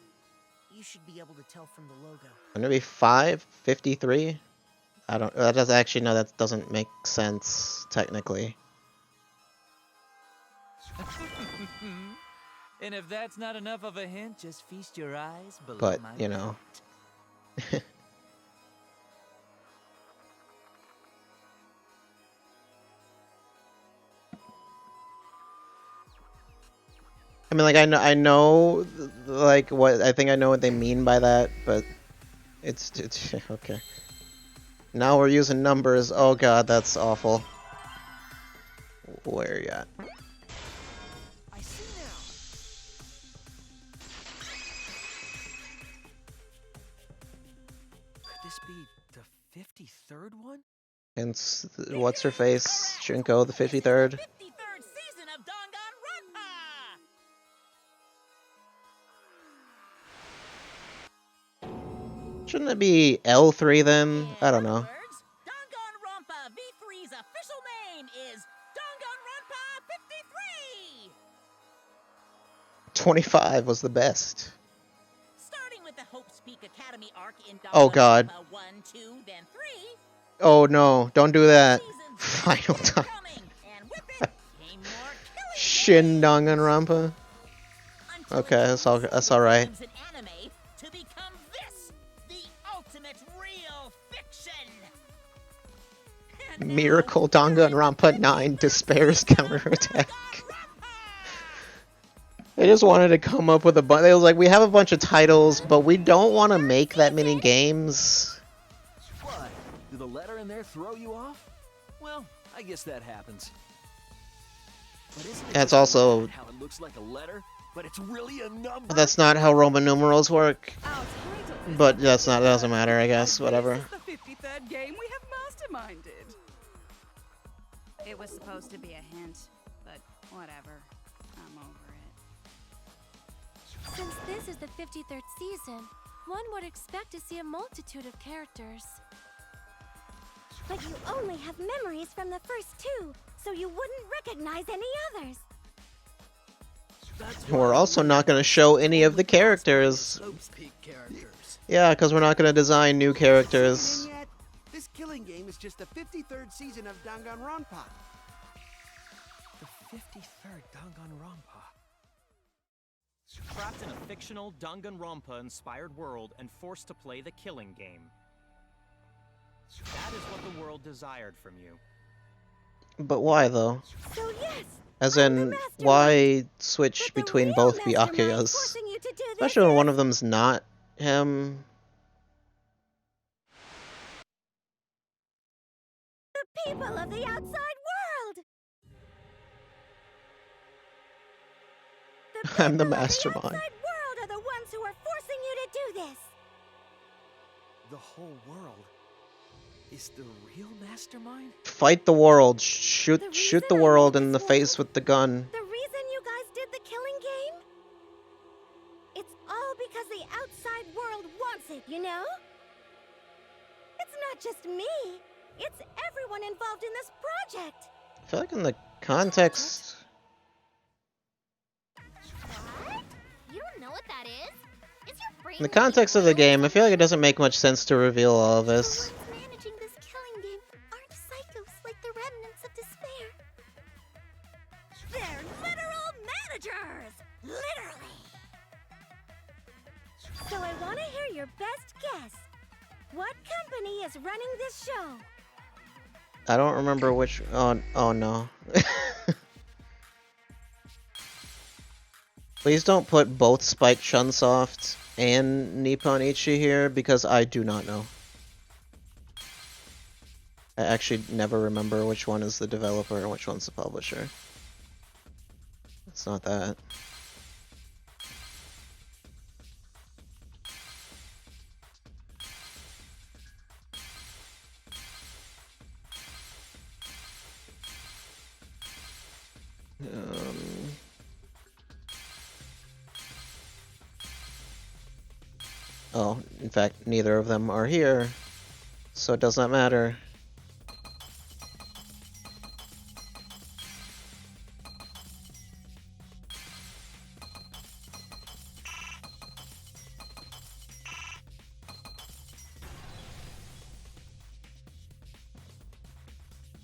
You should be able to tell from the logo. Wouldn't it be 53? I don't. That does actually no. That doesn't make sense technically. And if that's not enough of a hint, just feast your eyes below But my you know. I mean, like I know, like what I think I know what they mean by that, but it's okay. Now we're using numbers. Oh god, that's awful. Where are you at? I see now. Could this be the 53rd one? And what's her face? Junko, the 53rd. 53rd season of Danganronpa! Shouldn't it be L3 then? I don't know. Danganronpa V3's official name is Danganronpa 53! 25 was the best. Starting with the Hope's Peak Academy arc in Oh god. Danganronpa 1, 2, then 3. Oh no, don't do that. Final time. Shin Danganronpa. Okay, that's alright. To become this, the ultimate real fiction. Miracle Danganronpa 9 Despair's counterattack. They just wanted to come up with a bunch. They was like, we have a bunch of titles, but we don't want to make that many games. What? Did the letter in there throw you off? Well, I guess that happens. But isn't it That's just also... weird how it looks like a letter, but it's really a number? That's not how Roman numerals work. But that doesn't matter, I guess. Whatever. This is the 53rd game we have masterminded. It was supposed to be a hint, but whatever. I'm over it. Since this is the 53rd season, one would expect to see a multitude of characters. But you only have memories from the first two, so you wouldn't recognize any others. We're also not going to show any of the characters. Yeah, because we're not going to design new characters. This killing game is just the 53rd season of Danganronpa. The 53rd Danganronpa. Trapped in a fictional Danganronpa-inspired world and forced to play the killing game. That is what the world desired from you. But why, though? So yes, As in, why switch between both Byakuyas? Especially when one of them's not him. the people of the outside world. I'm the The mastermind. outside world are the ones who are forcing you to do this. The whole world is the real mastermind? Fight the world. Shoot the world in the face with the gun. The reason you guys did the killing game? It's all because the outside world wants it, you know? It's not just me. It's everyone involved in this project. I feel like in the context... What? You don't know what that is? Is your brain In the context of the game, I feel like it doesn't make much sense to reveal all of this. managing this killing game aren't psychos like the remnants of despair. They're literal managers! Literally! So I want to hear your best guess. What company is running this show? I don't remember which... Oh no. Please don't put both Spike Chunsoft and Nippon Ichi here, because I do not know. I actually never remember which one is the developer and which one's the publisher. It's not that. Oh, in fact, neither of them are here, so it does not matter.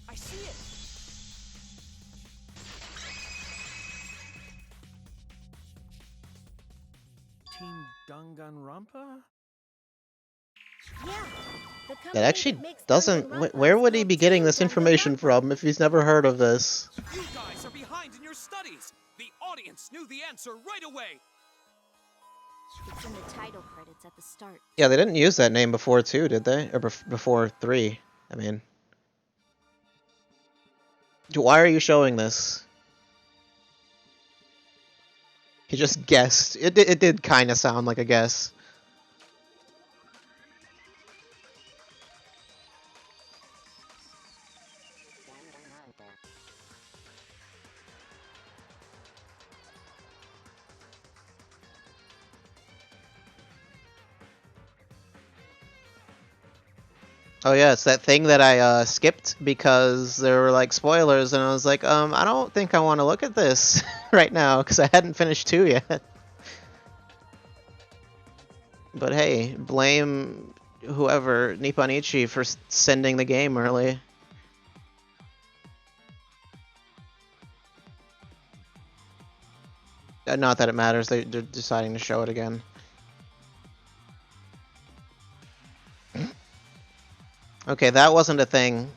I see it. Team Danganronpa? Yeah. That actually doesn't... Where would he be getting this information from if he's never heard of this? You guys are behind in your studies. The audience knew the answer right away. It's in the title credits at the start. Yeah, they didn't use that name before 2, did they? Or before 3, I mean. Why are you showing this? He just guessed. It did kind of sound like a guess. Oh yeah, it's that thing that I skipped because there were like spoilers, and I was like, I don't think I want to look at this right now because I hadn't finished 2 yet. But hey, blame whoever, Nipponichi, for sending the game early. Not that it matters, they're deciding to show it again. Okay, that wasn't a thing.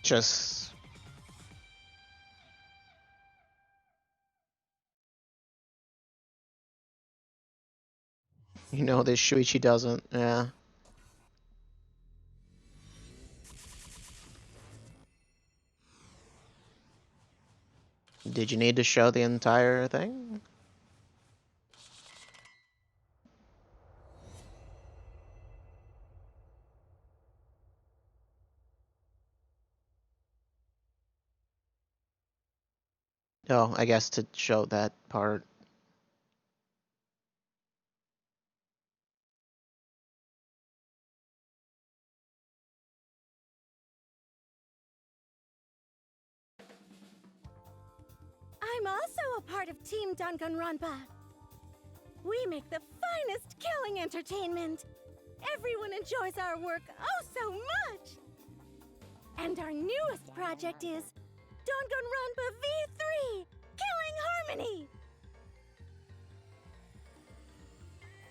Just... You know, this Shuichi doesn't, yeah. Did you need to show the entire thing? Oh, I guess to show that part. I'm also a part of Team Danganronpa. We make the finest killing entertainment. Everyone enjoys our work oh so much. And our newest project is Danganronpa V3, Killing Harmony.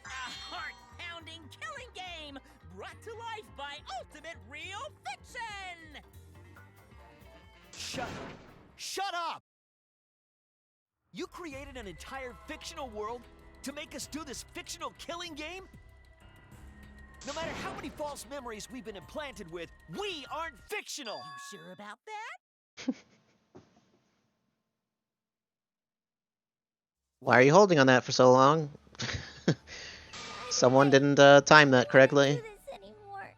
A heart-pounding killing game brought to life by Ultimate Real Fiction! Shut up! Shut up! You created an entire fictional world to make us do this fictional killing game? No matter how many false memories we've been implanted with, we aren't fictional! You sure about that? Why are you holding on that for so long? Someone didn't time that correctly. Do this anymore.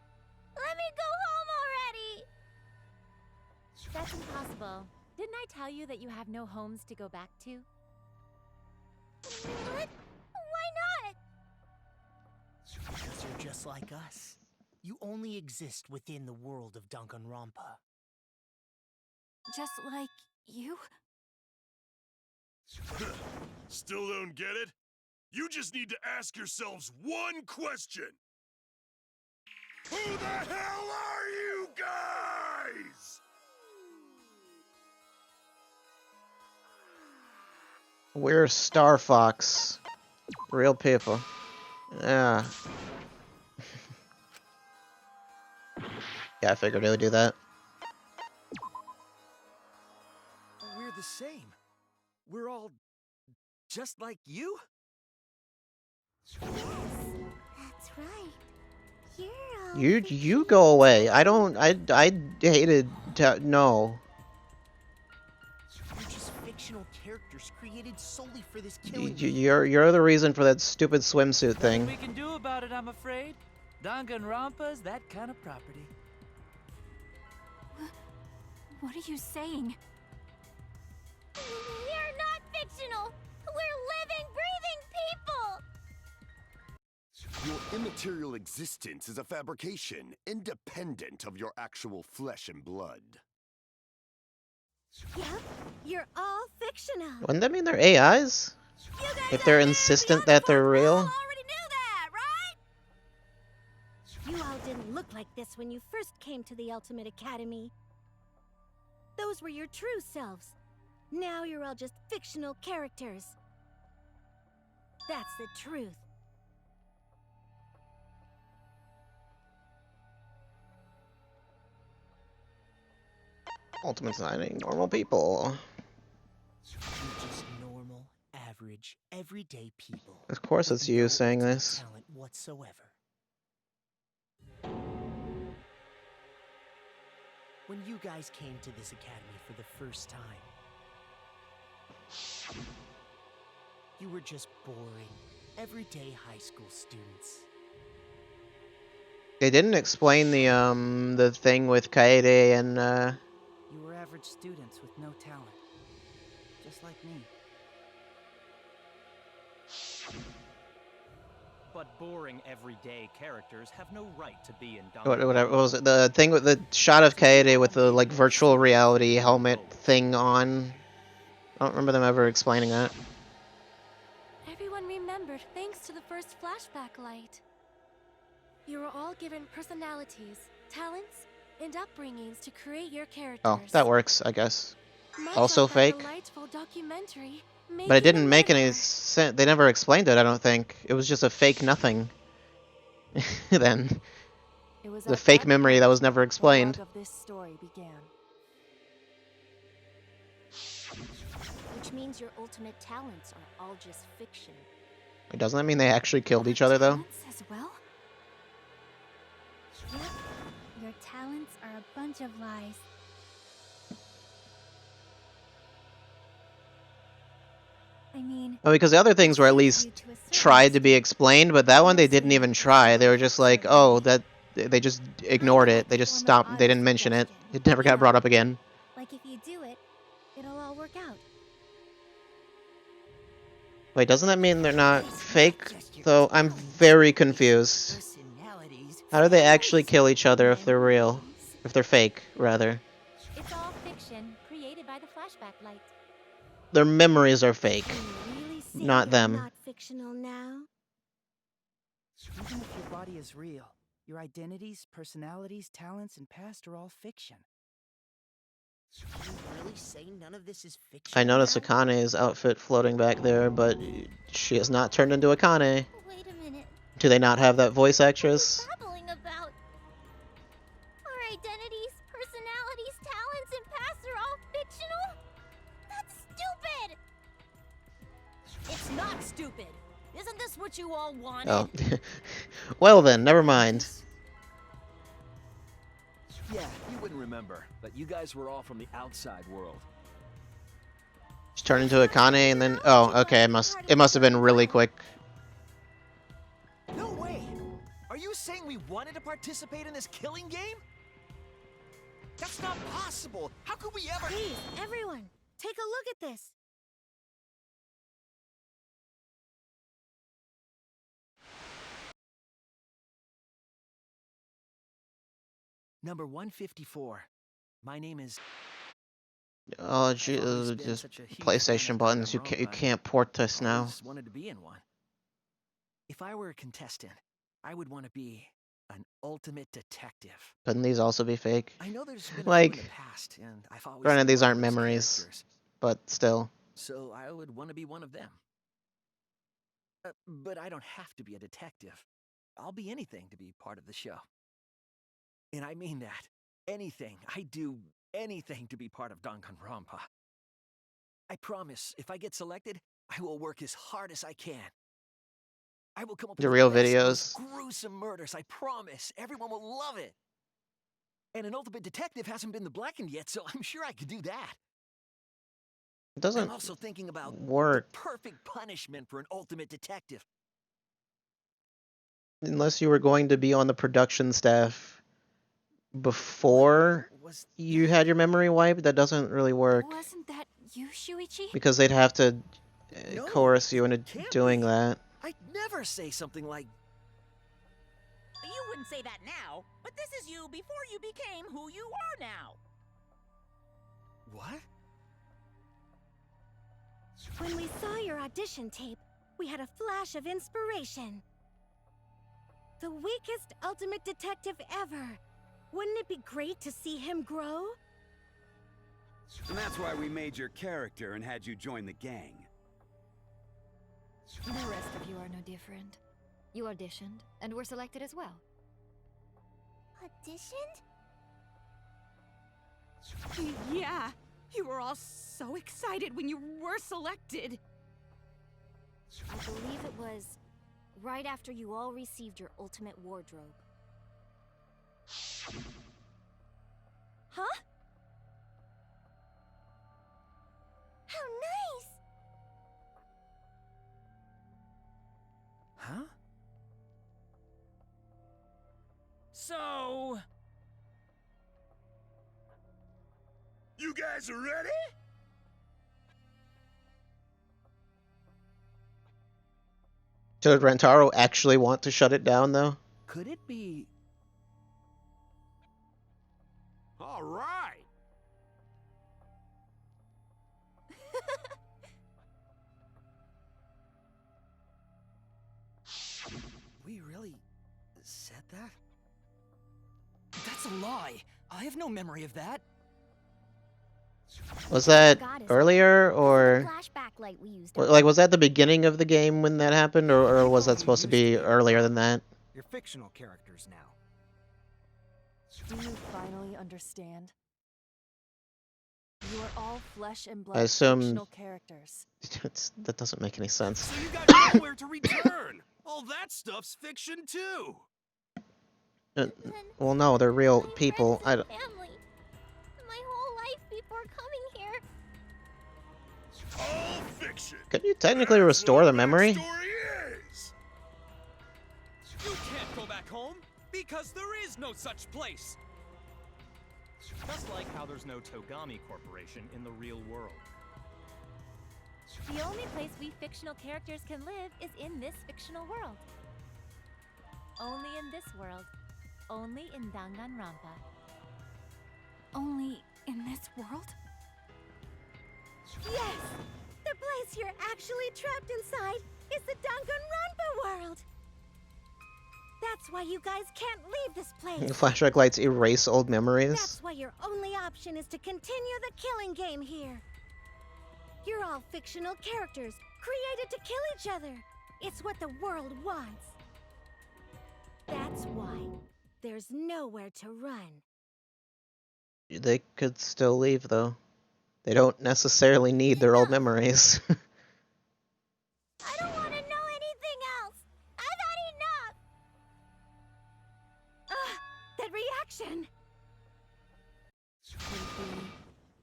Let me go home already. That's impossible. Didn't I tell you that you have no homes to go back to? What? Why not? Because you're just like us. You only exist within the world of Danganronpa. Just like you? Still don't get it? You just need to ask yourselves one question. Who the hell are you guys? We're Star Fox. Real people. Yeah. Yeah, I figured it would do that. We're the same. We're all just like you? That's right. You're all You go away. I hated no. You're just fictional characters created solely for this killing game. You're the reason for that stupid swimsuit Nothing thing. we can do about it, I'm afraid. Danganronpa's that kind of property. What are you saying? We're not fictional. We're living, breathing people. Your immaterial existence is a fabrication, independent of your actual flesh and blood. Yep, you're all fictional. Wouldn't that mean they're AIs? If they're insistent that they're real? Already knew that, right? You all didn't look like this when you first came to the Ultimate Academy. Those were your true selves. Now you're all just fictional characters. That's the truth. Ultimate's not any normal people. You're just normal, average, everyday people. Of course it's you saying this. Talent whatsoever. When you guys came to this academy for the first time, you were just boring, everyday high school students. They didn't explain the thing with Kaede and You were average students with no talent. just like me. But boring, everyday characters have no right to be in Whatever what was it? The thing with the shot of Kaede with the like virtual reality helmet thing on. I don't remember them ever explaining that. Everyone remembered thanks to the first flashback light. You were all given personalities, talents, and upbringings to create your characters. Oh, that works, I guess. Much Also like that fake. delightful documentary, But it Making a didn't make any Memoir. sense. They never explained it, I don't think. It was just a fake nothing. Then. It was The at fake that memory point that was never explained. The log of this story began. Which means your ultimate talents are all just fiction. Wait, doesn't that mean they actually killed each other, though? Talents as well? Yep. Your talents are a bunch of lies. I mean, Oh, because the other things were at least tried to be explained, but that one they didn't even try. They were just like, oh, that they just ignored it. They just stopped. They didn't mention it. It never got brought up again. like if you do it, it'll all work out. Wait, doesn't that mean they're not fake? Though I'm very confused. How do they actually kill each other if they're real? If they're fake, rather. It's all fiction created by the flashback light. Their memories are fake, Really say not you're them. Not fictional now. Even if your body is real, your identities, personalities, talents, and past are all fiction. You really say none of this is fiction? I noticed Akane's outfit floating back there, but she has not turned into Akane. Wait a minute. Do they not have that voice actress? Babbling about our identities, personalities, talents, and pasts are all fictional? That's stupid! It's not stupid. Isn't this what you all wanted? Oh. Well then, never mind. Yeah, you wouldn't remember, but you guys were all from the outside world. She turned into Akane and then... Oh, okay, it must have been really quick. No way! Are you saying we wanted to participate in this killing game? That's not possible! How could we ever— Please, everyone, take a look at this. Number 154. My name is... Oh, gee, just PlayStation buttons. You can't port this now. I always wanted to be in one. If I were a contestant, I would want to be an ultimate detective. Couldn't these also be fake? I know there's been Like, a few in the past, and I've always granted, these loved aren't those memories, characters. but still. So I would want to be one of them. But I don't have to be a detective. I'll be anything to be part of the show. And I mean that. Anything. I do anything to be part of Danganronpa. I promise, if I get selected, I will work as hard as I can. I will come up with The real best, videos. most gruesome murders. I promise. Everyone will love it. And an ultimate detective hasn't been the blackened yet, so I'm sure I could do that. It doesn't I'm also thinking about work. the perfect punishment for an ultimate detective. Unless you were going to be on the production staff before you had your memory wiped, that doesn't really work. Wasn't that you, Shuichi? Because they'd have to coerce you into can't doing be. that. I'd never say something like... You wouldn't say that now, but this is you before you became who you are now. What? When we saw your audition tape, we had a flash of inspiration. The weakest ultimate detective ever. Wouldn't it be great to see him grow? And that's why we made your character and had you join the gang. The rest of you are no different. You auditioned and were selected as well. Auditioned? Yeah, you were all so excited when you were selected. I believe it was right after you all received your ultimate wardrobe. Huh? How nice! Huh? So... You guys are ready? Did Rentaro actually want to shut it down, though? Could it be... All right. We really said that? That's a lie. I have no memory of that. Was that Goddess, earlier, this or... is the flashback light we used. Like, was that the beginning of the game when that happened, or was that supposed to be earlier than that? You're fictional characters now. Do you finally understand? You are all flesh and I blood assume fictional characters. that doesn't make any sense. So you got nowhere to return. All that stuff's fiction too. Well, no, they're real people. I don't... Family. My whole life before coming here. All fiction. Could you technically restore the memory? Story is. You can't go back home because there is no such place. Just like how there's no Togami Corporation in the real world. The only place we fictional characters can live is in this fictional world. Only in this world. Only in Danganronpa. Only in this world? Yes! The place you're actually trapped inside is the Danganronpa world! That's why you guys can't leave this place! Flashback lights erase old memories. That's why your only option is to continue the killing game here. You're all fictional characters, created to kill each other. It's what the world wants. That's why there's nowhere to run. They could still leave, though. They don't necessarily need their old memories. I don't want to know anything else. I've had enough. That reaction. Could it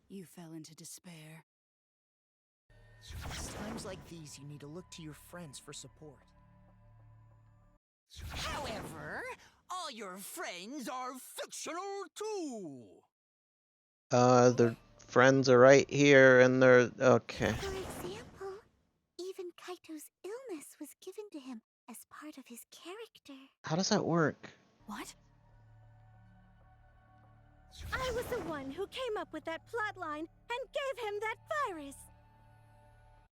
be you fell into despair? It's times like these you need to look to your friends for support. However, all your friends are fictional too. The friends are right here, and they're... okay. For example, even Kaito's illness was given to him as part of his character. How does that work? What? I was the one who came up with that plotline and gave him that virus.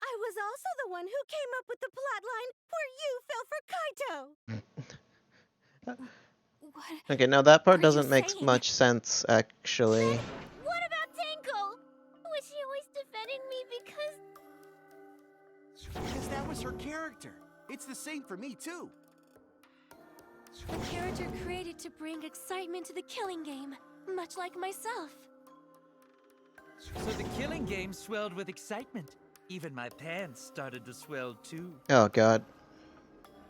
I was also the one who came up with the plotline where you fell for Kaito. What? Okay, now that part are doesn't you make saying? much sense, actually. What about Tenko? Was she always defending me because... Because that was her character. It's the same for me, too. A character created to bring excitement to the killing game, much like myself. So the killing game swelled with excitement. Even my pants started to swell too. Oh, God.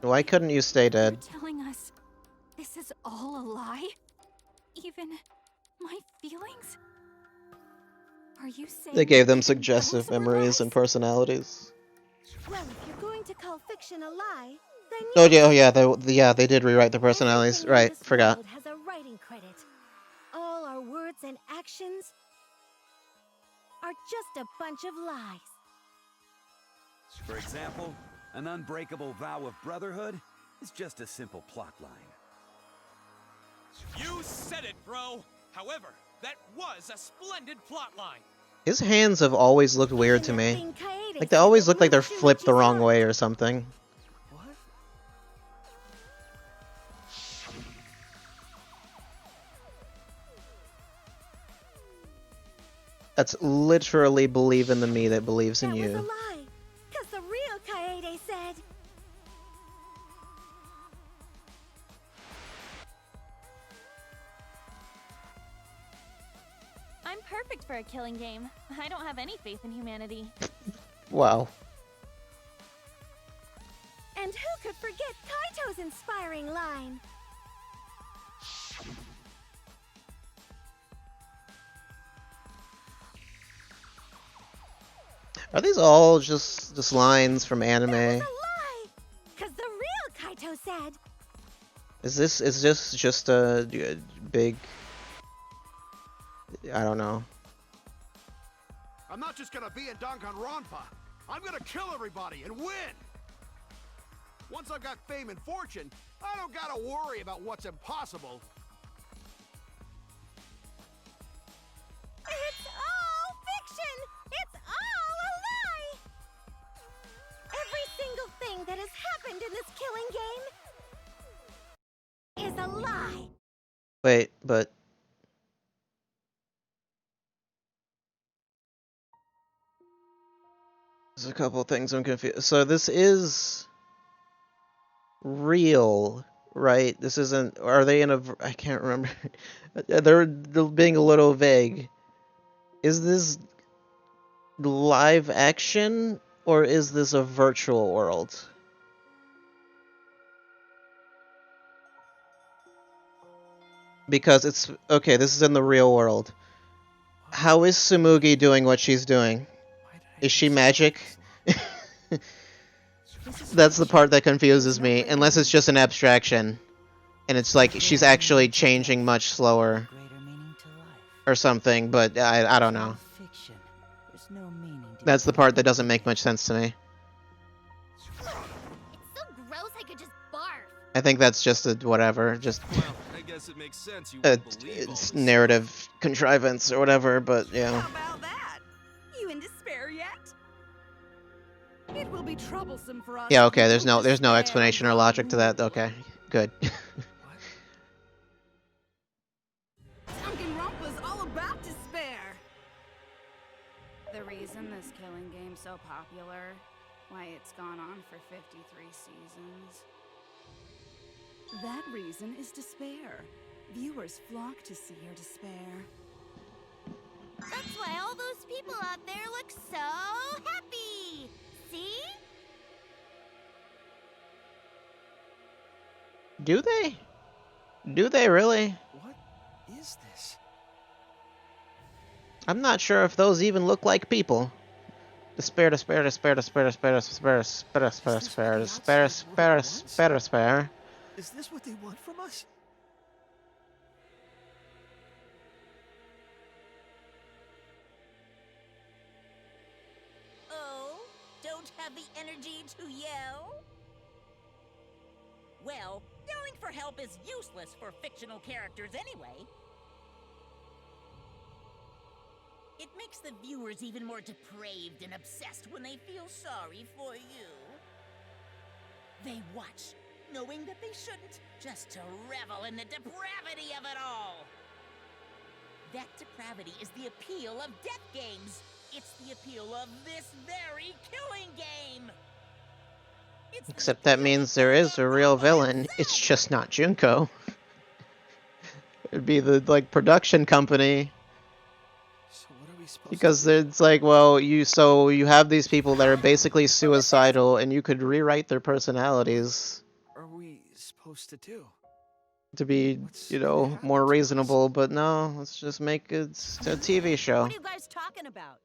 Why couldn't you stay dead? You're telling us this is all a lie? Even my feelings? Are you saying They gave them even suggestive those were memories lies? and personalities. Well, if you're going to call fiction a lie, then Oh, yeah, they did rewrite the personalities. everything in Right, this forgot. world has a writing credit. All our words and actions are just a bunch of lies. For example, an unbreakable vow of brotherhood is just a simple plotline. You said it, bro. However, that was a splendid plotline. His hands have always looked weird to me. Nothing Kaede Like, they said always that look like they're Mushu flipped the Michi's wrong heart. way or something. What? That's literally believe in the me that believes in That was a you. lie, because the real Kaede said... I'm perfect for a killing game. I don't have any faith in humanity. Wow. And who could forget Kaito's inspiring line? Are these all just lines from anime? That was a lie, because the real Kaito said... Is this just a big... I don't know. I'm not just gonna be in Danganronpa. I'm gonna kill everybody and win. Once I've got fame and fortune, I don't gotta worry about what's impossible. It's all fiction! It's all a lie! Every single thing that has happened in this killing game is a lie! Wait, but... There's a couple things I'm confused. So this is real, right? This isn't... Are they in a... I can't remember. They're being a little vague. Is this live action, or is this a virtual world? Because it's... Okay, this is in the real world. How is Tsumugi doing what she's doing? Is she magic? That's the part that confuses me, unless it's just an abstraction. And it's like she's actually changing much slower. Or something, but I don't know. That's the part that doesn't make much sense to me. It's so gross I could just barf. I think that's just a whatever, just Well, I guess it makes sense you it's narrative contrivance or whatever, but yeah. How about that? You in despair yet? It will be troublesome for us. Yeah, okay, there's no explanation or logic to that. Okay, good. Danganronpa is all about despair. The reason this killing game's so popular, why it's gone on for 53 seasons. That reason is despair. Viewers flock to see your despair. That's why all those people out there look so happy. See? Do they? Do they really? What is this? I'm not sure if those even look like people. Despair, despair, despair, despair, despair, despair, despair, despair, despair, despair, despair, despair, despair. Is this what they want from us? Oh, don't have the energy to yell? Well, yelling for help is useless for fictional characters anyway. It makes the viewers even more depraved and obsessed when they feel sorry for you. They watch, knowing that they shouldn't, just to revel in the depravity of it all. That depravity is the appeal of death games. It's the appeal of this very killing game. Except that means there is a real villain. It's just not Junko. It'd be the production company. So what are we supposed Because it's like, well, you have these people that are basically suicidal, and you could rewrite their personalities are we supposed to do? to be, more reasonable. But no, let's just make it a TV show. What are you guys talking about?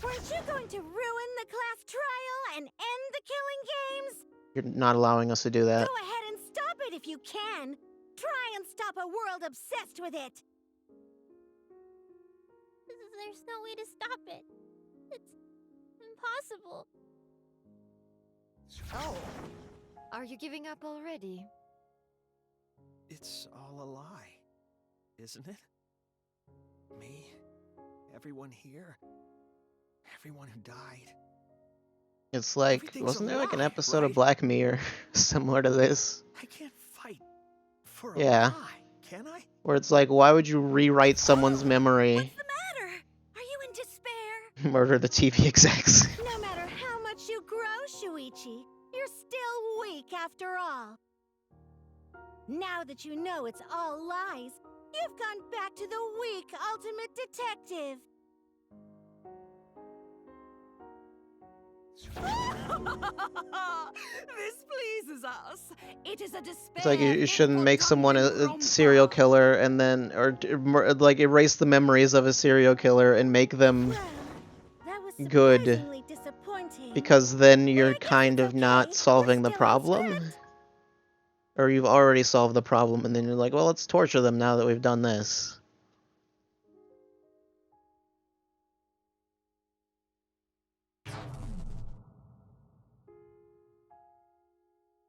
Weren't you going to ruin the class trial and end the killing games? You're not allowing us to do that. Go ahead and stop it if you can. Try and stop a world obsessed with it. There's no way to stop it. It's impossible. Oh. Are you giving up already? It's all a lie, isn't it? Me, everyone here, everyone who died. It's like, Everything's wasn't a there like an lie, episode of right? Black Mirror similar to this? I can't fight for a Yeah. lie, can I? Where it's like, why would you rewrite someone's memory? What's the matter? Are you in despair? Murder the TV execs. No matter how much you grow, Shuichi, you're still weak after all. Now that you know it's all lies, you've gone back to the weak ultimate detective. This pleases us. It is a despair. It's like you shouldn't make someone a serial killer and then, like erase the memories of a serial killer and make them good. Surprisingly disappointing. Because then you're kind of not solving the problem. Or you've already solved the problem and then you're like, well, let's torture them now that we've done this.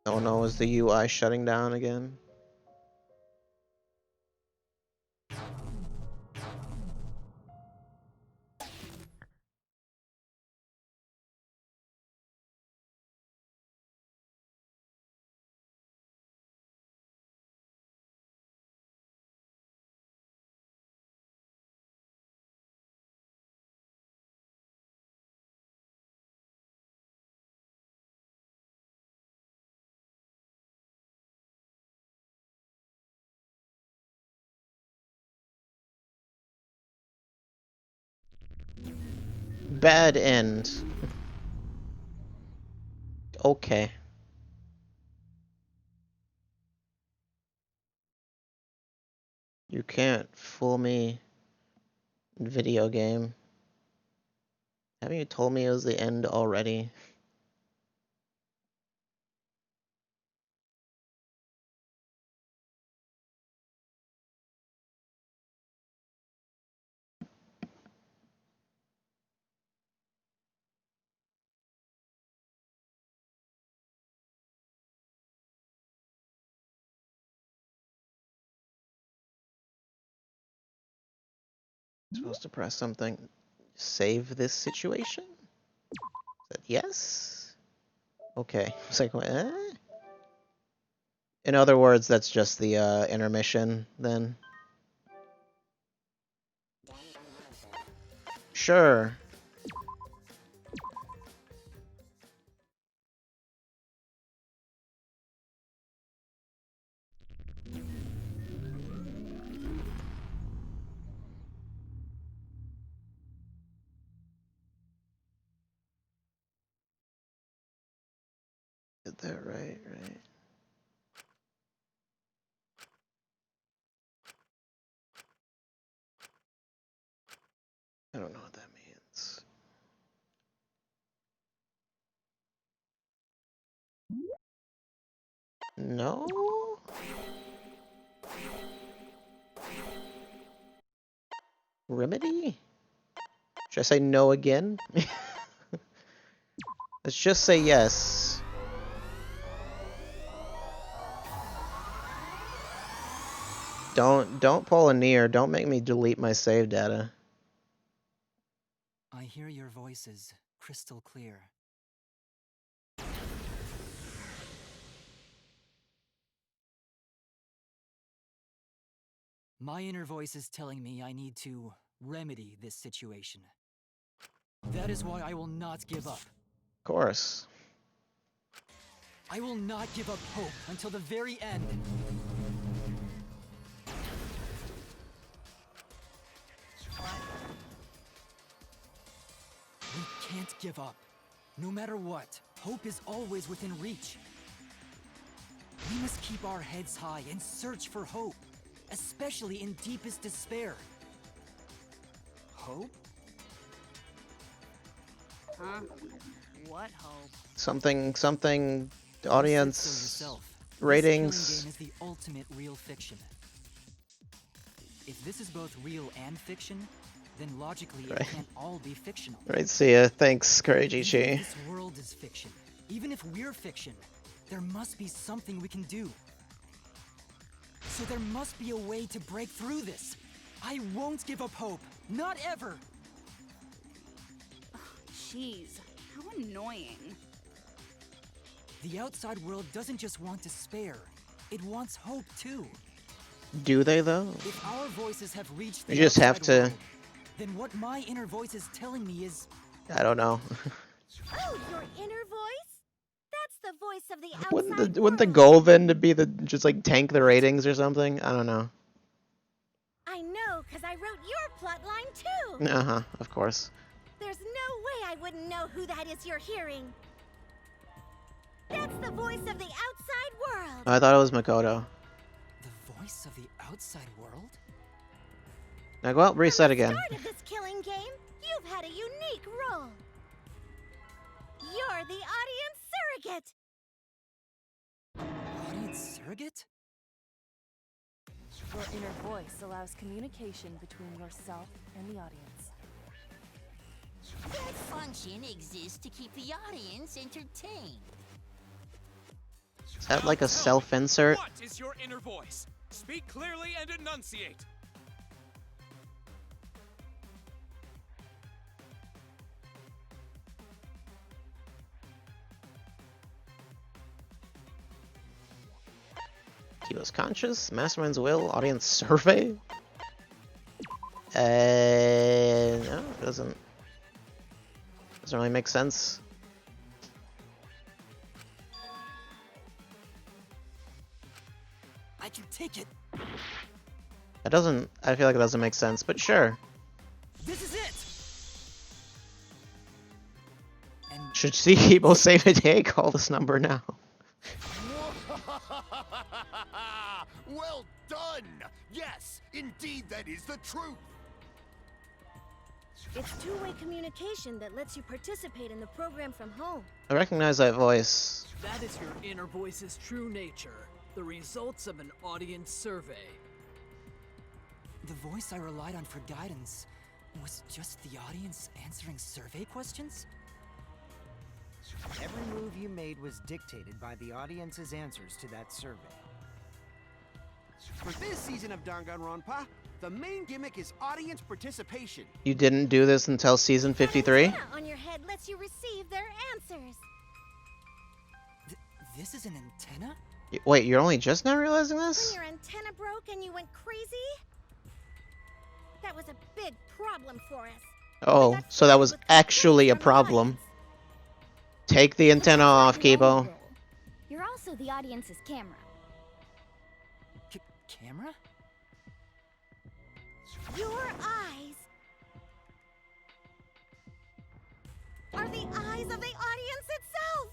Oh no, is the UI shutting down again? Bad end. Okay. You can't fool me, video game. Haven't you told me it was the end already? Supposed to press something. Save this situation? Is that yes? Okay. It's like, what? In other words, that's just the intermission then. Sure. Did that right, right. I don't know what that means. No? Remedy? Should I say no again? Let's just say yes. Don't pull a near. Don't make me delete my save data. I hear your voices crystal clear. My inner voice is telling me I need to remedy this situation. That is why I will not give up. Of course. I will not give up hope until the very end. We can't give up. No matter what, hope is always within reach. We must keep our heads high and search for hope, especially in deepest despair. Hope? Huh? What hope? Something You audience said so yourself. ratings. This killing game is the ultimate real fiction. If this is both real and fiction, then logically Right. it can't all be fictional. Right, see ya. Thanks, Even if Karajichi. this world is fiction, even if we're fiction, there must be something we can do. So there must be a way to break through this. I won't give up hope. Not ever. Jeez, how annoying. The outside world doesn't just want despair. It wants hope too. Do they though? If our voices have reached the You just have outside to. world, then what my inner voice is telling me is I don't know. Oh, your inner voice? That's the voice of the outside Wouldn't the goal then to be the just like tank the ratings or something? I don't know. I know, because I wrote your plotline too. Uh-huh, of course. There's no way I wouldn't know who that is you're hearing. That's the voice of the outside world. I thought it was Makoto. the voice of the outside world? Now go out, reset again. Part of this killing game, you've had a unique role. You're the audience surrogate. Audience surrogate? Your inner voice allows communication between yourself and the audience. That function exists to keep the audience entertained. Is that like a self-insert? What is your inner voice? Speak clearly and enunciate. Kibo's conscious, Mastermind's will, audience survey? No, it doesn't really make sense. I can take it. I feel like it doesn't make sense, but sure. This is it. Should see Kibo save a day, call this number now. Well done! Yes, indeed that is the truth! It's two-way communication that lets you participate in the program from home. I recognize that voice. That is your inner voice's true nature. The results of an audience survey. The voice I relied on for guidance was just the audience answering survey questions? Every move you made was dictated by the audience's answers to that survey. For this season of Danganronpa, the main gimmick is audience participation. You didn't do this until season 53? Antenna on your head lets you receive their answers. This is an antenna? Wait, you're only just now realizing When this? your antenna broke and you went crazy? That was a big problem for us. Oh, so that was actually a problem. Take the antenna off, Kibo. You're also the audience's camera. Camera? Your eyes are the eyes of the audience itself.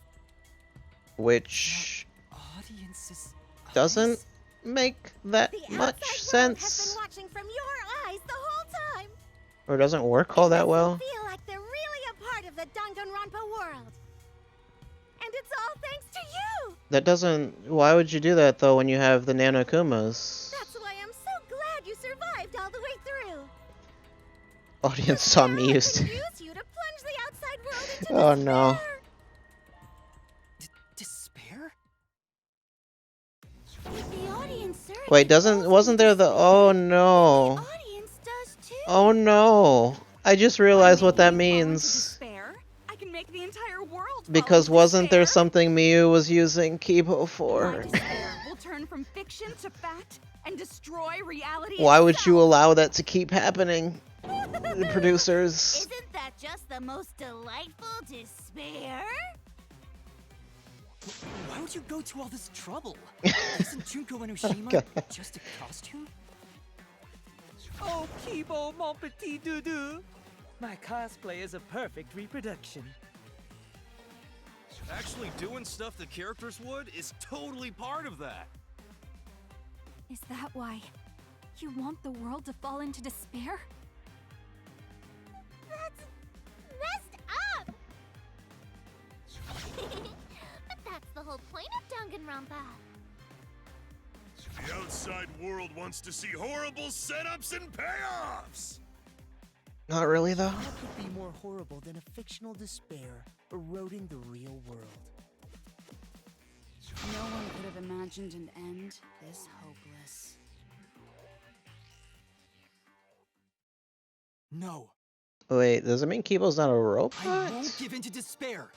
Which Audiences doesn't make that The much outside world has sense. been watching from your eyes the whole time. Or doesn't work all that well. Feel like they're really a part of the Danganronpa world. And it's all thanks to you. That doesn't... Why would you do that, though, when you have the Nanokumas? That's why I'm so glad you survived all the way through. Audience saw me used to... Use you to plunge the outside world into Oh, no. Despair? If the audience survey Wait, wasn't there the... Oh, no. audience does too. Oh, no. I just realized what that means. Despair? I can make the entire world Because wasn't there something Miyu was using Kibo for? despair will turn from fiction to fact and destroy reality. Why would you allow that to keep happening? The producers. Isn't that just the most delightful despair? Why would you go to all this trouble? Isn't Junko and Oshima God. just a costume? Oh, Kibo, mon petit doudou. My cosplay is a perfect reproduction. Actually doing stuff the characters would is totally part of that. Is that why you want the world to fall into despair? That's messed up! But that's the whole point of Danganronpa. The outside world wants to see horrible setups and payoffs! Not really, though. What could be more horrible than a fictional despair eroding the real world? No one could have imagined an end this hopeless. No. Wait, does it mean Kibo's not a I robot? won't give in to despair.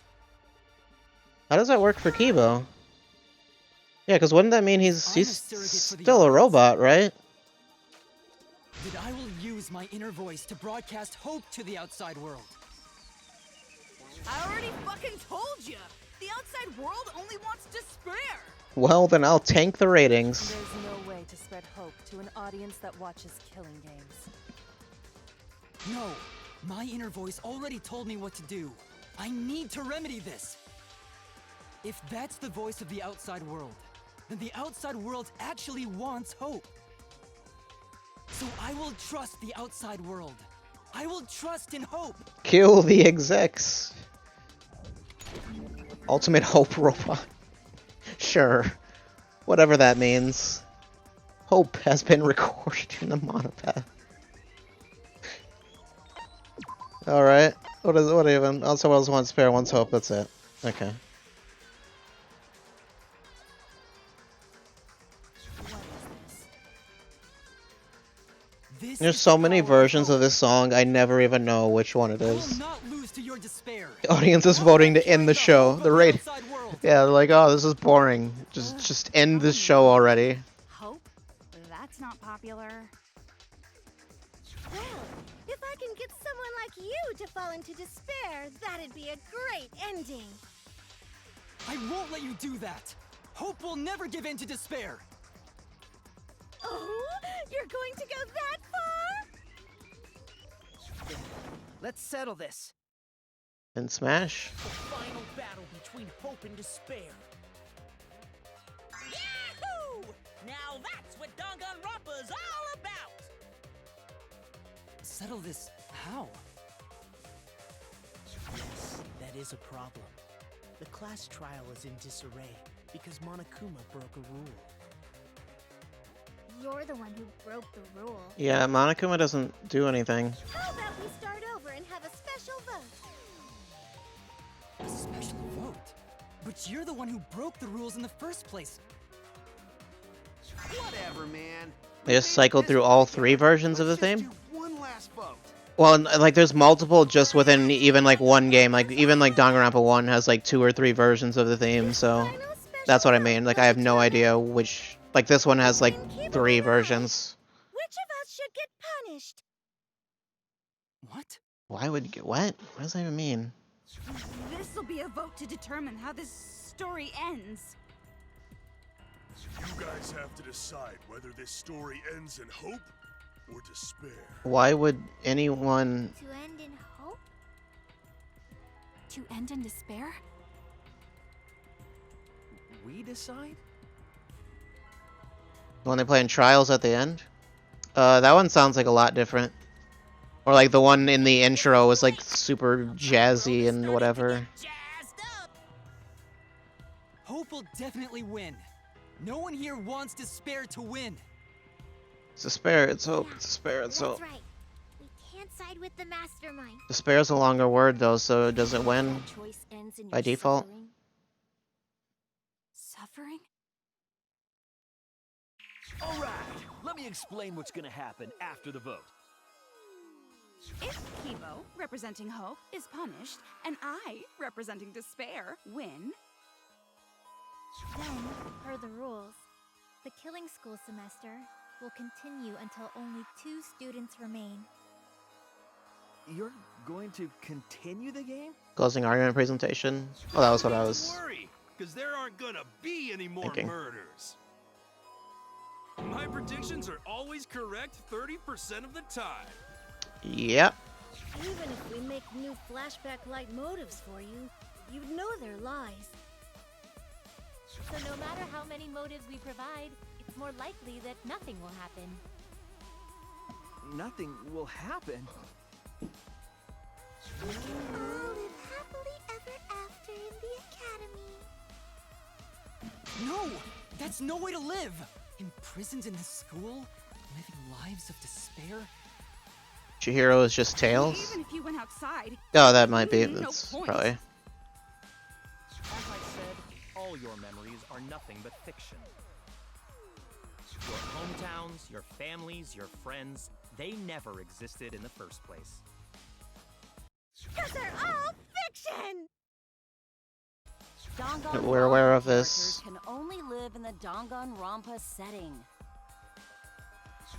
How does that work for Kibo? Yeah, because wouldn't that mean he's surrogate for the still a robot, right? That I will use my inner voice to broadcast hope to the outside world. I already fucking told you! The outside world only wants despair! Well, then I'll tank the ratings. There's no way to spread hope to an audience that watches Killing Games. No, my inner voice already told me what to do. I need to remedy this. If that's the voice of the outside world, then the outside world actually wants hope. So I will trust the outside world. I will trust in hope. Kill the execs. Ultimate Hope Robot. Sure. Whatever that means. Hope has been recorded in the monopath. Alright. What even? Also, else wants spare, one's hope, that's it. Okay. There's so many versions of this song, I never even know which one it I will is. not lose to your despair. The audience is voting to end the show. The rate. Yeah, they're like, oh, this is boring. Just end this show already. Hope? That's not popular. Well, if I can get someone like you to fall into despair, that'd be a great ending. I won't let you do that. Hope will never give in to despair. Oh, you're going to go that far? Let's settle this. And Smash. The final battle between hope and despair. Yahoo! Now that's what Danganronpa's all about! Settle this how? Yes, that is a problem. The class trial is in disarray because Monokuma broke a rule. You're the one who broke the rule. Yeah, Monokuma doesn't do anything. How about we start over and have a special vote? A special vote? But you're the one who broke the rules in the first place. Whatever, man. They just cycled through all 3 versions of the theme? One last vote. Well, and, like, there's multiple just within even, like, one game. Like, even, like, Danganronpa 1 has, like, 2 or 3 versions of the theme, so... That's what I mean. Like, I have no idea which... Like, this one has, like, 3 versions. Which of us should get punished? What? Why would... What? What does that even mean? This'll be a vote to determine how this story ends. You guys have to decide whether this story ends in hope or despair. Why would anyone... To end in hope? To end in despair? We decide? When they play in Trials at the end? That one sounds like a lot different. Or like the one in the intro was like super jazzy and whatever. Hope will definitely win. No one here wants despair to win. It's despair, it's hope. It's despair, it's hope. That's right. We can't side with the mastermind. Despair is a longer word though, so does it win Choice ends in by your default? Suffering? All right, let me explain what's gonna happen after the vote. If Kibo, representing hope, is punished, and I, representing despair, win, Then, per the rules, the killing school semester will continue until only 2 students remain. You're going to continue the game? Closing argument presentation. Oh, that was what I was Don't worry, because there aren't gonna be any more thinking. murders. My predictions are always correct 30% of the time. Yep. Even if we make new flashback-like motives for you, you'd know they're lies. So no matter how many motives we provide, it's more likely that nothing will happen. Nothing will happen. We can all live happily ever after in the academy. No! That's no way to live! Imprisoned in this school? Living lives of despair? Chihiro is just Tails? even if you went outside, Oh, that might be. no That's point. probably... As I said, all your memories are nothing but fiction. Your hometowns, your families, your friends, they never existed in the first place. Because they're all fiction! We're aware of this. Can only live in the Danganronpa setting.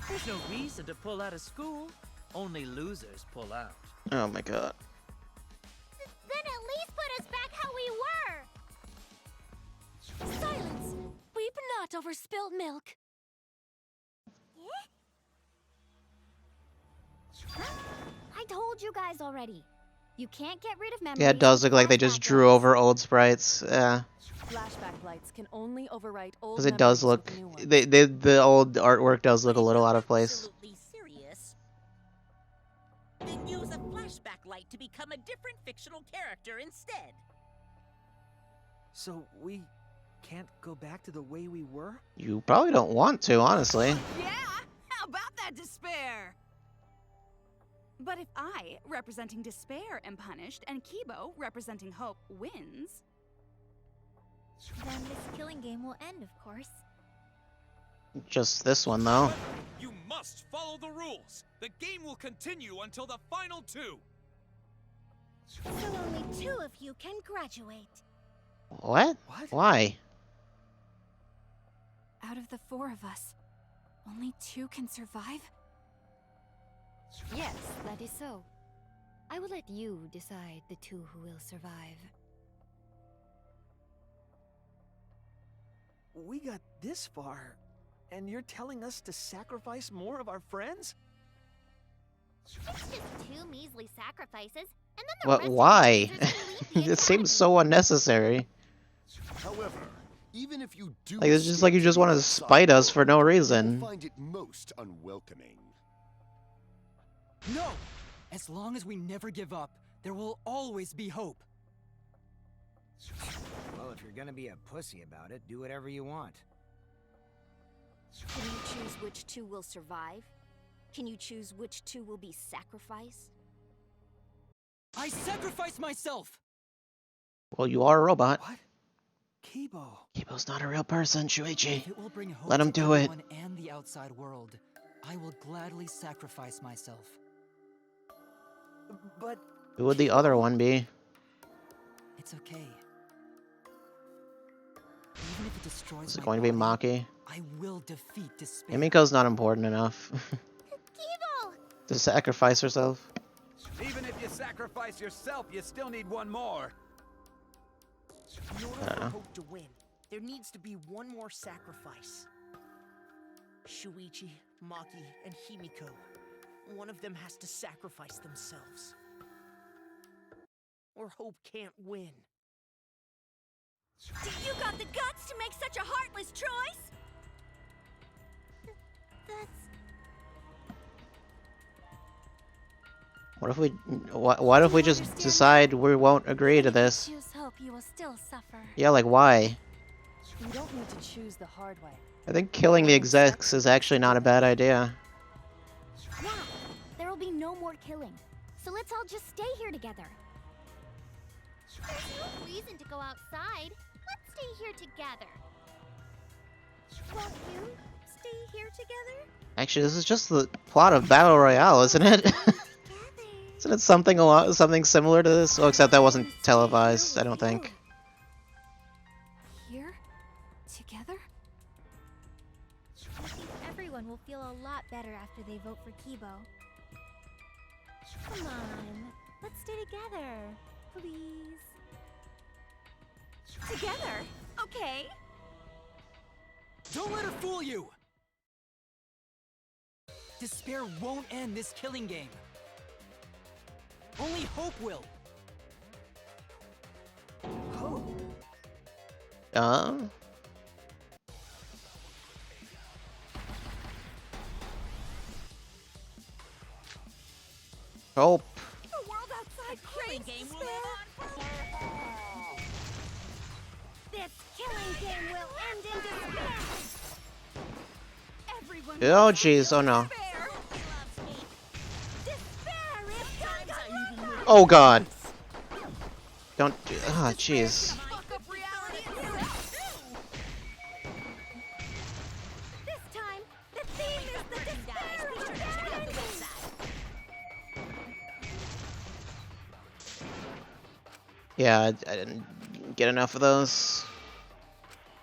There's no reason to pull out of school. Only losers pull out. Oh my god. Then at least put us back how we were! Silence! Weep not over spilt milk. I told you guys already. You can't get rid of memories. Yeah, it does look like they just drew over old sprites. Yeah. Flashback lights can only overwrite old Because it does look... the old artwork does look a little out of place. Absolutely serious. Then use a flashback light to become a different fictional character instead. So we can't go back to the way we were? You probably don't want to, honestly. Yeah? How about that despair? But if I, representing despair, am punished, and Kibo, representing hope, wins... Then this killing game will end, of course. Just this one, though. You must follow the rules. The game will continue until the final two. So only 2 of you can graduate. What? Why? Out of the 4 of us, only 2 can survive? Yes, that is so. I will let you decide the 2 who will survive. We got this far, and you're telling us to sacrifice more of our friends? It's just 2 measly sacrifices, and then the What? rest Why? of the losers can leave the It seems so unnecessary. However, even if you do Like, it's just stick like you to just the want to outside spite us world, for no you'll reason. find it most unwelcoming. No! As long as we never give up, there will always be hope. Well, if you're gonna be a pussy about it, do whatever you want. Can you choose which 2 will survive? Can you choose which 2 will be sacrificed? I sacrifice myself! Well, you are a robot. What? Kibo. Kibo's not a real person, Shuichi. If it will bring hope Let him to do it. everyone and the outside world, I will gladly sacrifice myself. But Who would the other one be? It's okay. Even if it destroys Is it my going to be body, Maki? I will defeat despair. Himiko's not important enough Kibo! to sacrifice herself. Even if you sacrifice yourself, you still need one more. In order I don't for know. Hope to win, there needs to be one more sacrifice. Shuichi, Maki, and Himiko. One of them has to sacrifice themselves. Or Hope can't win. You got the guts to make such a heartless choice? That's... What if we just decide we won't agree to this? Choose hope, you will still suffer. Yeah, like why? You don't need to choose the hard way. I think killing the execs is actually not a bad idea. Yeah, there will be no more killing. So let's all just stay here together. There's no reason to go outside. Let's stay here together. Won't you stay here together? Actually, this is just the plot of Battle Royale, isn't it? Isn't it something similar to this? Oh, except that wasn't televised, I don't think. Here? Together? I think everyone will feel a lot better after they vote for Kibo. Come on, let's stay together, please. Together? Okay. Don't let her fool you! Despair won't end this killing game. Only hope will. Hope? Hope. The world outside craves despair. This killing game will end in despair. Everyone Oh jeez, oh no. Oh god. Don't do. Ah, jeez. This time, the theme is the despair of Yeah, I didn't get enough of those.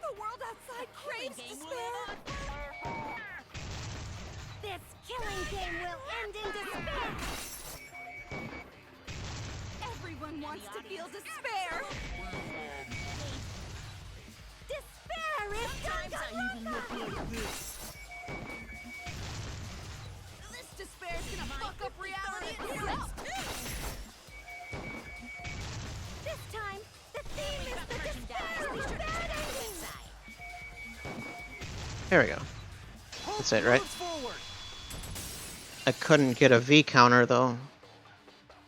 The world outside craves despair. This killing game will end in despair. Everyone wants to feel despair. Despair is Danganronpa. This despair is gonna fuck up reality itself. This time, the theme is the despair of bad endings. There we go. That's it, right? I couldn't get a V counter though.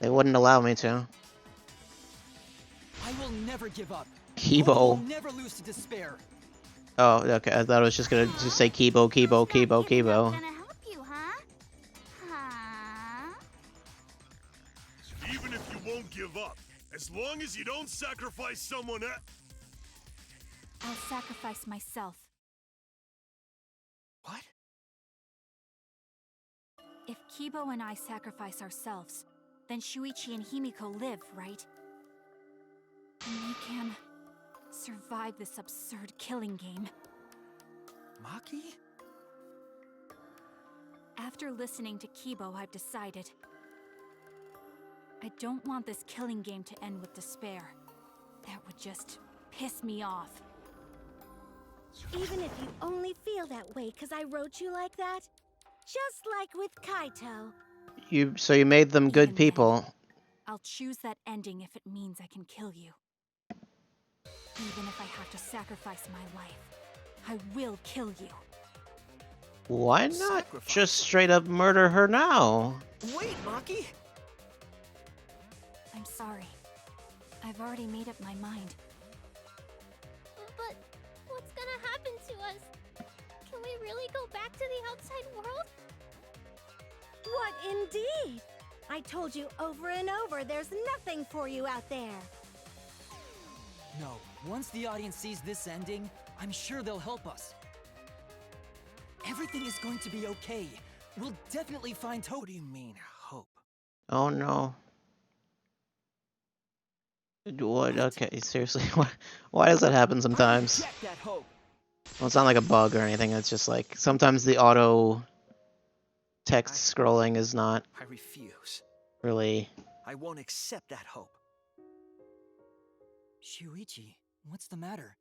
They wouldn't allow me to. I will never give up. Kibo. Hope will never lose to despair. Oh, okay. I thought I was just gonna just say Kibo, Kibo, Kibo, Kibo. Even if you won't give up, as long as you don't sacrifice someone else. I'll sacrifice myself. If Kibo and I sacrifice ourselves, then Shuichi and Himiko live, right? And we can survive this absurd killing game. Maki? After listening to Kibo, I've decided. I don't want this killing game to end with despair. That would just piss me off. Even if you only feel that way because I wrote you like that? Just like with Kaito. So you made them good people. I'll choose that ending if it means I can kill you. Even if I have to sacrifice my life, I will kill you. Why not just straight up murder her now? Wait, Maki! I'm sorry. I've already made up my mind. But what's gonna happen to us? Can we really go back to the outside world? What indeed? I told you over and over there's nothing for you out there. No, once the audience sees this ending, I'm sure they'll help us. Everything is going to be okay. We'll definitely find hope. What do you mean, hope? Oh no. What? Okay, seriously, why does that happen sometimes? That hope. Well, it's not like a bug or anything, it's just like, sometimes the auto text scrolling is not I refuse. really... I won't accept that hope. Shuichi, what's the matter?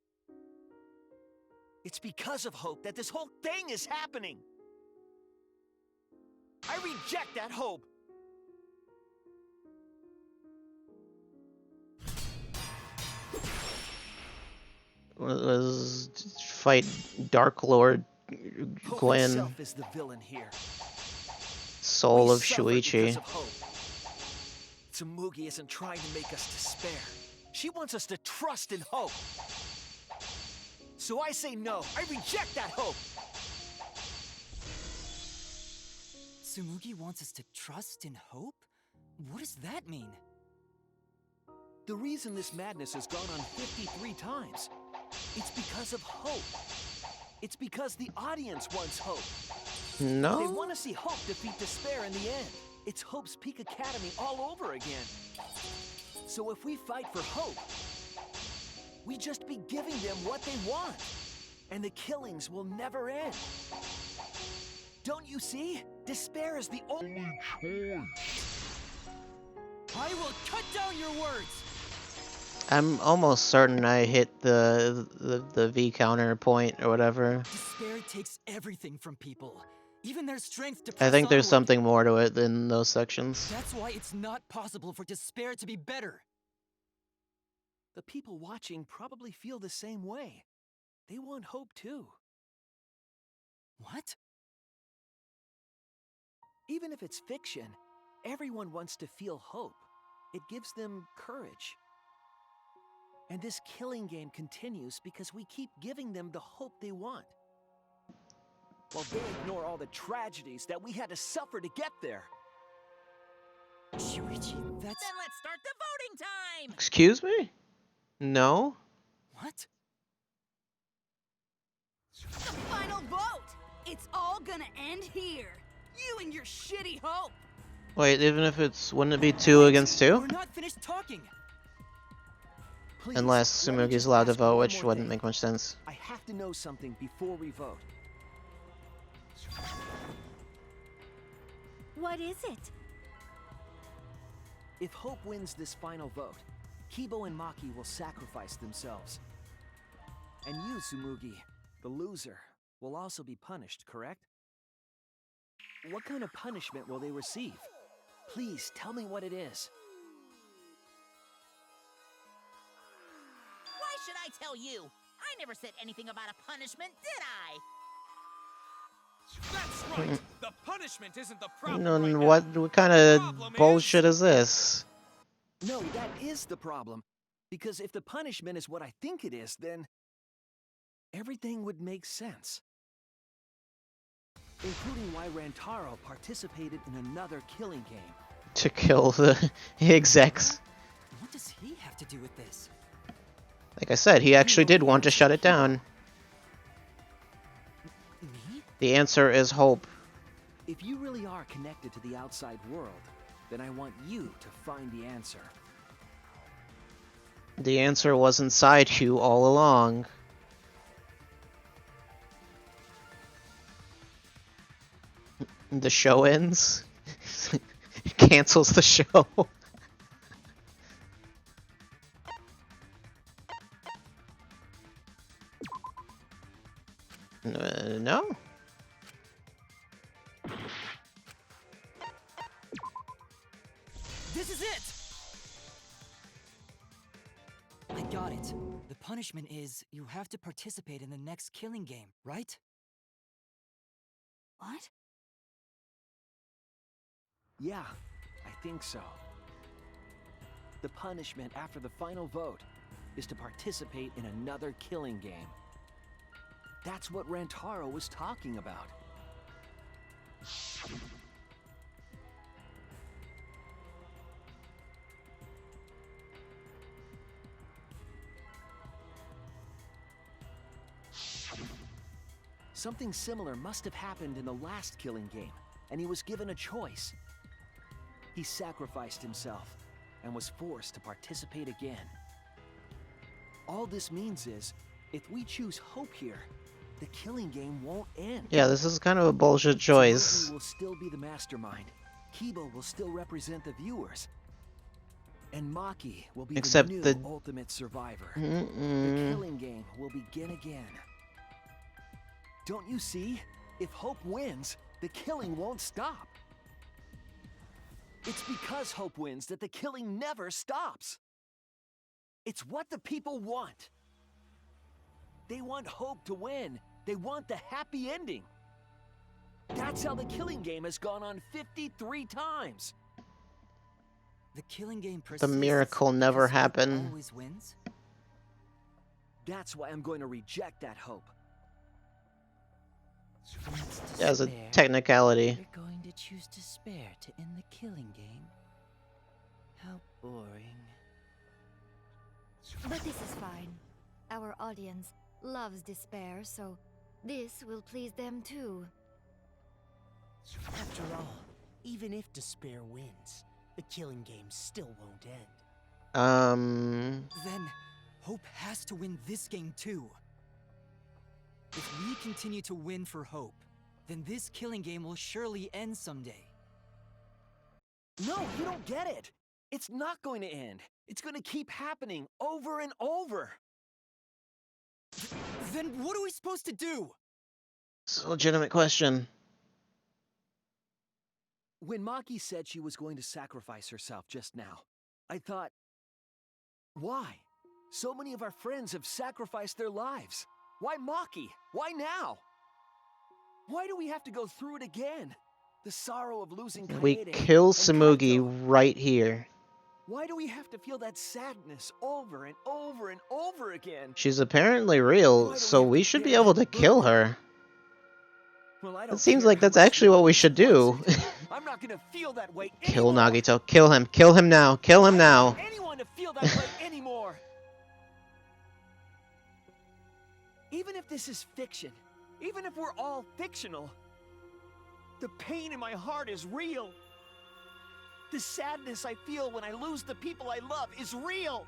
It's because of hope that this whole thing is happening! I reject that hope! Was fight Dark Lord Hope Gwen, itself is the villain here. soul We of suffer Shuichi. because of hope. Tsumugi isn't trying to make us despair. She wants us to trust in hope. So I say no. I reject that hope. Tsumugi wants us to trust in hope? What does that mean? The reason this madness has gone on 53 times, it's because of hope. It's because the audience wants hope. No? They want to see hope defeat despair in the end. It's Hope's Peak Academy all over again. So if we fight for hope, we just be giving them what they want. And the killings will never end. Don't you see? Despair is the only choice. I will cut down your words! I'm almost certain I hit the V counter point or whatever. Despair takes everything from people, even their strength to I press think there's onward. something more to it than those sections. That's why it's not possible for despair to be better. The people watching probably feel the same way. They want hope too. What? Even if it's fiction, everyone wants to feel hope. It gives them courage. And this killing game continues because we keep giving them the hope they want. While they ignore all the tragedies that we had to suffer to get there. Shuichi, that's... Then let's start the voting time! Excuse me? No? What? The final vote! It's all gonna end here. You and your shitty hope. Wait, even if it's... wouldn't it be 2 against 2? We're not finished talking. Please, Unless let me Tsumugi's just allowed to ask vote, one which more wouldn't thing. make much sense. I have to know something before we vote. What is it? If Hope wins this final vote, Kibo and Maki will sacrifice themselves. And you, Tsumugi, the loser, will also be punished, correct? What kind of punishment will they receive? Please, tell me what it is. Why should I tell you? I never said anything about a punishment, did I? That's right. The punishment isn't the problem. No, right now. what kind of bullshit is this? No, that is the problem. Because if the punishment is what I think it is, then everything would make sense. Including why Rantaro participated in another killing game. To kill the execs. What does he have to do with this? Like I said, he actually did want to shut it down. Me? The answer is hope. If you really are connected to the outside world, then I want you to find the answer. The answer was inside you all along. The show ends. Cancels the show. No. This is it! I got it. The punishment is you have to participate in the next killing game, right? What? Yeah, I think so. The punishment after the final vote is to participate in another killing game. That's what Rantaro was talking about. Something similar must have happened in the last killing game, and he was given a choice. He sacrificed himself and was forced to participate again. All this means is, if we choose hope here, the killing game won't end. Yeah, this is kind of a bullshit choice. Tsurugi will still be the mastermind. Kiba will still represent the viewers. And Maki will be Except the new ultimate survivor. The killing game will begin again. Don't you see? If Hope wins, the killing won't stop. It's because Hope wins that the killing never stops. It's what the people want. They want Hope to win. They want the happy ending. That's how the killing game has gone on 53 times. The killing game The miracle never happened. always wins? That's why I'm going to reject that hope. As a technicality. You're going to choose despair to end the killing game? How boring. But this is fine. Our audience loves despair, so this will please them too. After all, even if despair wins, the killing game still won't end. Then, Hope has to win this game too. If we continue to win for Hope, then this killing game will surely end someday. No, you don't get it. It's not going to end. It's going to keep happening over and over. Then what are we supposed to do? It's a legitimate question. When Maki said she was going to sacrifice herself just now, I thought, why? So many of our friends have sacrificed their lives. Why Maki? Why now? Why do we have to go through it again? The sorrow of losing Kaede. We kill Tsumugi right here. Why do we have to feel that sadness over and over and over again? She's apparently real, so we should be able to kill her. Well, It seems like that's actually what we should do. I'm not gonna feel that way Kill Nagito. Kill him. Kill him now. Kill him now. anyone to feel that way anymore. Even if this is fiction, even if we're all fictional, the pain in my heart is real. The sadness I feel when I lose the people I love is real.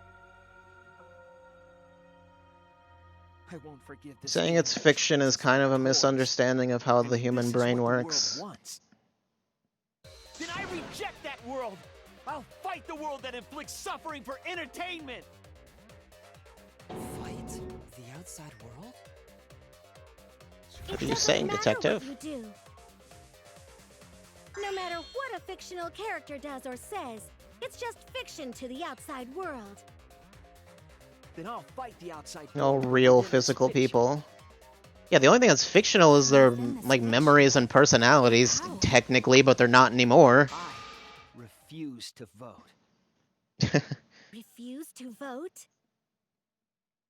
I won't forgive this. Saying it's fiction is kind of a misunderstanding of how the human brain works. Then I reject that world. I'll fight the world that inflicts suffering for entertainment. Fight the outside world? What are you saying, detective? What you do. No matter what a fictional character does or says, it's just fiction to the outside world. Then I'll fight the outside world. No real physical people. Yeah, the only thing that's fictional is their like memories and personalities, technically, but they're not anymore. I refuse to vote. Refuse to vote?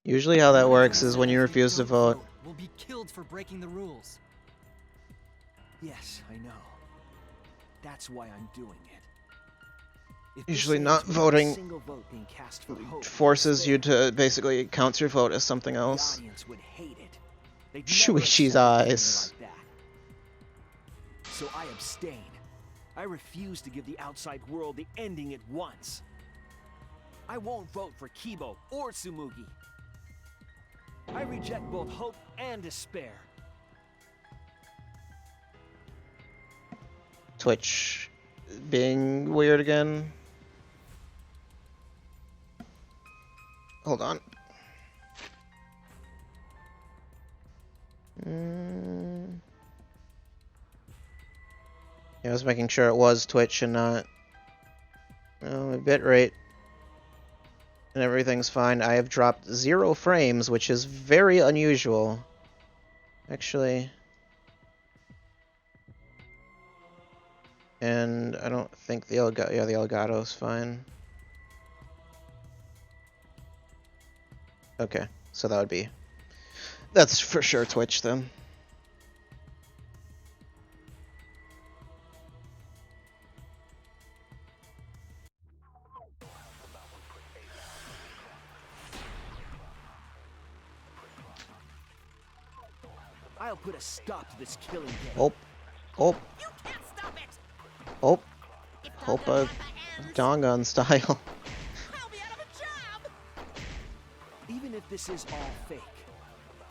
Usually how that works is when you refuse to vote. Will be killed for breaking the rules. Yes, I know. That's why I'm doing it. If Usually this not ends with a voting single vote being cast for hope, forces you to basically count your vote as something the else. audience would hate it. They'd never Shuichi's accept anything eyes. like So I abstain. I refuse to give the outside world the ending it wants. I won't vote for Kibo or Tsumugi. I reject both hope and despair. Twitch being weird again. Hold on. Yeah, I was making sure it was Twitch and not bitrate. And everything's fine. I have dropped 0 frames, which is very unusual. Actually. And I don't think the Elgato's fine. Okay, so that would be... That's for sure Twitch then. I'll put a stop to this killing game. Oh. Hope Dangan style. Even if this is all fake,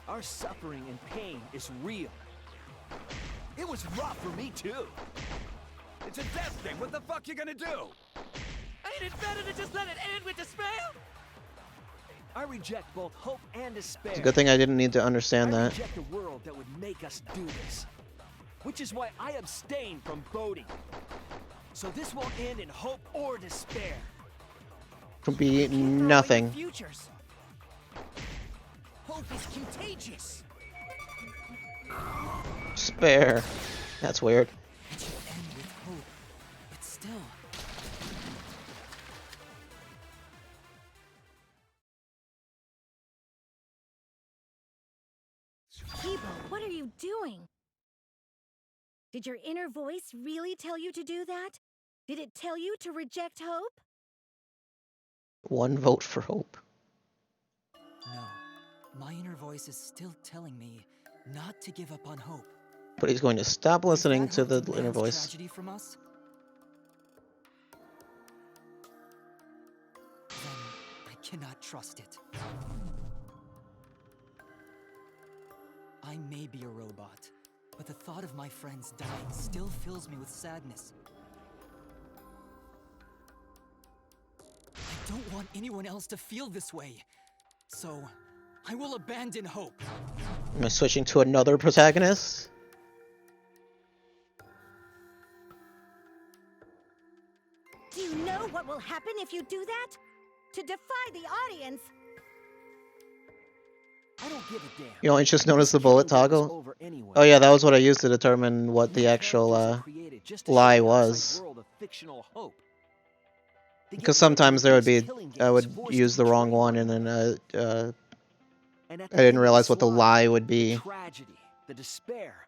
our suffering and pain is real. It was rough for me too. It's a death thing. What the fuck you gonna do? Ain't it better to just let it end with despair? I reject both hope and despair. It's a good thing I didn't need to understand I that. reject a world that would make us do this. Which is why I abstain from voting. So this won't end in hope or despair. Could be nothing. Futures. Hope is contagious. Spare. That's weird. It should end with hope, but still. Kibo, what are you doing? Did your inner voice really tell you to do that? Did it tell you to reject hope? 1 vote for hope. No. My inner voice is still telling me not to give up on hope. But he's going to stop listening to the inner voice. Tragedy from us? Then I cannot trust it. I may be a robot, but the thought of my friends dying still fills me with sadness. I don't want anyone else to feel this way, so I will abandon hope. Am I switching to another protagonist? Do you know what will happen if you do that? To defy the audience. I don't give a damn. You only just noticed the bullet toggle? Oh yeah, that was what I used to determine what the actual lie was. Because sometimes there would be, I would use the wrong one and then I didn't realize what the lie would be. Tragedy, the despair.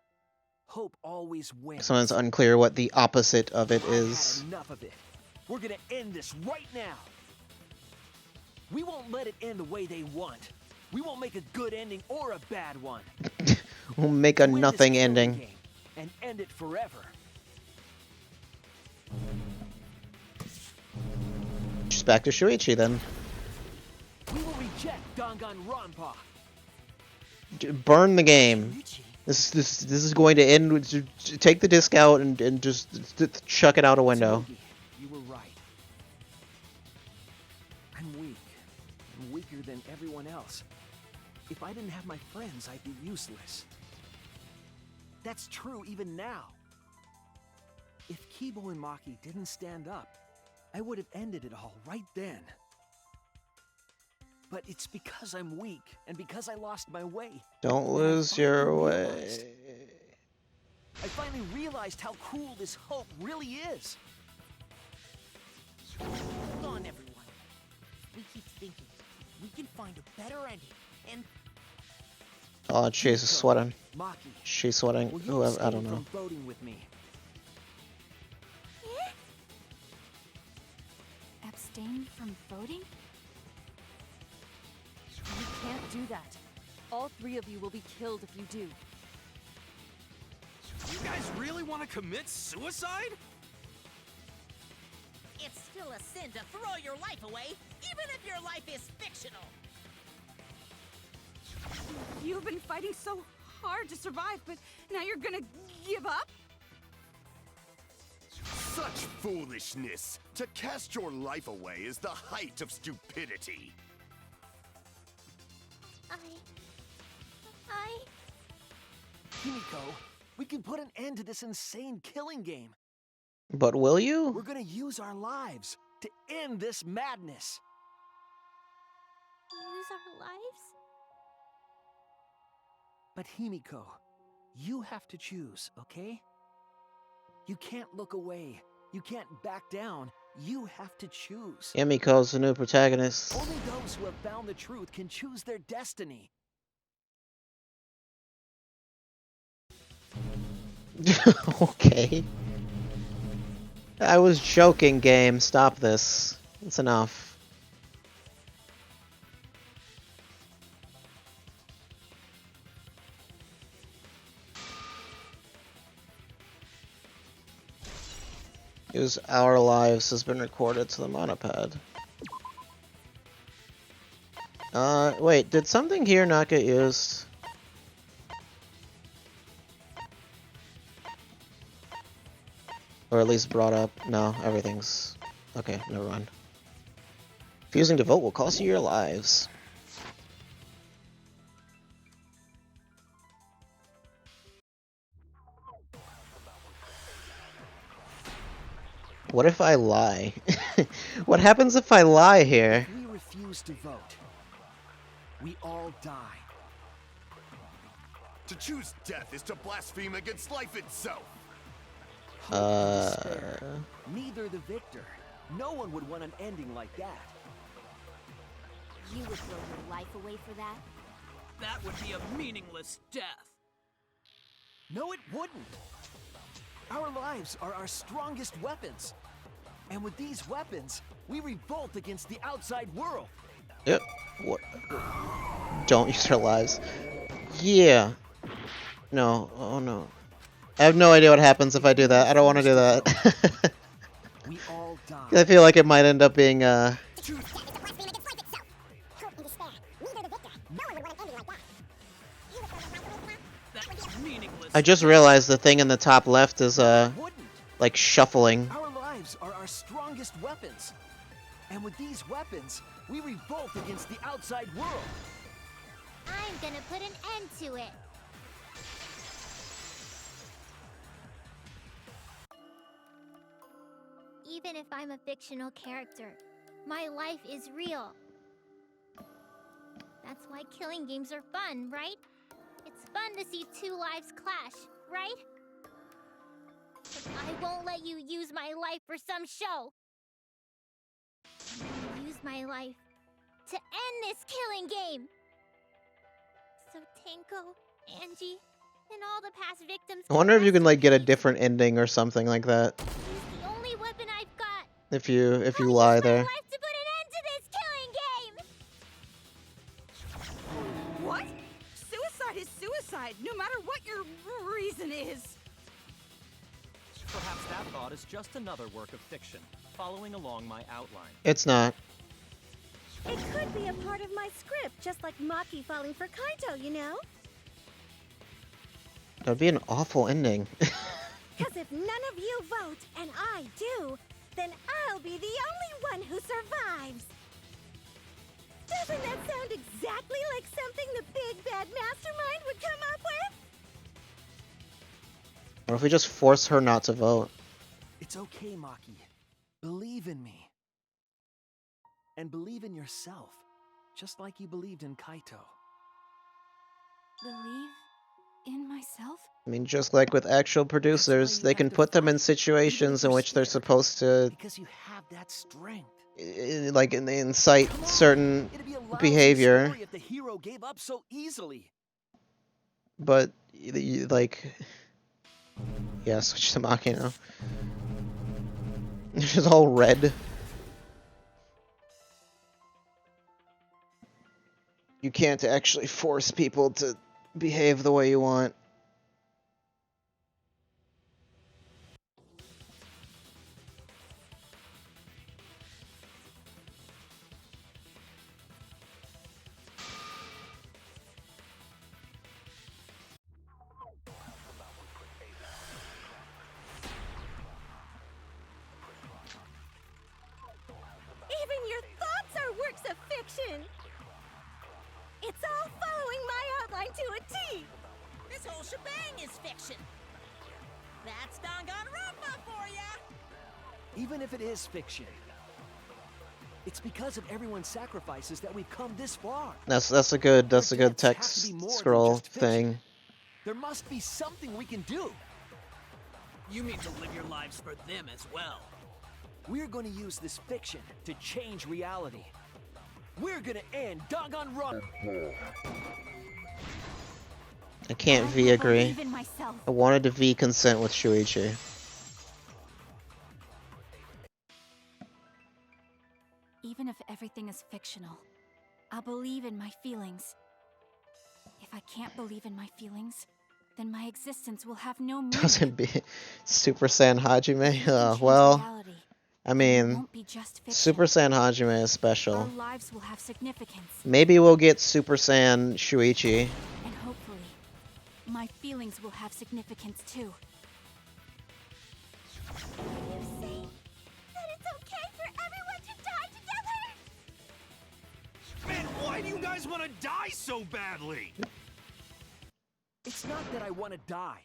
Hope always wins. Sometimes it's unclear what the opposite of it is. I've had enough of it. We're gonna end this right now. We won't let it end the way they want. We won't make a good ending or a bad one. We'll make a nothing ending. And end it forever. Just back to Shuichi then. We will reject Danganronpa. Burn the game. This is going to end with take the disc out and just chuck it out a window. You were right. I'm weak. I'm weaker than everyone else. If I didn't have my friends, I'd be useless. That's true even now. If Kibo and Maki didn't stand up, I would have ended it all right then. But it's because I'm weak, and because I lost my way. Don't lose your way. I finally realized how cool this hope really is. Hold on, everyone. We keep thinking we can find a better ending, and Oh, she's sweating. Maki, She's sweating. Ooh, I don't know. from voting with me. Abstain from voting? You can't do that. All 3 of you will be killed if you do. You guys really want to commit suicide? It's still a sin to throw your life away, even if your life is fictional. You've been fighting so hard to survive, but now you're gonna give up? Such foolishness! To cast your life away is the height of stupidity. Himiko, we can put an end to this insane killing game. But will you? We're gonna use our lives to end this madness. Use our lives? But Himiko, you have to choose, okay? You can't look away. You can't back down. You have to choose. Himiko's the new protagonist. Only those who have found the truth can choose their destiny. Okay. I was joking, game. Stop this. It's enough. Use our lives has been recorded to the monopad. Wait, did something here not get used? Or at least brought up? No, everything's... Okay, never mind. Refusing to vote will cost you your lives. What if I lie? What happens if I lie here? If we refuse to vote, we all die. To choose death is to blaspheme against life itself. Neither the victor. No one would want an ending like that. You would throw your life away for that? That would be a meaningless death. No, it wouldn't. Our lives are our strongest weapons. And with these weapons, we revolt against the outside world. Yep. What? Don't use our lives. Yeah. No. Oh no. I have no idea what happens if I do that. I don't want to do that. We all die. I feel like it might end up being I just realized the thing in the top left is like shuffling. Our lives are our strongest weapons. And with these weapons, we revolt against the outside world. I'm gonna put an end to it. Even if I'm a fictional character, my life is real. That's why killing games are fun, right? It's fun to see two lives clash, right? But I won't let you use my life for some show. I'm gonna use my life to end this killing game. So Tenko, Angie, and all the past victims. I wonder if you can like get a different ending or something like that. Use the only weapon I've got. If you lie there. Life to put an end to this killing game. What? Suicide is suicide, no matter what your reason is. Perhaps that thought is just another work of fiction, following along my outline. It's not. It could be a part of my script, just like Maki falling for Kaito, you know? That'd be an awful ending. Because if none of you vote, and I do, then I'll be the only one who survives. Doesn't that sound exactly like something the big bad mastermind would come up with? Or if we just force her not to vote? It's okay, Maki. Believe in me. And believe in yourself, just like you believed in Kaito. Believe in myself? I mean, just like with actual producers, they can put them in situations in which they're supposed to, Because you have that strength. like, incite certain behavior. Story if the hero gave up so easily. But, like, yeah, switch to Maki now. It's just all red. You can't actually force people to behave the way you want. shebang is fiction. That's Danganronpa for ya! Even if it is fiction, it's because of everyone's sacrifices that we've come this far. That's a good text scroll thing. There must be something we can do. You mean to live your lives for them as well? We're going to use this fiction to change reality. We're going to end Danganronpa. I can't V agree. I wanted to V consent with Shuichi. Even if everything is fictional, I'll believe in my feelings. If I can't believe in my feelings, then my existence will have no meaning. Doesn't be Super Saiyan Hajime? Well, I mean, Super Saiyan Hajime is special. Our lives will have significance. Maybe we'll get Super Saiyan Shuichi. And hopefully, my feelings will have significance too. You say that it's okay for everyone to die together? Man, why do you guys want to die so badly? It's not that I want to die.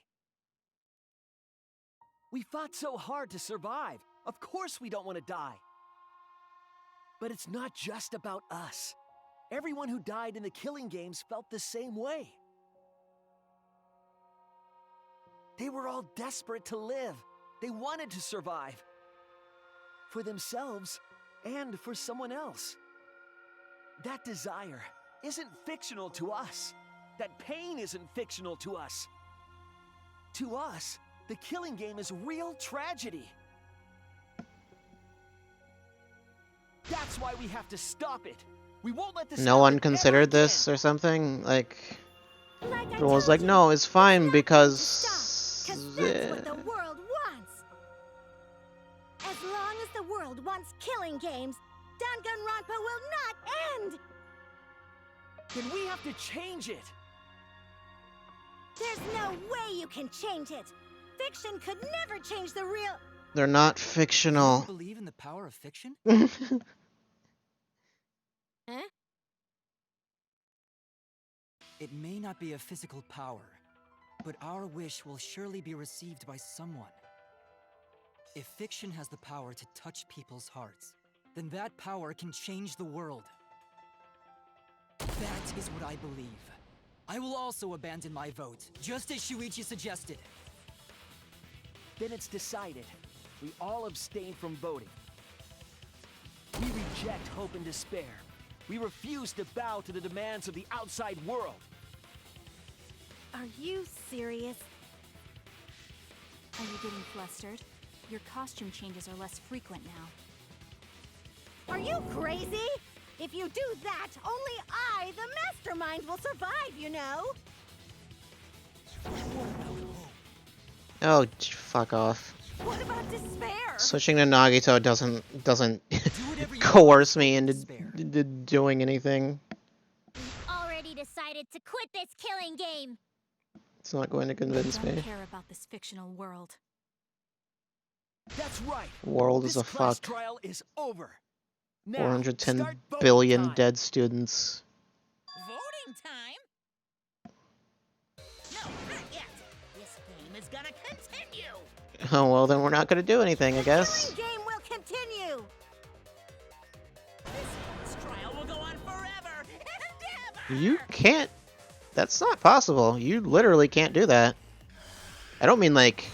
We fought so hard to survive. Of course we don't want to die. But it's not just about us. Everyone who died in the killing games felt the same way. They were all desperate to live. They wanted to survive. For themselves and for someone else. That desire isn't fictional to us. That pain isn't fictional to us. To us, the killing game is real tragedy. That's why we have to stop it. We won't let this No one considered this or something? Like, everyone was like, no, it's fine because... That's what the world wants. As long as the world wants killing games, Danganronpa will not end. Then we have to change it. There's no way you can change it. Fiction could never change the real... They're not fictional. Do you believe in the power of fiction? Huh? It may not be a physical power, but our wish will surely be received by someone. If fiction has the power to touch people's hearts, then that power can change the world. That is what I believe. I will also abandon my vote, just as Shuichi suggested. Then it's decided. We all abstain from voting. We reject hope and despair. We refuse to bow to the demands of the outside world. Are you serious? Are you getting flustered? Your costume changes are less frequent now. Are you crazy? If you do that, only I, the mastermind, will survive, you know? Oh, fuck off. What about despair? Switching to Nagito doesn't coerce me into doing anything. Already decided to quit this killing game. It's not going to convince I don't me. care about this fictional world. That's right. World is a This class fuck. trial is over. Now, 410 start voting billion time. dead students. Voting time? No, not yet. This game is gonna continue. Oh, well, then we're not going to do anything, I guess. The game will continue. This trial will go on forever and ever. You can't... That's not possible. You literally can't do that. I don't mean, like,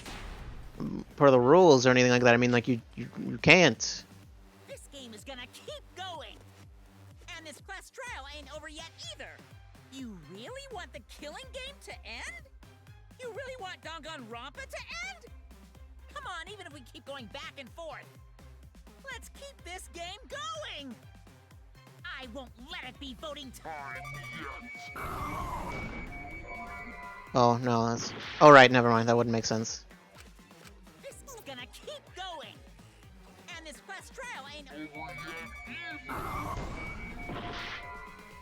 per the rules or anything like that. I mean, like, you can't. This game is gonna keep going. And this class trial ain't over yet either. You really want the killing game to end? You really want Danganronpa to end? Come on, even if we keep going back and forth. Let's keep this game going. I won't let it be voting time. Oh, no, that's... Oh, right, never mind. That wouldn't make sense. This is gonna keep going. And this class trial ain't over yet.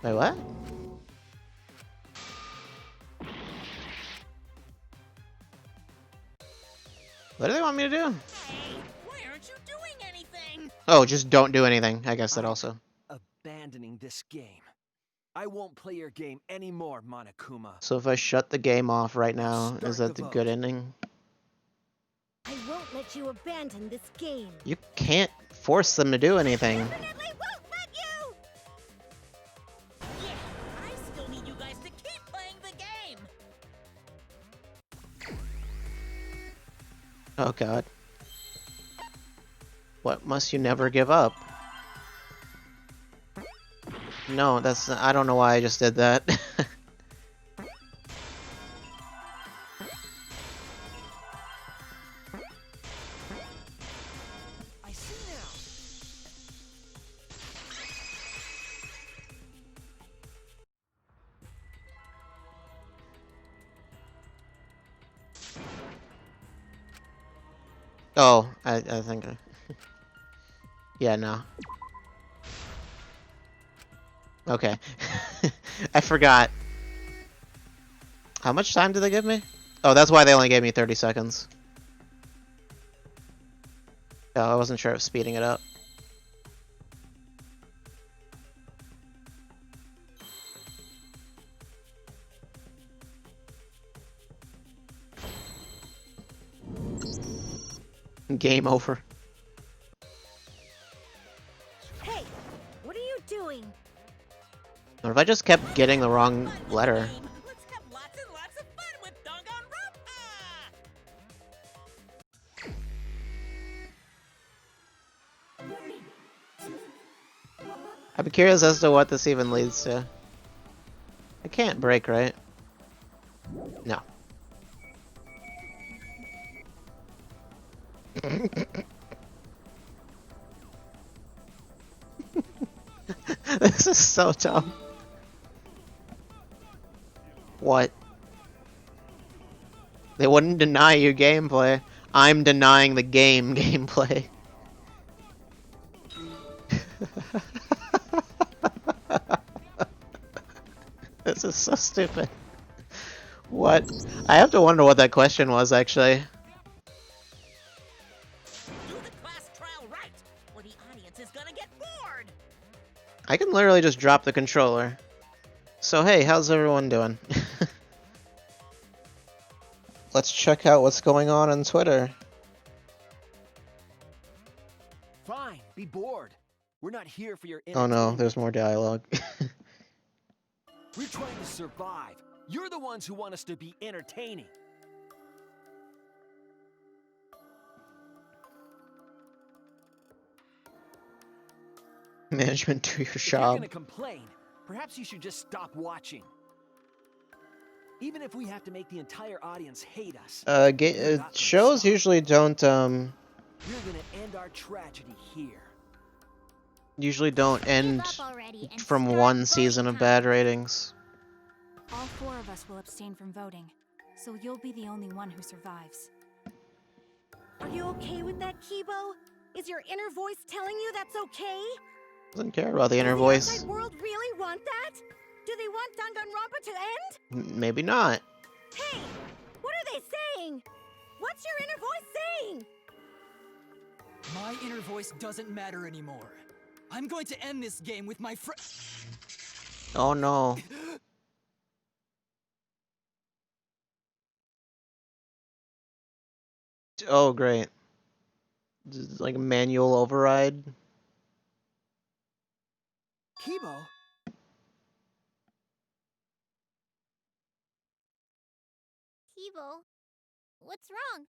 Wait, what? What do they want me to do? Hey, why aren't you doing anything? Oh, just don't do anything. I guess that also. Abandoning this game. I won't play your game anymore, Monokuma. So if I shut the game off right now, is that the the good ending? I won't let you abandon this game. You can't force them to do anything. Definitely won't let you! Yeah, I still need you guys to keep playing the game. Oh god. What must you never give up? No, that's... I don't know why I just did that. I see now. Oh, I think... yeah, no. Okay. I forgot. How much time did they give me? Oh, that's why they only gave me 30 seconds. Oh, I wasn't sure if speeding it up. Game over. Hey, what are you doing? What if I just kept getting the wrong letter? Let's have lots and lots of fun with Danganronpa! I'd be curious as to what this even leads to. I can't break, right? No. This is so dumb. What? They wouldn't deny you gameplay. I'm denying the game gameplay. This is so stupid. What? I have to wonder what that question was, actually. Do the class trial right, or the audience is gonna get bored! I can literally just drop the controller. So hey, how's everyone doing? Let's check out what's going on Twitter. Fine, be bored. We're not here for your Oh no, entertainment. there's more dialogue. We're trying to survive. You're the ones who want us to be entertaining. Management, do your If you're job. gonna complain, perhaps you should just stop watching. Even if we have to make the entire audience hate us. Shows usually don't You're gonna end our tragedy here. end from one season of bad ratings. All 4 of us will abstain from voting, so you'll be the only one who survives. Are you okay with that, Kibo? Is your inner voice telling you that's okay? Doesn't care about the inner Does voice. the outside world really want that? Do they want Danganronpa to end? Maybe not. Hey, what are they saying? What's your inner voice saying? My inner voice doesn't matter anymore. I'm going to end this game with my friend. Oh no. Oh great. This is like a manual override. Kibo? Kibo, what's wrong?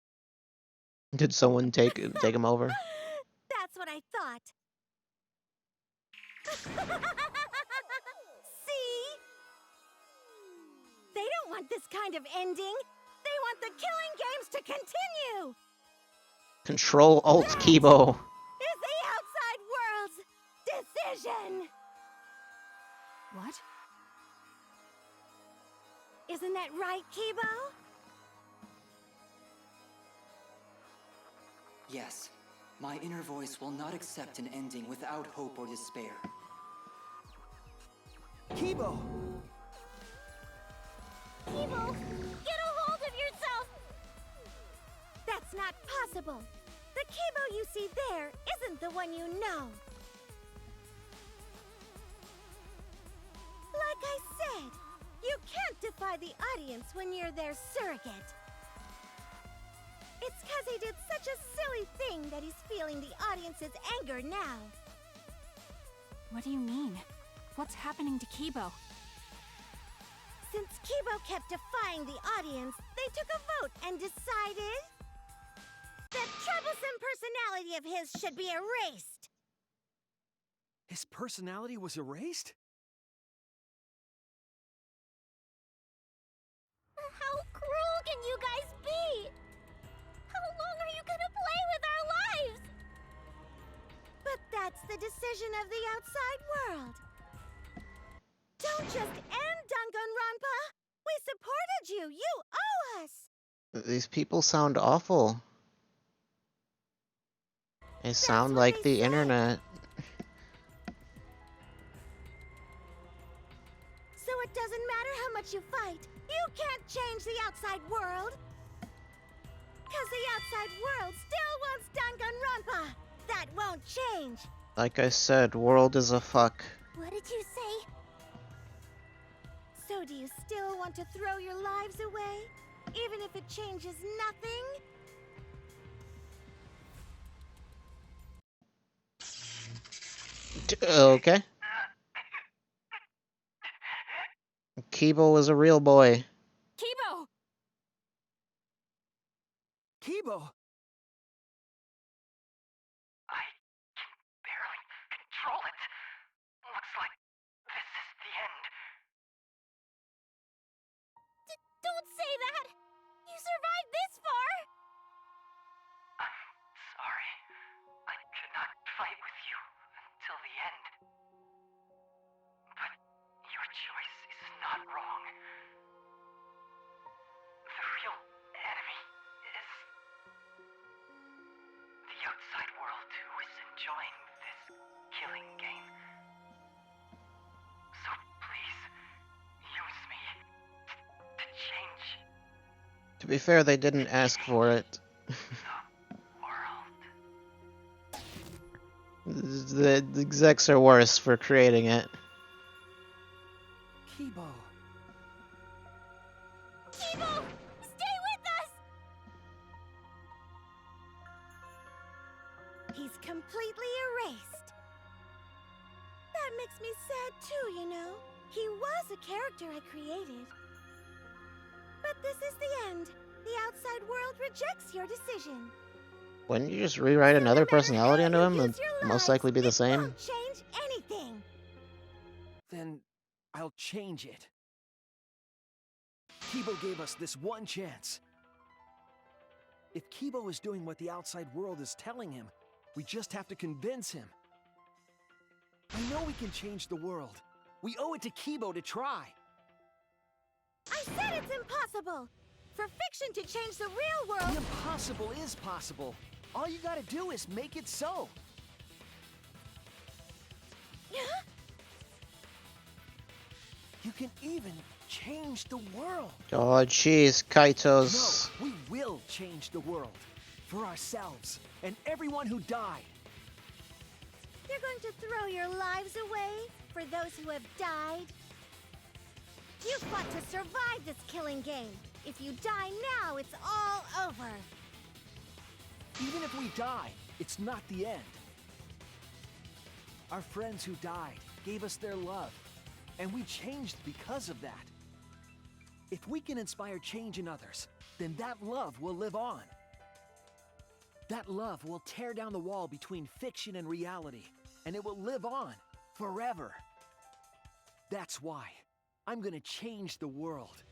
Did someone take him over? That's what I thought. See? They don't want this kind of ending. They want the killing games to continue. Control Alt Kibo. Is the outside world's decision. What? Isn't that right, Kibo? Yes, my inner voice will not accept an ending without hope or despair. Kibo! Kibo, get a hold of yourself! That's not possible. The Kibo you see there isn't the one you know. Like satisfy the audience when you're their surrogate. It's because he did such a silly thing that he's feeling the audience's anger now. What do you mean? What's happening to Kibo? Since Kibo kept defying the audience, they took a vote and decided that troublesome personality of his should be erased. His personality was erased? How cruel can you guys be? How long are you gonna play with our lives? But that's the decision of the outside world. Don't just end Danganronpa! We supported you! You owe us! These people sound awful. They sound like the internet. So it doesn't matter how much you fight, you can't change the outside world! Because the outside world still wants Danganronpa! That won't change! Like I said, world is a fuck. What did you say? So do you still want to throw your lives away? Even if it changes nothing? Okay. Kibo was a real boy. Kibo! Kibo! Barely control it. Looks like this is the end. Don't say that! You survived this far! I'm sorry. I could not fight with you until the end. But your choice is not wrong. The real enemy is the outside world who is enjoying this killing game. So please, use me to change To be fair, they didn't ask for it. The execs are worse for creating it. Kibo. Kibo! Stay with us! He's completely erased. That makes me sad too, you know. He was a character I created. But this is the end. The outside world rejects your decision. Wouldn't you just rewrite another personality into him? It'd most likely be the same. Won't change anything. Then I'll change it. Kibo gave us this one chance. If Kibo is doing what the outside world is telling him, we just have to convince him. I know we can change the world. We owe it to Kibo to try. I said it's impossible. For fiction to change the real world... The impossible is possible. All you gotta do is make it so. You can even change the world. Oh, jeez, Kaito's. No, we will change the world. For ourselves, and everyone who died. You're going to throw your lives away for those who have died? You fought to survive this killing game. If you die now, it's all over. Even if we die, it's not the end. Our friends who died gave us their love, and we changed because of that. If we can inspire change in others, then that love will live on. That love will tear down the wall between fiction and reality, and it will live on forever. That's why I'm gonna change the world.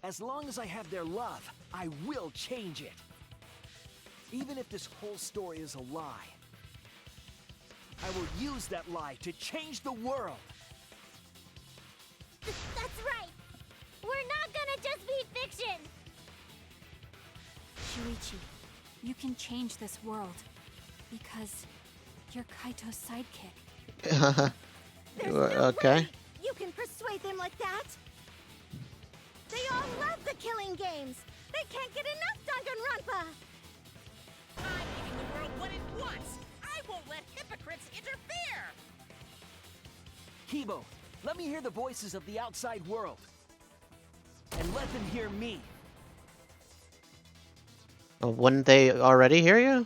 As long as I have their love, I will change it. Even if this whole story is a lie, I will use that lie to change the world. That's right. We're not gonna just be fiction. Shuichi, you can change this world. Because you're Kaito's sidekick. Okay. You can persuade them like that? They all love the killing games. They can't get enough Danganronpa. I'm giving the world what it wants. I won't let hypocrites interfere. Kibo, let me hear the voices of the outside world. and let them hear me. Well, wouldn't they already hear you?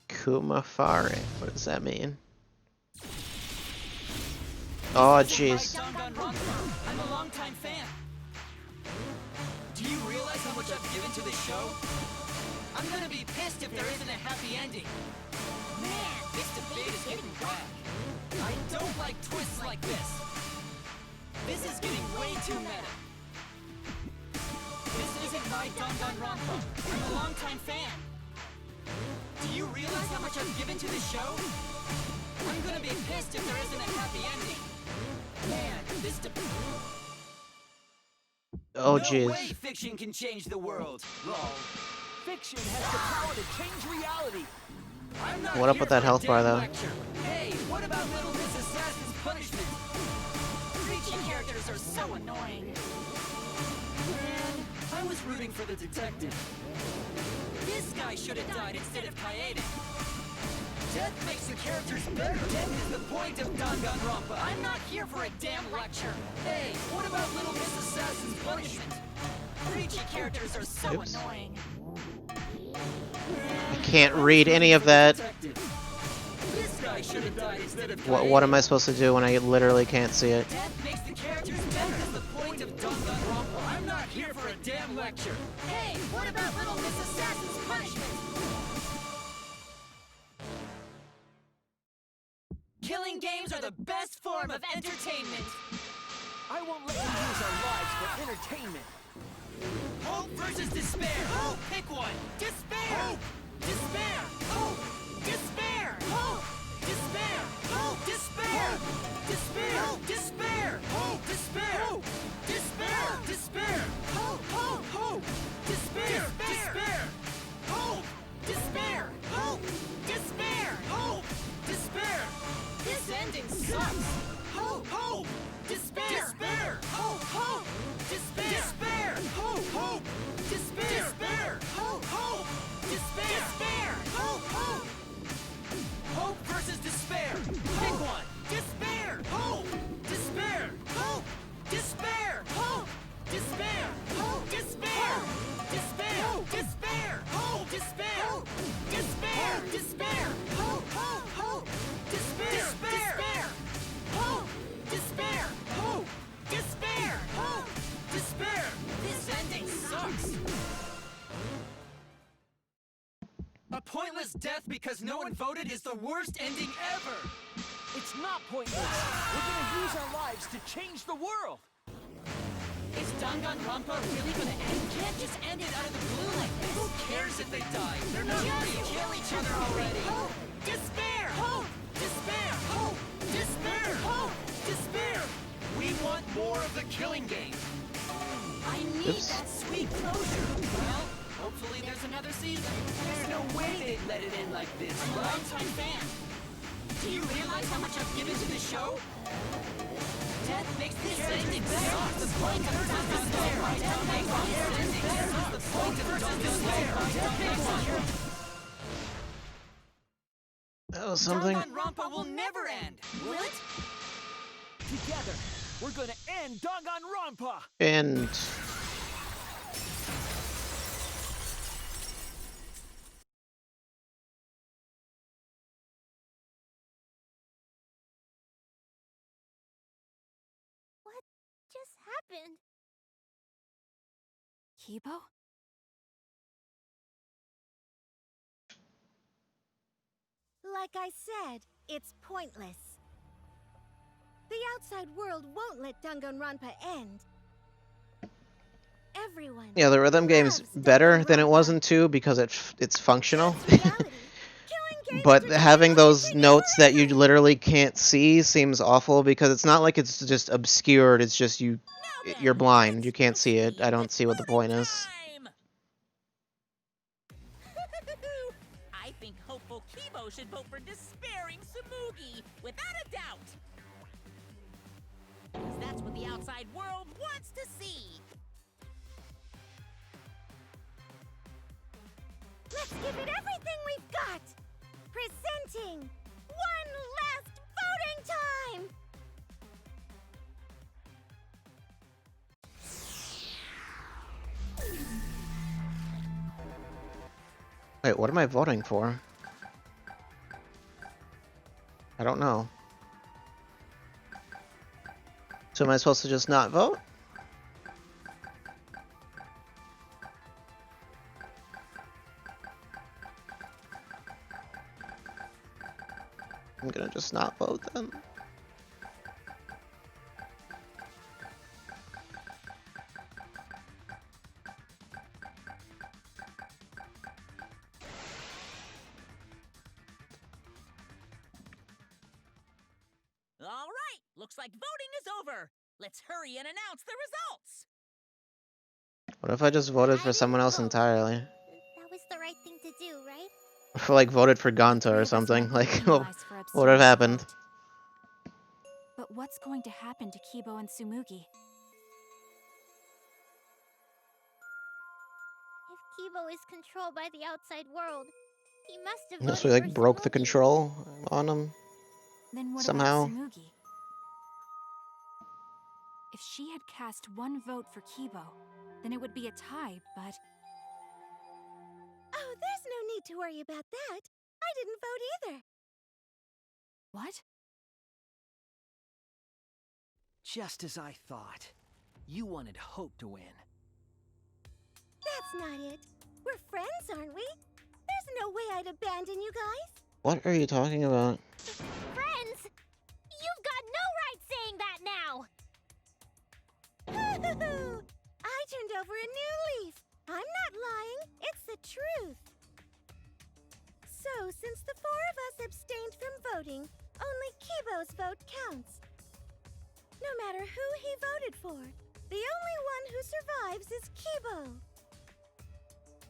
Kumafare. What does that mean? Oh, jeez. I'm a longtime fan. Do you realize how much I've given to this show? I'm gonna be pissed if there isn't a happy ending. Man, this debate is getting whack. I don't like twists like this. This is getting way too meta. This isn't my Danganronpa. I'm a longtime fan. Do you realize how much I've given to this show? I'm gonna be pissed if there isn't a happy ending. Man, this Oh, no jeez. way fiction can change the world. Lol. Fiction has the power to change reality. I'm not What up here with that for a health bar, damn though? lecture. Hey, what about Little Miss Assassin's Punishment? Preachy characters are so annoying. Man, I was rooting for the detective. This guy should have died instead of Kaede. Death makes the characters better. Death is the point of Danganronpa. I'm not here for a damn lecture. Hey, what about Little Miss Assassin's Punishment? Preachy characters are so Oops. annoying. I can't read any of that. This guy should have died instead of What am I supposed to do when I literally can't see it? Death makes the characters better. That's the point of Danganronpa. I'm not here for a damn lecture. Hey, what about Little Miss Assassin's Punishment? Killing games are the best form of entertainment. I won't let you use our lives for entertainment. Hope versus despair. Hope. Pick one. Despair. Hope. Despair. Hope. Despair. Hope. Despair. Hope. Despair. Despair. Despair. Hope. Despair. Despair. Despair. Hope. Hope. Hope. Despair. Despair. Hope. Despair. Hope. Despair. Hope. Despair. This ending sucks. Hope. Hope. Despair. Despair. Hope. Hope. Despair. Despair. Hope. Hope. Despair. Despair. Hope. Hope. Despair. Despair. Hope. Hope. Hope versus despair. Pick one. Despair. Hope. Despair. Hope. Despair. Hope. Despair. Hope. Despair. Despair. Despair. Hope. Despair. Despair. Despair. Hope. Hope. Hope. Despair. Despair. Hope. Despair. Hope. Despair. Hope. Despair. This ending sucks. A pointless death because no one voted is the worst ending ever. It's not pointless. We're gonna use our lives to change the world. Is Danganronpa really gonna end? You can't just end it out of the blue like this. Who cares if they die? They're not real. Kill each other already. Hope. Despair. Hope. Despair. Hope. Despair. Hope. Despair. We want more of the killing game. I need that sweet closure. Well, hopefully there's another season. There's no way they'd let it end like this. I'm a longtime fan. Do you realize how much I've given to this show? Death makes this ending suck. The point of Danganronpa. Death makes this ending suck. The point of Danganronpa. That was something. Danganronpa will never end. Will it? Together, we're gonna end Danganronpa. And What just happened? Kibo? Like I said, it's pointless. The outside world won't let Danganronpa end. Everyone. yeah, the rhythm game's better than it was in 2 because it's functional. But having those notes that you literally can't see seems awful because it's not like it's just obscured, it's just you're blind, you can't see it. I don't see what the point is. I think hopeful Kibo should vote for despairing Tsumugi, without a doubt. Because that's what the outside world wants to see. Let's give it everything we've got! Presenting one last voting time! Wait, what am I voting for? I don't know. So am I supposed to just not vote? I'm gonna just not vote then. All right, looks like voting is over. Let's hurry and announce the results. What if I just voted for someone else entirely? That was the right thing to do, right? Or like voted for Gonta or something. Like, what would have happened? But what's going to happen to Kibo and Tsumugi? If Kibo is controlled by the outside world, he must have Unless voted we for like broke the Tsumugi. control on him Then what somehow. about Tsumugi? If she had cast one vote for Kibo, then it would be a tie, but... Oh, there's no need to worry about that. I didn't vote either. What? Just as I thought. You wanted Hope to win. That's not it. We're friends, aren't we? There's no way I'd abandon you guys. What are you talking about? Friends? You've got no right saying that now! I turned over a new leaf. I'm not lying. It's the truth. So, since the four of us abstained from voting, only Kibo's vote counts. No matter who he voted for, the only one who survives is Kibo.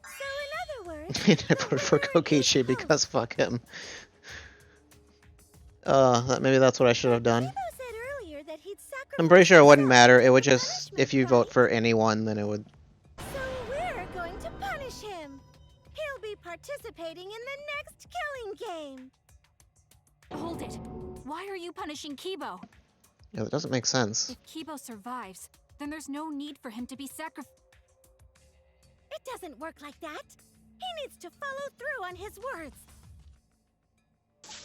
So, in other words, I voted for Kokichi because fuck him. Maybe that's what I should have done. Kibo said earlier that he'd sacrifice. I'm pretty sure it wouldn't matter. It would just, if you vote for anyone, then it would. So we're going to punish him. He'll be participating in the next killing game. Hold it! Why are you punishing Kibo? Yeah, that doesn't make sense. If Kibo survives, then there's no need for him to be sacrificed. It doesn't work like that. He needs to follow through on his words.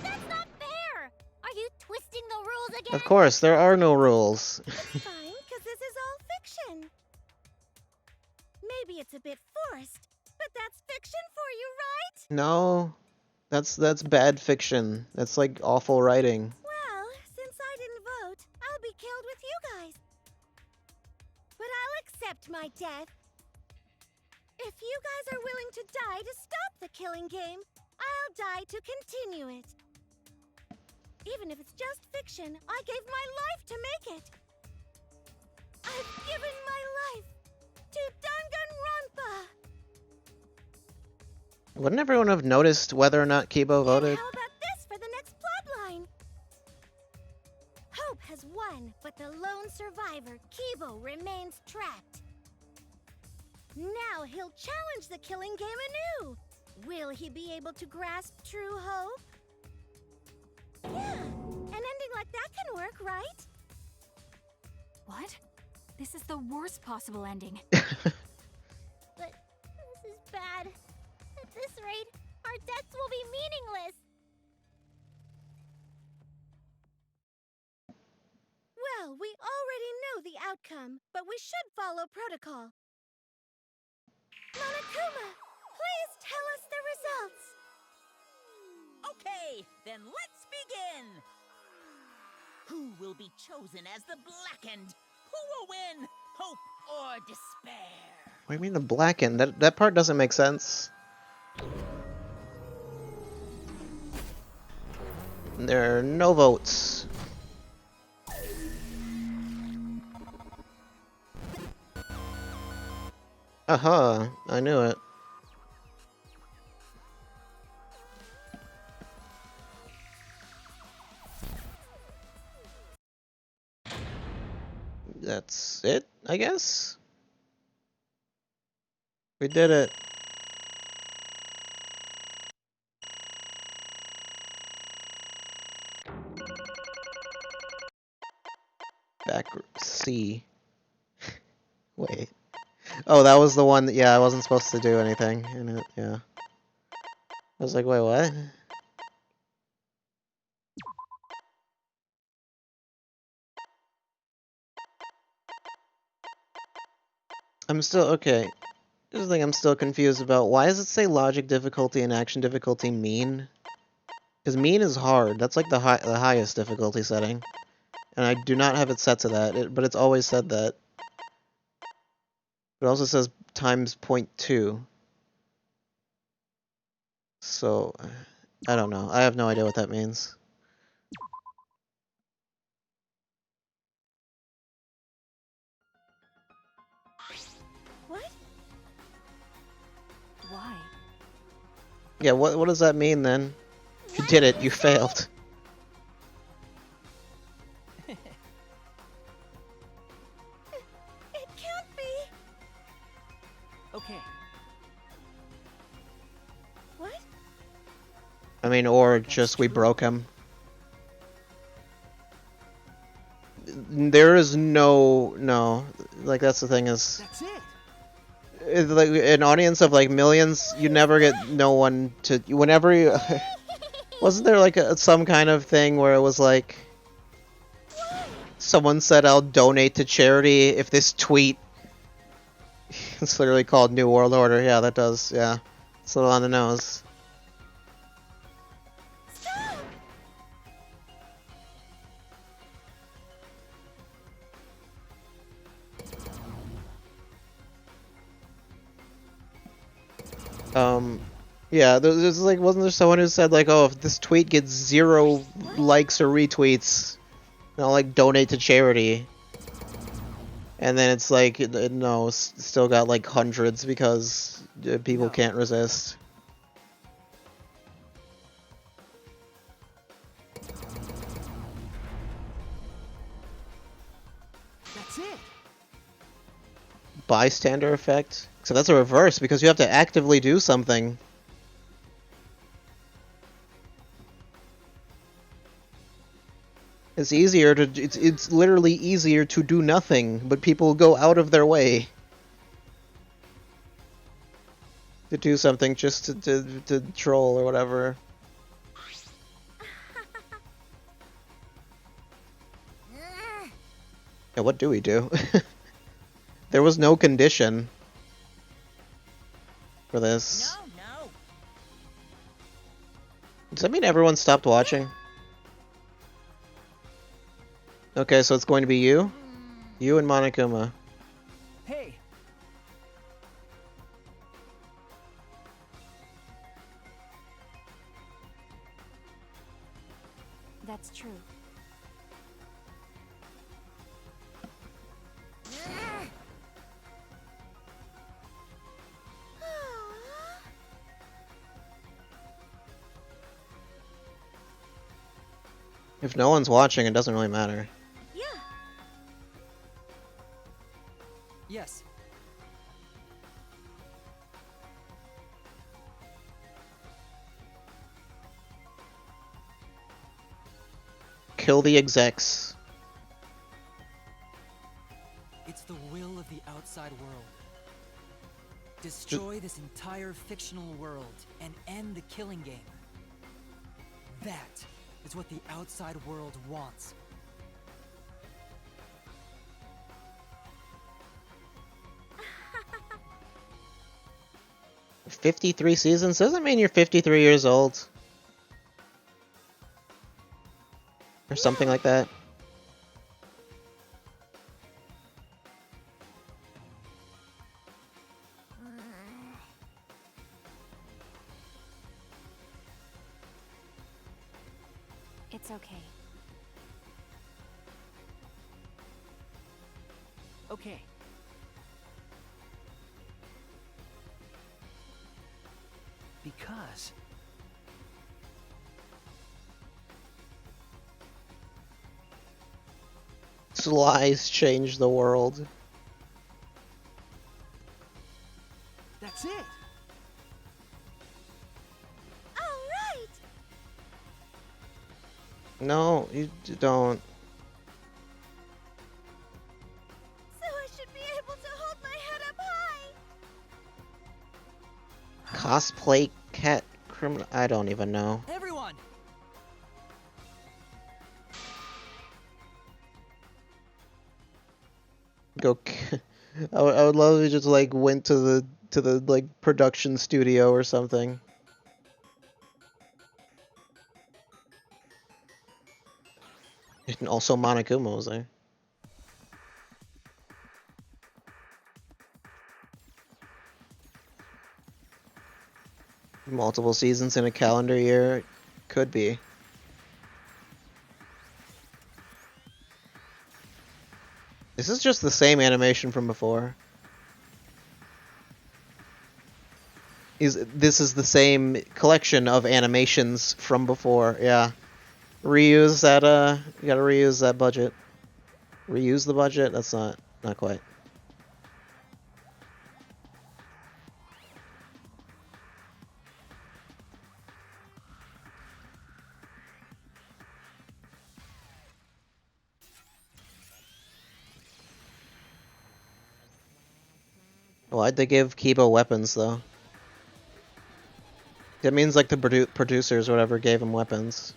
That's not fair! Are you twisting the rules again? Of course, there are no rules. Fine, because this is all fiction. Maybe it's a bit forced, but that's fiction for you, right? No, that's bad fiction. That's like awful writing. Well, since I didn't vote, I'll be killed with you guys. But I'll accept my death. If you guys are willing to die to stop the killing game, I'll die to continue it. Even if it's just fiction, I gave my life to make it. I've given my life to Danganronpa. Wouldn't everyone have noticed whether or not Kibo voted? How about this for the next plotline? Hope has won, but the lone survivor, Kibo, remains trapped. Now he'll challenge the killing game anew. Will he be able to grasp true hope? Yeah, an ending like that can work, right? What? This is the worst possible ending. But this is bad. At this rate, our deaths will be meaningless. Well, we already know the outcome, but we should follow protocol. Monokuma, please tell us the results. Okay, then let's begin. Who will be chosen as the Blackened? Who will win? Hope or despair? What do you mean the blackened? That part doesn't make sense. There are no votes. Aha, I knew it. That's it, I guess? We did it. Back C. Wait. Oh, that was the one that, yeah, I wasn't supposed to do anything in it, yeah. was like, wait, what? I'm still okay. Here's the thing I'm still confused about. Why does it say logic difficulty and action difficulty mean? Because mean is hard. That's like the highest difficulty setting. And I do not have it set to that, but it's always said that. It also says times 0.2. So, I don't know. I have no idea what that means. What? Why? Yeah, what does that mean then? If you did it, you failed. It can't be. Okay. What? I mean, or just we broke him. There is no. Like, that's the thing is... That's it. It's like an audience of like millions, you never get no one to... Whenever you... Wasn't there like some kind of thing where it was like... Someone said, I'll donate to charity if this tweet... It's literally called New World Order. Yeah, that does, yeah. It's a little on the nose. Yeah, there's like, wasn't there someone who said like, oh, if this tweet gets 0 likes or retweets, I'll like donate to charity. And then it's like, no, still got like hundreds because people can't resist. That's it. Bystander effect? So that's a reverse because you have to actively do something. It's easier to it's literally easier to do nothing, but people go out of their way to do something just to troll or whatever. Yeah, what do we do? There was no condition for this. No. Does that mean everyone stopped watching? Okay, so it's going to be you? You and Monokuma. Hey. That's true. If no one's watching, it doesn't really matter. Yeah. Yes. Kill the execs. It's the will of the outside world. Destroy this entire fictional world and end the killing game. That is what the outside world wants. $53 seasons doesn't mean you're 53 years old. Or something like that. It's okay. Okay. Because Lies change the world. that's it. All right. No, you don't. So I should be able to hold my head up high. Cosplay cat Criminal. I don't even know. Everyone! Go. I would love if you just like went to the like production studio or something. And also Monokuma was there. Multiple seasons in a calendar year, could be. This is just the same animation from before. This is the same collection of animations from before, yeah. Reuse that, you gotta reuse that budget. Reuse the budget? That's not quite. Why'd they give Kiba weapons, though? That means, like, the producers or whatever gave him weapons.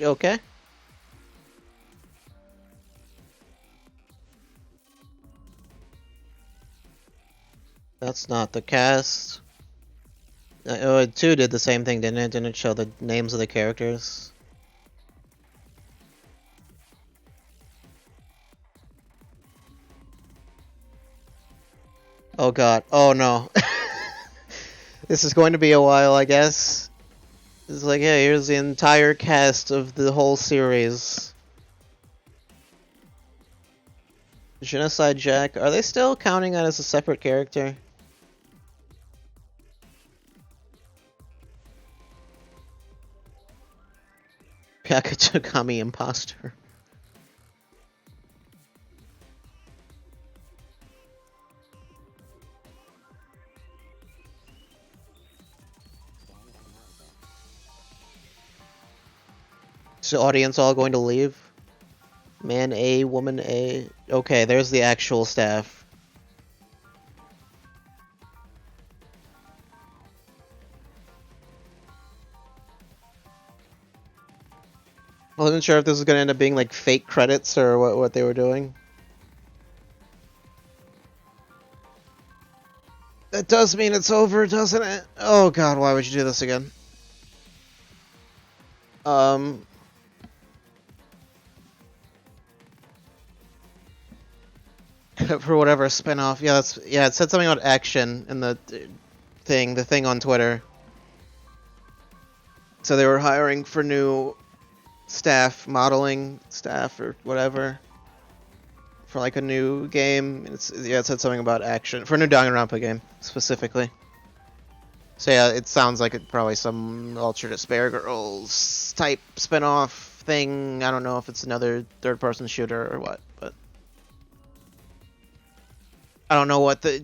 Okay. That's not the cast. 2 did the same thing, didn't it? Didn't it show the names of the characters? Oh god. Oh no. This is going to be a while, I guess. It's like, yeah, here's the entire cast of the whole series. Genocide Jack. Are they still counting that as a separate character? Yakutagami Imposter. Is the audience all going to leave? Man A, woman A. Okay, there's the actual staff. I wasn't sure if this was going to end up being like fake credits or what they were doing. That does mean it's over, doesn't it? Oh god, why would you do this again? For whatever spin-off. Yeah, it said something about action in the thing on Twitter. So they were hiring for new staff, modeling staff or whatever. For like a new game. It said something about action. For a new Danganronpa game, specifically. So yeah, it sounds like it probably some alternate Spare Girls type spin-off thing. I don't know if it's another third-person shooter or what, but I don't know what I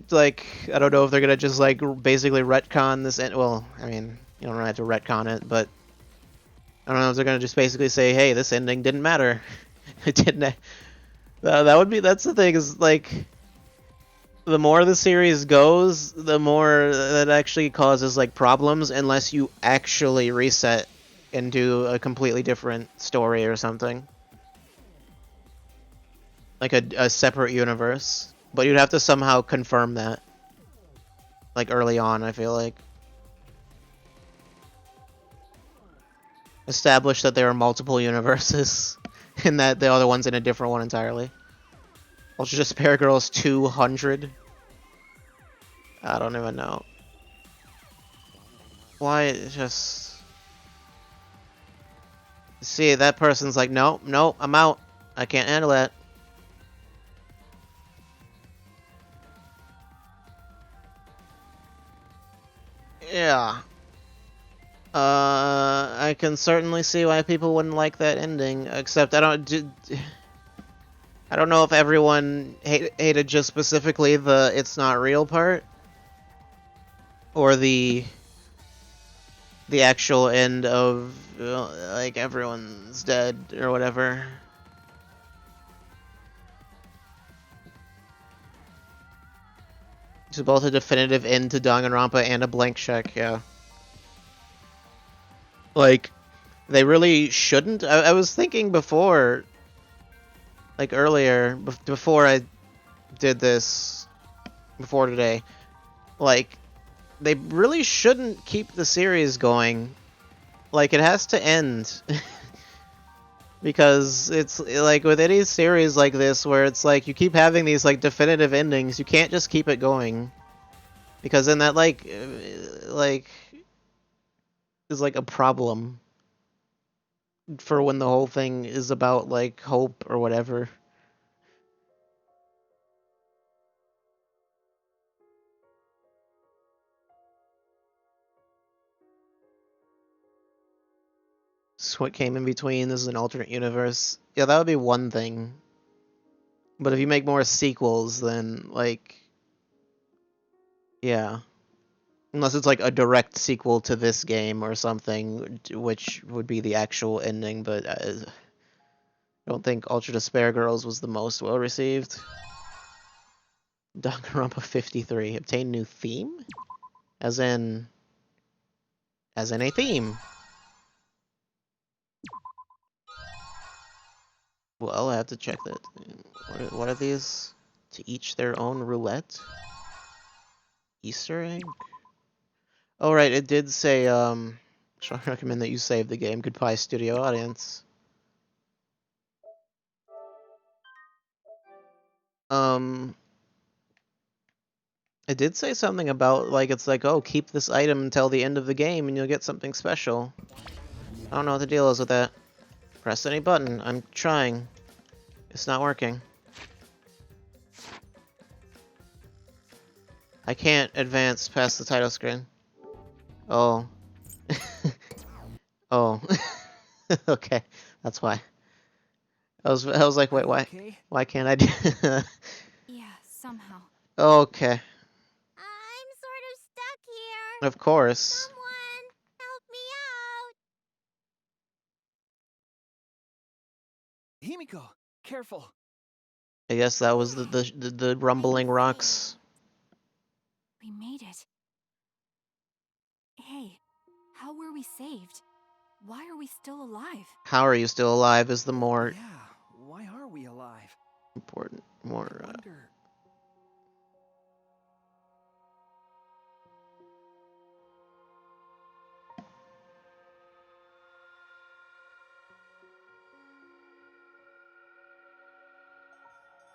don't know if they're gonna just like basically retcon this. Well, I mean, you don't really have to retcon it, but I don't know if they're gonna just basically say, "Hey, this ending didn't matter." It didn't. That's the thing is like, the more the series goes, the more that actually causes like problems unless you actually reset and do a completely different story or something. Like a separate universe. But you'd have to somehow confirm that. Like early on, I feel like. Establish that there are multiple universes and that the other one's in a different one entirely. Also just Spare Girls 200. I don't even know. Why just... See, that person's like, no, I'm out. I can't handle that. Yeah. I can certainly see why people wouldn't like that ending, except I don't know if everyone hated just specifically the "it's not real" part, or the actual end of like everyone's dead or whatever. It's both a definitive end to Danganronpa and a blank check, yeah. Like, they really shouldn't. I was thinking before, like earlier, before I did this, before today, like, they really shouldn't keep the series going. Like, it has to end. Because it's, like, with any series like this, where it's like, you keep having these, like, definitive endings, you can't just keep it going. Because then that, like, is, like, a problem for when the whole thing is about, like, hope or whatever. So what came in between? This is an alternate universe. Yeah, that would be one thing. But if you make more sequels, then, like... Yeah. Unless it's, like, a direct sequel to this game or something, which would be the actual ending, but I don't think Ultra Despair Girls was the most well-received. Danganronpa 53. Obtain new theme? As in a theme. Well, I have to check that. What are these? To each their own roulette? Easter egg? Oh, right, it did say, I recommend that you save the game. Goodbye, studio audience. It did say something about, like, it's like, oh, keep this item until the end of the game and you'll get something special. I don't know what the deal is with that. Press any button. I'm trying. It's not working. I can't advance past the title screen. Oh. Oh. Okay. That's why. I was like, wait, why? Okay? Why can't I do... Yeah, somehow. Okay. I'm sort of stuck here. Of course. Someone, help me out. Himiko, careful. I guess that was the rumbling rocks. We made it. Hey, how were we saved? Why are we still alive? How are you still alive is the more Yeah, why are we alive? important, more... Wonder.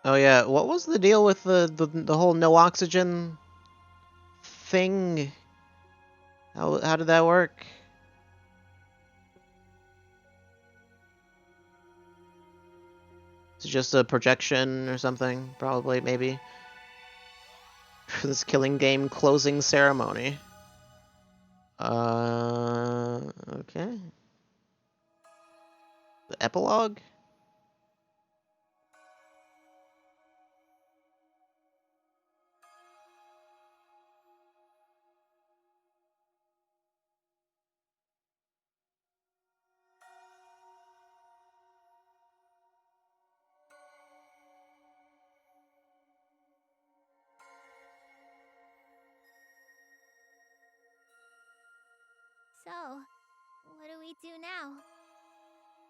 Oh yeah, what was the deal with the whole no oxygen thing? How did that work? It's just a projection or something, probably, maybe. For this killing game closing ceremony. Okay. The epilogue? So, what do we do now?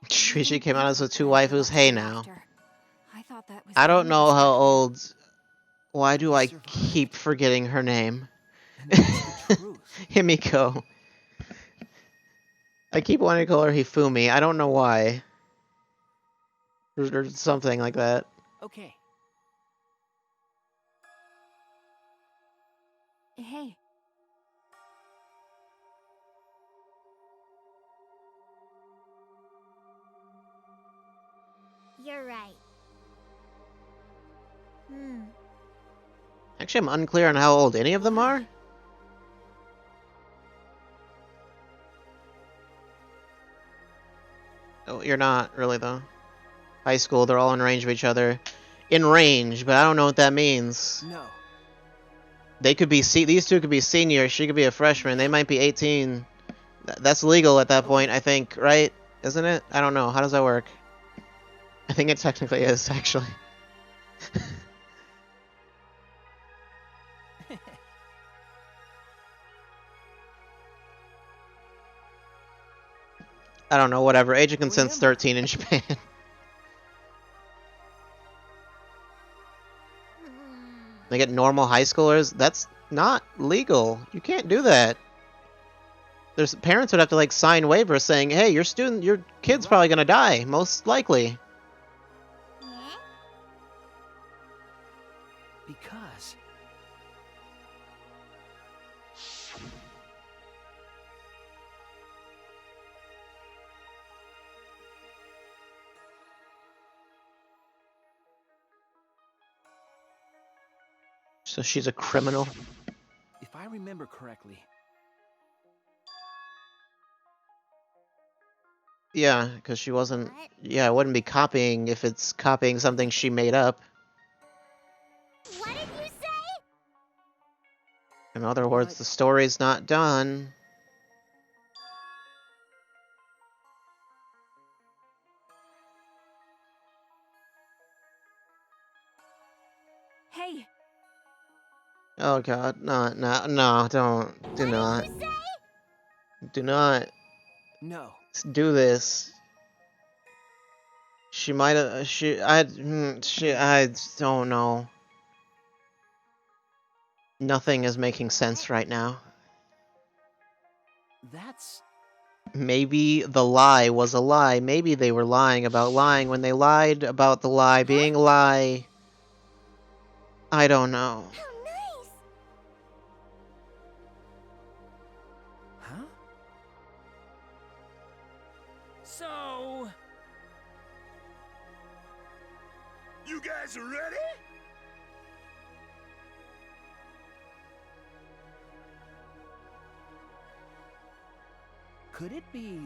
She came out as the two waifus. Hey now. I thought that was I don't know how back old... Why do I keep forgetting her name? Himiko. I keep wanting to call her Hifumi. I don't know why. Or something like that. Okay. Hey. You're right. Actually, I'm unclear on how old any of them are. you're not really though. High school, they're all in range of each other. In range, but I don't know what that means. No. They could be these two could be seniors. She could be a freshman. They might be 18. That's legal at that point, I think, right? Isn't it? I don't know. How does that work? I think it technically is, actually. I don't know, whatever. Age of consent's 13 in Japan. They get normal high schoolers? That's not legal. You can't do that. There's parents would have to like sign waivers saying, "Hey, your kid's probably gonna die, most likely." Because So she's a criminal. if I remember correctly, Yeah, because she wasn't. Yeah, it wouldn't be copying if it's copying something she made up. What did you say? In other words, the story's not done. Hey, Oh god, no, do not. Do not. no. Do this. She might have, I don't know. Nothing is making sense right now. That's Maybe the lie was a lie. Maybe they were lying about lying when they lied about the lie being a lie. I don't know. Huh? So... You guys are ready? Could it be?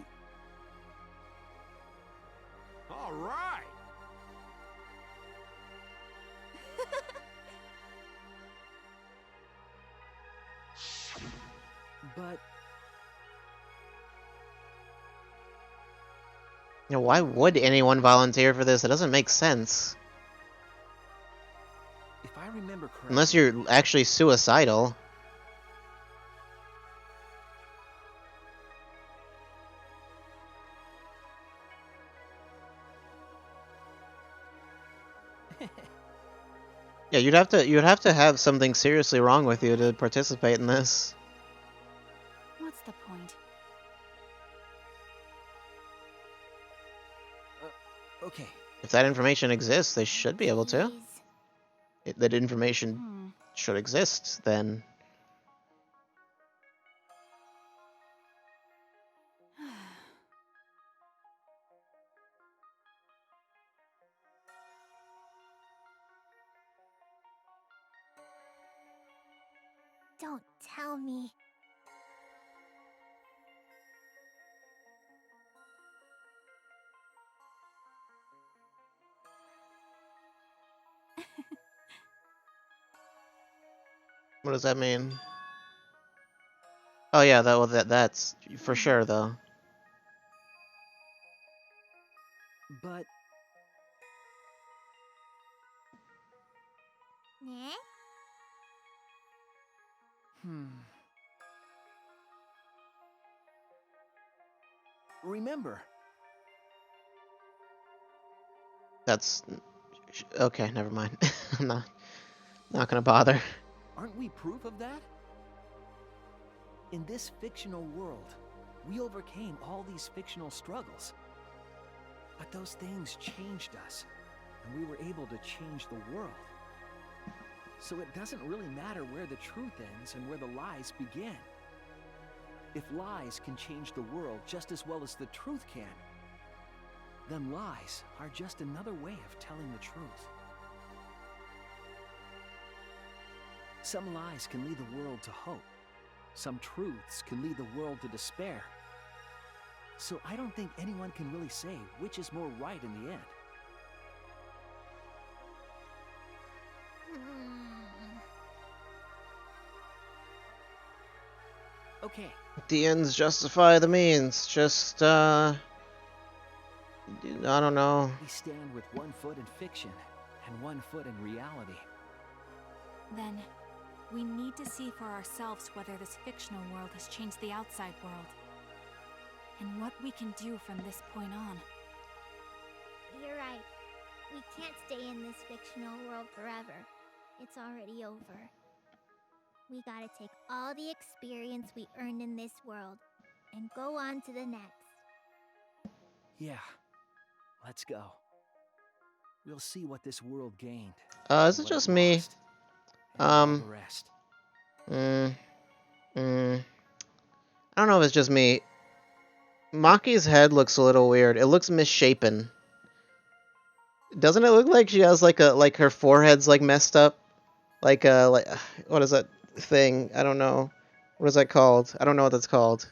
All right. But You know, why would anyone volunteer for this? It doesn't make sense. if I remember correctly, Unless you're actually suicidal. Yeah, you'd have to have something seriously wrong with you to participate in this. what's the point? okay. If that information exists, they should be able to. If that information should exist, then Don't tell me. what does that mean? Oh yeah, that's for sure though. But Yeah? remember, That's okay. Never mind. I'm not gonna bother. aren't we proof of that? In this fictional world, we overcame all these fictional struggles. But those things changed us, and we were able to change the world. So it doesn't really matter where the truth ends and where the lies begin. If lies can change the world just as well as the truth can, then lies are just another way of telling the truth. Some lies can lead the world to hope. Some truths can lead the world to despair. So I don't think anyone can really say which is more right in the end. Okay. The ends justify the means. Just, I don't know. We stand with 1 foot in fiction and 1 foot in reality. Then, we need to see for ourselves whether this fictional world has changed the outside world. And what we can do from this point on. You're right. We can't stay in this fictional world forever. It's already over. We gotta take all the experience we earned in this world and go on to the next. Yeah. Let's go. We'll see what this world gained. Is it just me? All the rest. I don't know if it's just me. Maki's head looks a little weird. It looks misshapen. Doesn't it look like she has like her forehead's like messed up? Like what is that thing? I don't know. What is that called? I don't know what that's called.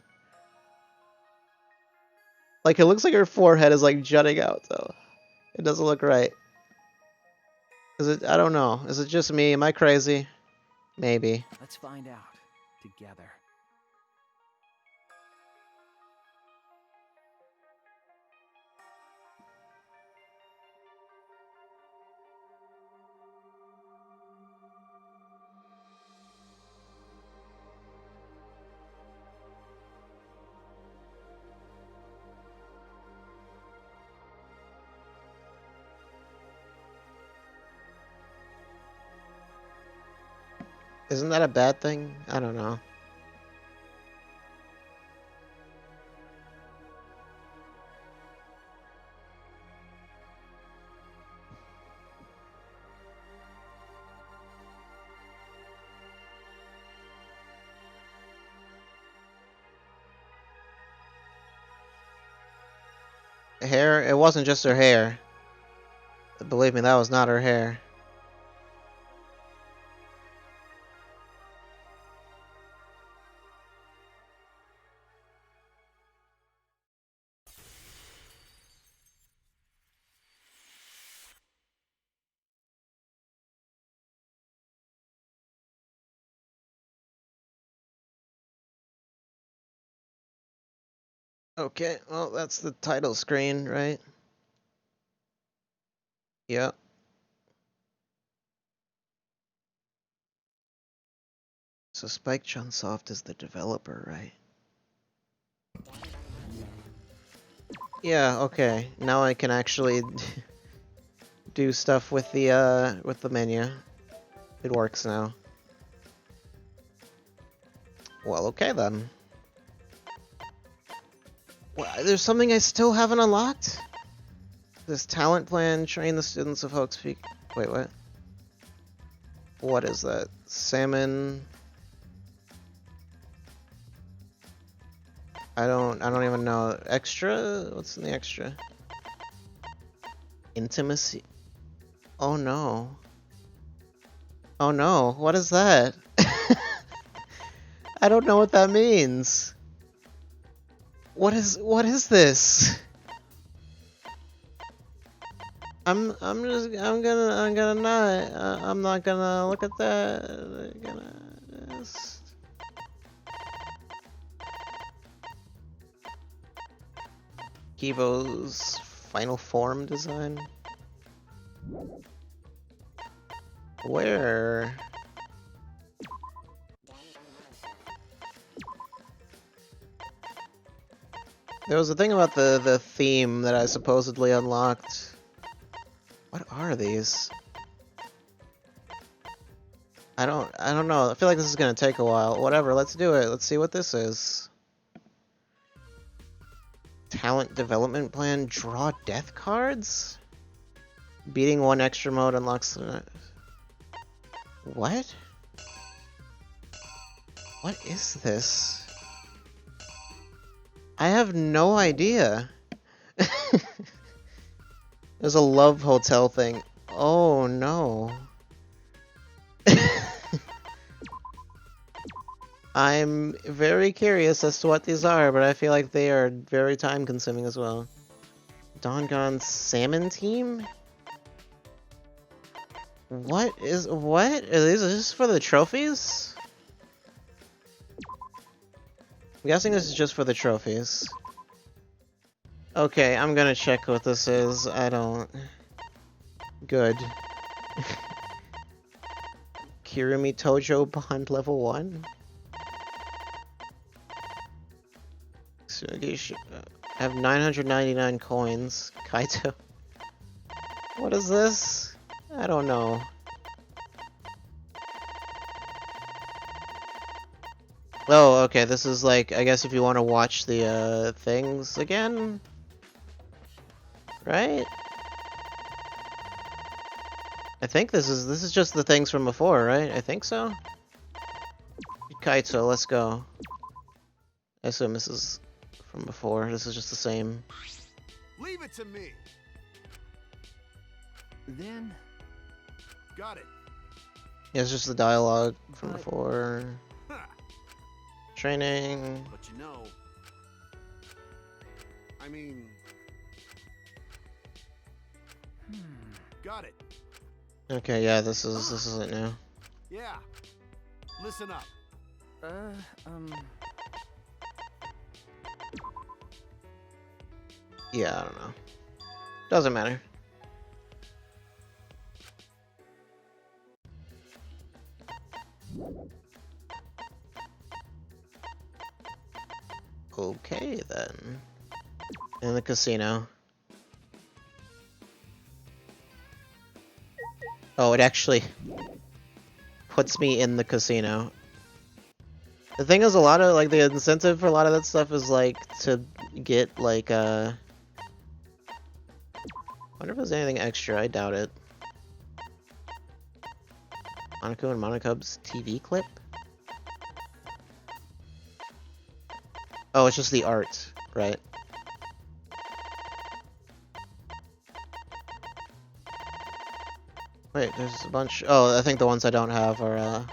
Like it looks like her forehead is like jutting out though. It doesn't look right. Is it? I don't know. Is it just me? Am I crazy? Maybe. Let's find out together. Isn't that a bad thing? I don't know. Hair? It wasn't just her hair. Believe me, that was not her hair. Okay, well, that's the title screen, right? Yep. So Spike Chunsoft is the developer, right? Yeah, okay. Now I can actually do stuff with the menu. It works now. Well, okay then. Well, there's something I still haven't unlocked? This talent plan, train the students of Hope's Peak. Wait, what? What is that? Salmon. I don't even know. Extra? What's in the extra? Intimacy. Oh no. Oh no, what is that? I don't know what that means. What is this? I'm gonna not. I'm not gonna look at that. I'm gonna just... Kivo's final form design. Where? There was a thing about the theme that I supposedly unlocked. What are these? I don't know. I feel like this is gonna take a while. Whatever, let's do it. Let's see what this is. Talent development plan, draw death cards? Beating one extra mode unlocks the... What? What is this? I have no idea. There's a love hotel thing. Oh no. I'm very curious as to what these are, but I feel like they are very time-consuming as well. Danganronpa Salmon Team? What? Are these just for the trophies? I'm guessing this is just for the trophies. Okay, I'm gonna check what this is. I don't... Good. Kirumi Tojo Bond level 1? Tsugi have 999 coins. Kaito. What is this? I don't know. Oh, okay, this is like, I guess if you want to watch the, things again? Right? I think this is just the things from before, right? I think so? Kaito, let's go. I assume this is from before. This is just the same. Leave it to me. Then... Got it. Yeah, it's just the dialogue from before. Training. But you know... I mean... Got it. Okay, yeah, this is it now. Yeah. Listen up. Yeah, I don't know. Doesn't matter. Okay, then. In the casino. Oh, it actually puts me in the casino. The thing is, a lot of, like, the incentive for a lot of that stuff is, like, to get, like, I wonder if there's anything extra. I doubt it. Monaco and Monocub's TV clip? Oh, it's just the art, right? Wait, there's a bunch. Oh, I think the ones I don't have are,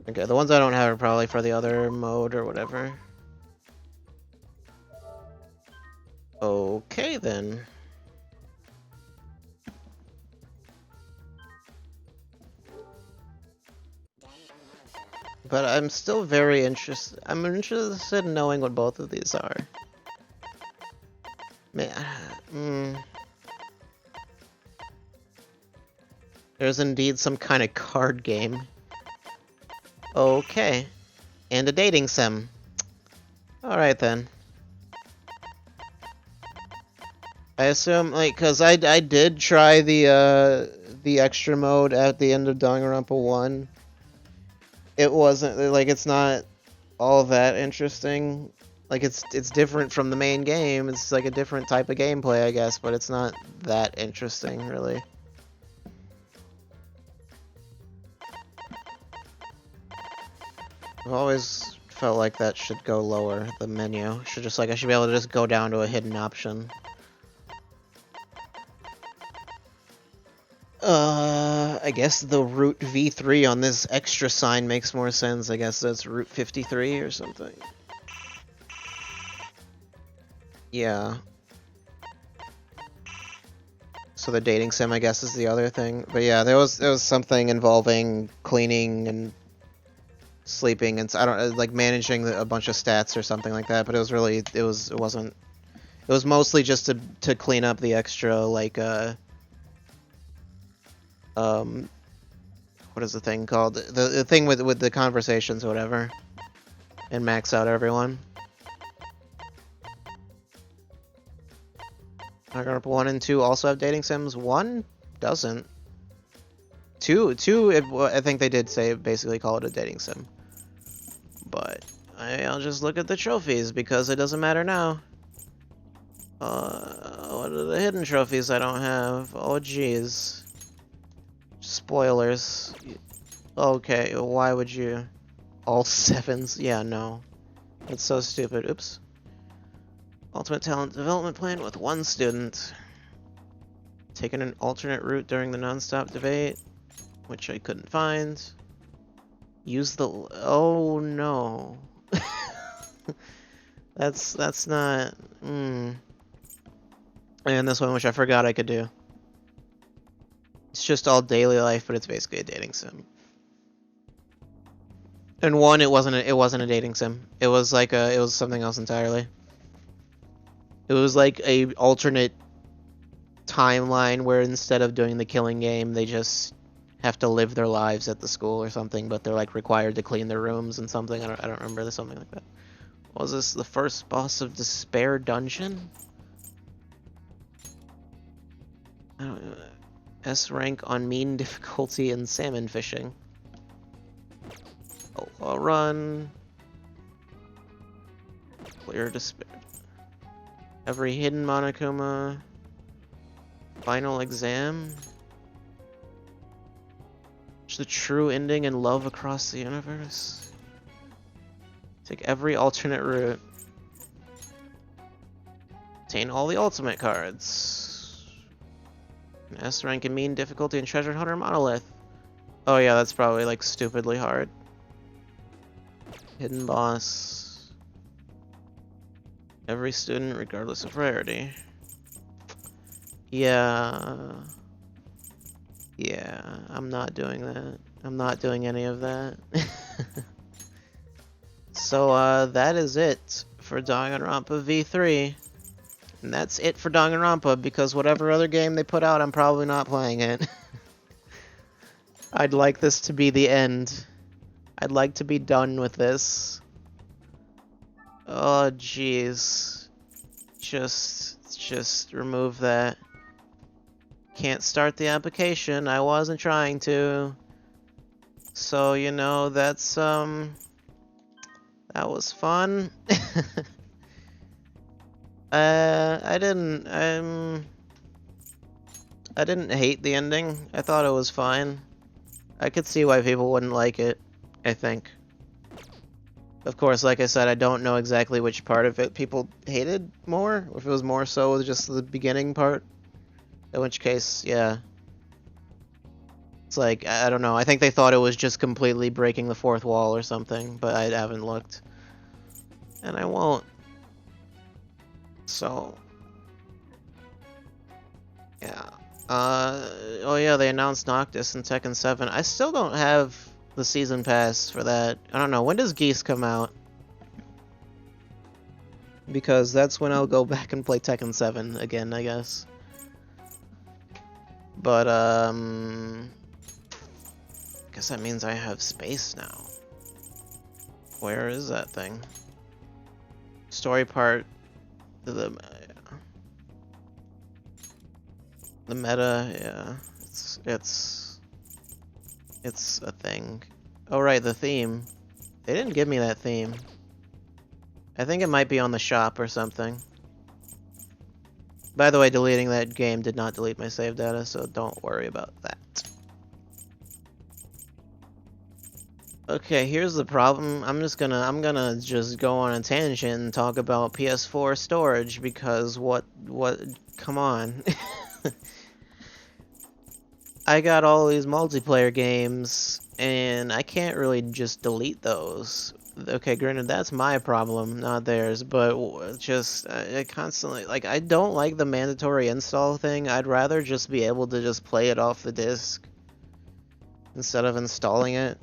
okay, the ones I don't have are probably for the other mode or whatever. Okay, then. But I'm still very interested. I'm interested in knowing what both of these are. Man, There's indeed some kind of card game. Okay. And a dating sim. Alright then. I assume, like, cause I did try the extra mode at the end of Danganronpa 1. It wasn't, like, it's not all that interesting. Like, it's different from the main game. It's like a different type of gameplay, I guess, but it's not that interesting, really. I've always felt like that should go lower, the menu. I should be able to just go down to a hidden option. I guess the Route V3 on this extra sign makes more sense. I guess that's Route 53 or something. Yeah. So the dating sim, I guess, is the other thing. But yeah, there was something involving cleaning and sleeping and I don't like managing a bunch of stats or something like that. But it was mostly just to clean up the extra, like, what is the thing called? The thing with the conversations or whatever. And max out everyone. Danganronpa 1 and 2 also have dating sims. 1 doesn't. 2, I think they did say, basically call it a dating sim. But I'll just look at the trophies because it doesn't matter now. What are the hidden trophies I don't have? Oh, jeez. Spoilers. Okay, why would you? All 7s? Yeah, no. That's so stupid. Oops. Ultimate Talent Development Plan with 1 student. Taking an alternate route during the non-stop debate, which I couldn't find. Use the... Oh, no. That's not... And this one, which I forgot I could do. It's just all daily life, but it's basically a dating sim. And one, it wasn't a dating sim. It was like it was something else entirely. It was like a alternate timeline where instead of doing the killing game, they just have to live their lives at the school or something, but they're like required to clean their rooms and something. I don't remember. There's something like that. Was this the first boss of Despair Dungeon? I don't know. S rank on mean difficulty in salmon fishing. I'll run. Clear Despair. Every hidden Monokuma. Final exam. It's the true ending and love across the universe. Take every alternate route. Obtain all the ultimate cards. An S rank in mean difficulty and treasure hunter monolith. Oh yeah, that's probably like stupidly hard. Hidden boss. Every student regardless of rarity. Yeah. Yeah, I'm not doing that. I'm not doing any of that. So, that is it for Danganronpa V3. And that's it for Danganronpa, because whatever other game they put out, I'm probably not playing it. I'd like this to be the end. I'd like to be done with this. Oh, jeez. Just remove that. Can't start the application. I wasn't trying to. So, you know, that's, that was fun. I didn't hate the ending. I thought it was fine. I could see why people wouldn't like it, I think. Of course, like I said, I don't know exactly which part of it people hated more, or if it was more so just the beginning part. In which case, yeah. It's like, I don't know, I think they thought it was just completely breaking the fourth wall or something, but I haven't looked. And I won't. So... yeah. Oh yeah, they announced Noctis and Tekken 7. I still don't have the season pass for that. I don't know, when does Geese come out? Because that's when I'll go back and play Tekken 7 again, I guess. But, guess that means I have space now. Where is that thing? Story part. The meta, yeah. It's a thing. Oh right, the theme. They didn't give me that theme. I think it might be on the shop or something. By the way, deleting that game did not delete my save data, so don't worry about that. Okay, here's the problem. I'm gonna just go on a tangent and talk about PS4 storage, because come on. I got all these multiplayer games, and I can't really just delete those. Okay, granted, that's my problem, not theirs, but just, I constantly, like, I don't like the mandatory install thing. I'd rather just be able to just play it off the disc instead of installing it.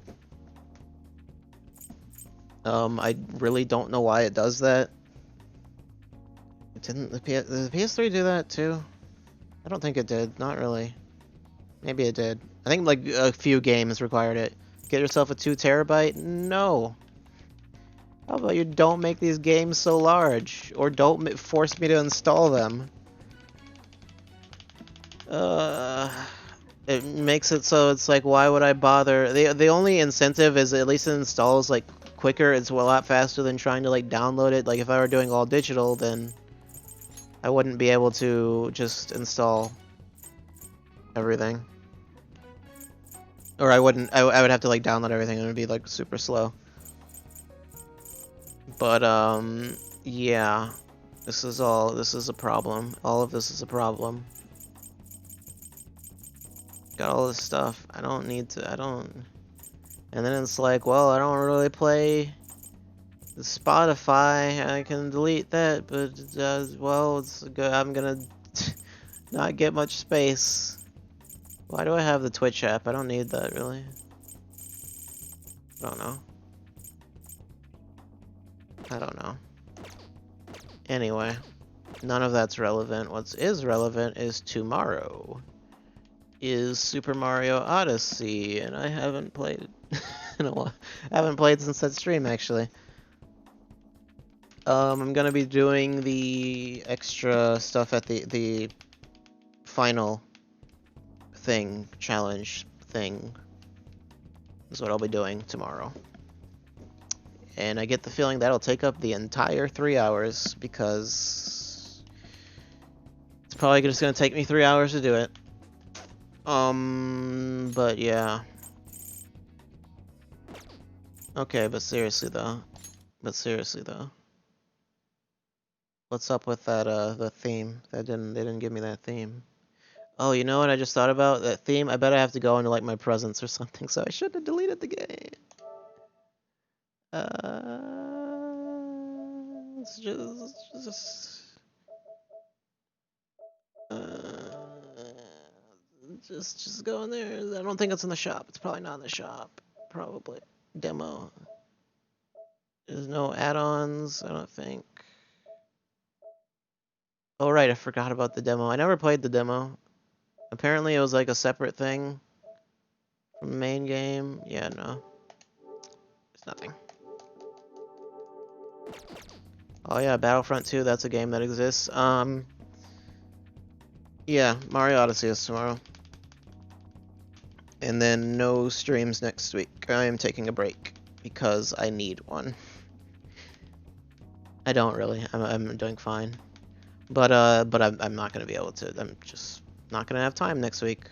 I really don't know why it does that. Did the PS3 do that too? I don't think it did, not really. Maybe it did. I think like a few games required it. Get yourself a 2 terabyte? No. How about you don't make these games so large? Or don't force me to install them. It makes it so it's like, why would I bother? The only incentive is at least it installs like quicker. It's a lot faster than trying to like download it. Like if I were doing all digital, then I wouldn't be able to just install everything. Or I would have to like download everything and it would be like super slow. But yeah. This is a problem. All of this is a problem. Got all this stuff. I don't And then it's like, well, I don't really play the Spotify. I can delete that, but well, it's good. I'm gonna not get much space. Why do I have the Twitch app? I don't need that, really. I don't know. I don't know. Anyway, none of that's relevant. What is relevant is tomorrow is Super Mario Odyssey, and I haven't played it in a while. I haven't played since that stream, actually. I'm gonna be doing the extra stuff at the final thing, challenge thing, is what I'll be doing tomorrow. And I get the feeling that'll take up the entire 3 hours, because it's probably just gonna take me 3 hours to do it. But yeah. Okay, but seriously though. What's up with that, the theme? They didn't give me that theme. Oh, you know what I just thought about? That theme, I bet I have to go into, like, my presents or something, so I shouldn't have deleted the game. Let's just go in there. I don't think it's in the shop. It's probably not in the shop. Probably. Demo. There's no add-ons, I don't think. Oh, right, I forgot about the demo. I never played the demo. Apparently it was like a separate thing from the main game. Yeah, no. It's nothing. Oh yeah, Battlefront 2, that's a game that exists. Yeah, Mario Odyssey is tomorrow. And then no streams next week. I am taking a break because I need one. I don't really. I'm doing fine. But I'm not gonna be able to. I'm just not gonna have time next week.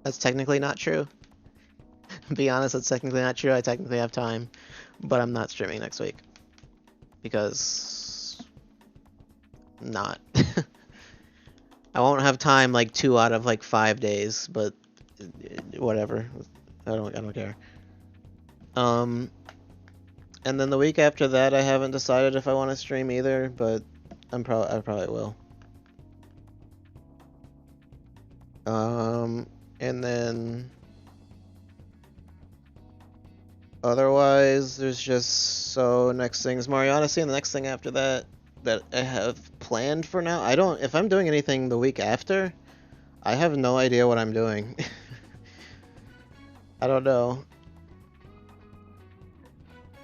That's technically not true. Be honest, that's technically not true. I technically have time, but I'm not streaming next week because not. I won't have time like 2 out of like 5 days, but whatever. I don't care. And then the week after that, I haven't decided if I want to stream either, but I probably will. And then otherwise, there's just next thing is Mario Odyssey, and the next thing after that I have planned for now. If I'm doing anything the week after, I have no idea what I'm doing. I don't know.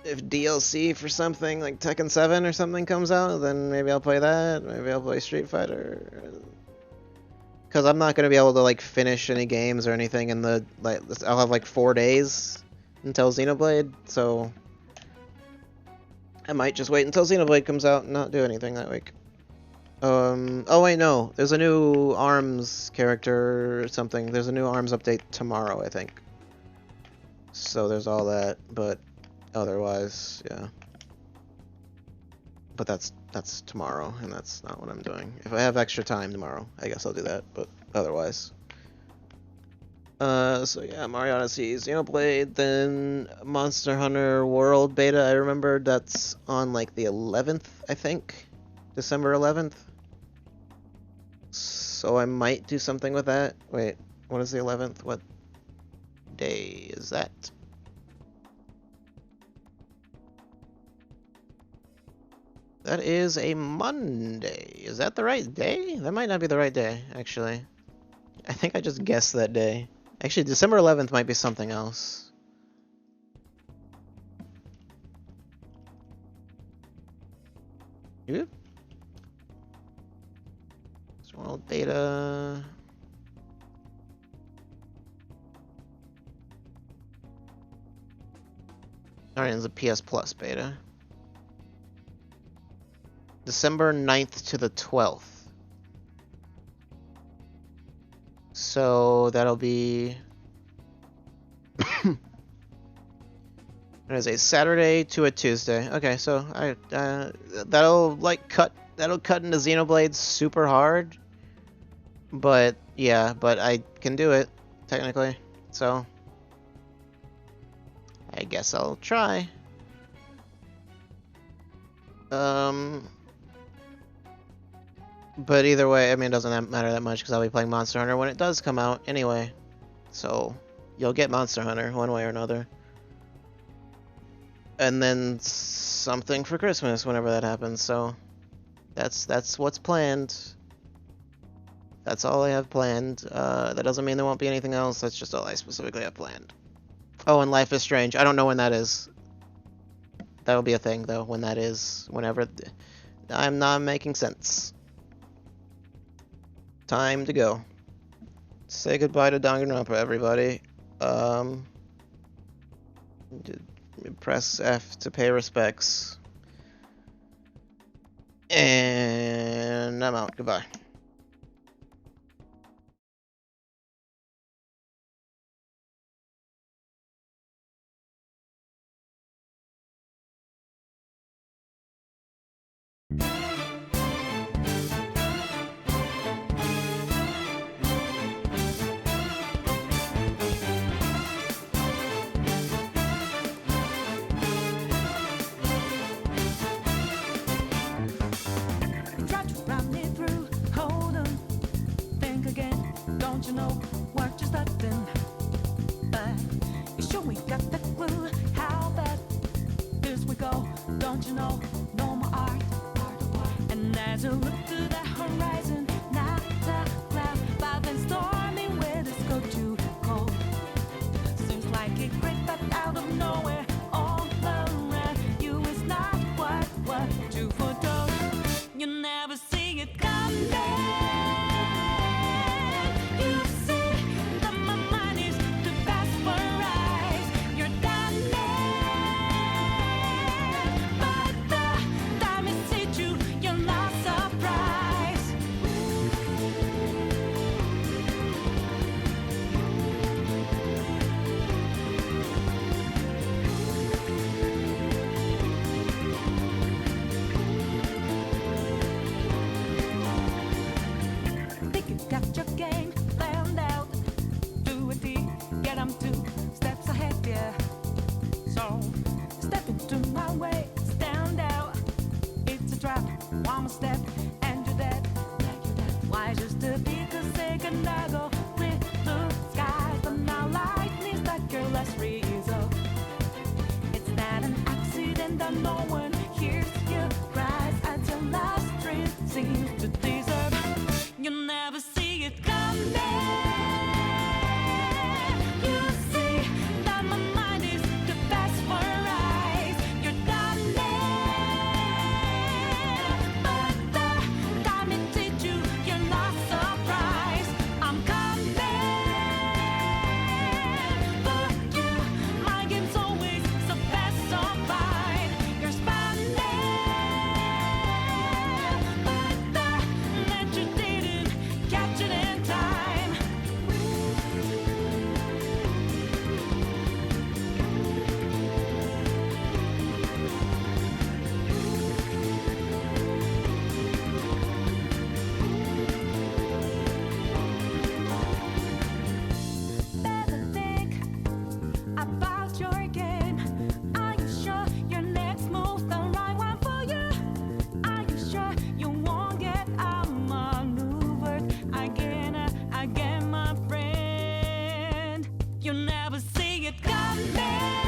If DLC for something like Tekken 7 or something comes out, then maybe I'll play that. Maybe I'll play Street Fighter. Because I'm not going to be able to like finish any games or anything in the I'll have like 4 days until Xenoblade, so I might just wait until Xenoblade comes out and not do anything that week. Oh wait, no. There's a new ARMS character or something. There's a new ARMS update tomorrow, I think. So there's all that, but otherwise, yeah. But that's tomorrow, and that's not what I'm doing. If I have extra time tomorrow, I guess I'll do that, but otherwise. So yeah, Mario Odyssey, Xenoblade, then Monster Hunter World Beta, I remember that's on like the 11th, I think. December 11th. So I might do something with that. Wait, what is the 11th? What day is that? That is a Monday. Is that the right day? That might not be the right day, actually. I think I just guessed that day. Actually, December 11th might be something else. Yep. World Beta. Alright, it's a PS Plus beta. December 9th to the 12th. So that'll be there's a Saturday to a Tuesday. Okay, so that'll cut into Xenoblade super hard. But yeah, but I can do it technically. so I guess I'll try. But either way, I mean, it doesn't matter that much because I'll be playing Monster Hunter when it does come out anyway. So you'll get Monster Hunter one way or another. And then something for Christmas whenever that happens. So that's what's planned. That's all I have planned. That doesn't mean there won't be anything else. That's just all I specifically have planned. Oh, and Life is Strange. I don't know when that is. That'll be a thing, though, when that is. Whenever. I'm not making sense. Time to go. Say goodbye to Danganronpa, everybody. Press F to pay respects. And I'm out. Goodbye. Try to run me through, hold on, think again. Don't you know what you're starting? But you sure we got the clue how bad this we go. Don't you know, no more art. And as you look to the horizon, not a cloud, but then stormy weather's go too cold. Seems like it crept up out of nowhere, all around you is not what you foretold. You never see it coming. You see that my mind is too fast for eyes. You're done but the time it hit you, you're not surprised. Think you got your game planned out. Do a D, get 'em 2 steps ahead, yeah. So, step into my way, stand out. It's a trap, one more step, and you're dead. Why just a big second I go clear blue skies, but now lightning like your last result. It's not an accident that no one hears your cries as your last dream seems to deserve. You never see it coming. You see that my mind is too fast for eyes. You're done but the time it hit you, you're not surprised. I'm coming for you. My game's always so fast, so fine. You're spanning, but the net you didn't catch it in time. Better think about your game. Are you sure your next move's the right one for you? Are you sure you won't get outmaneuvered again, my friend? You never see it coming.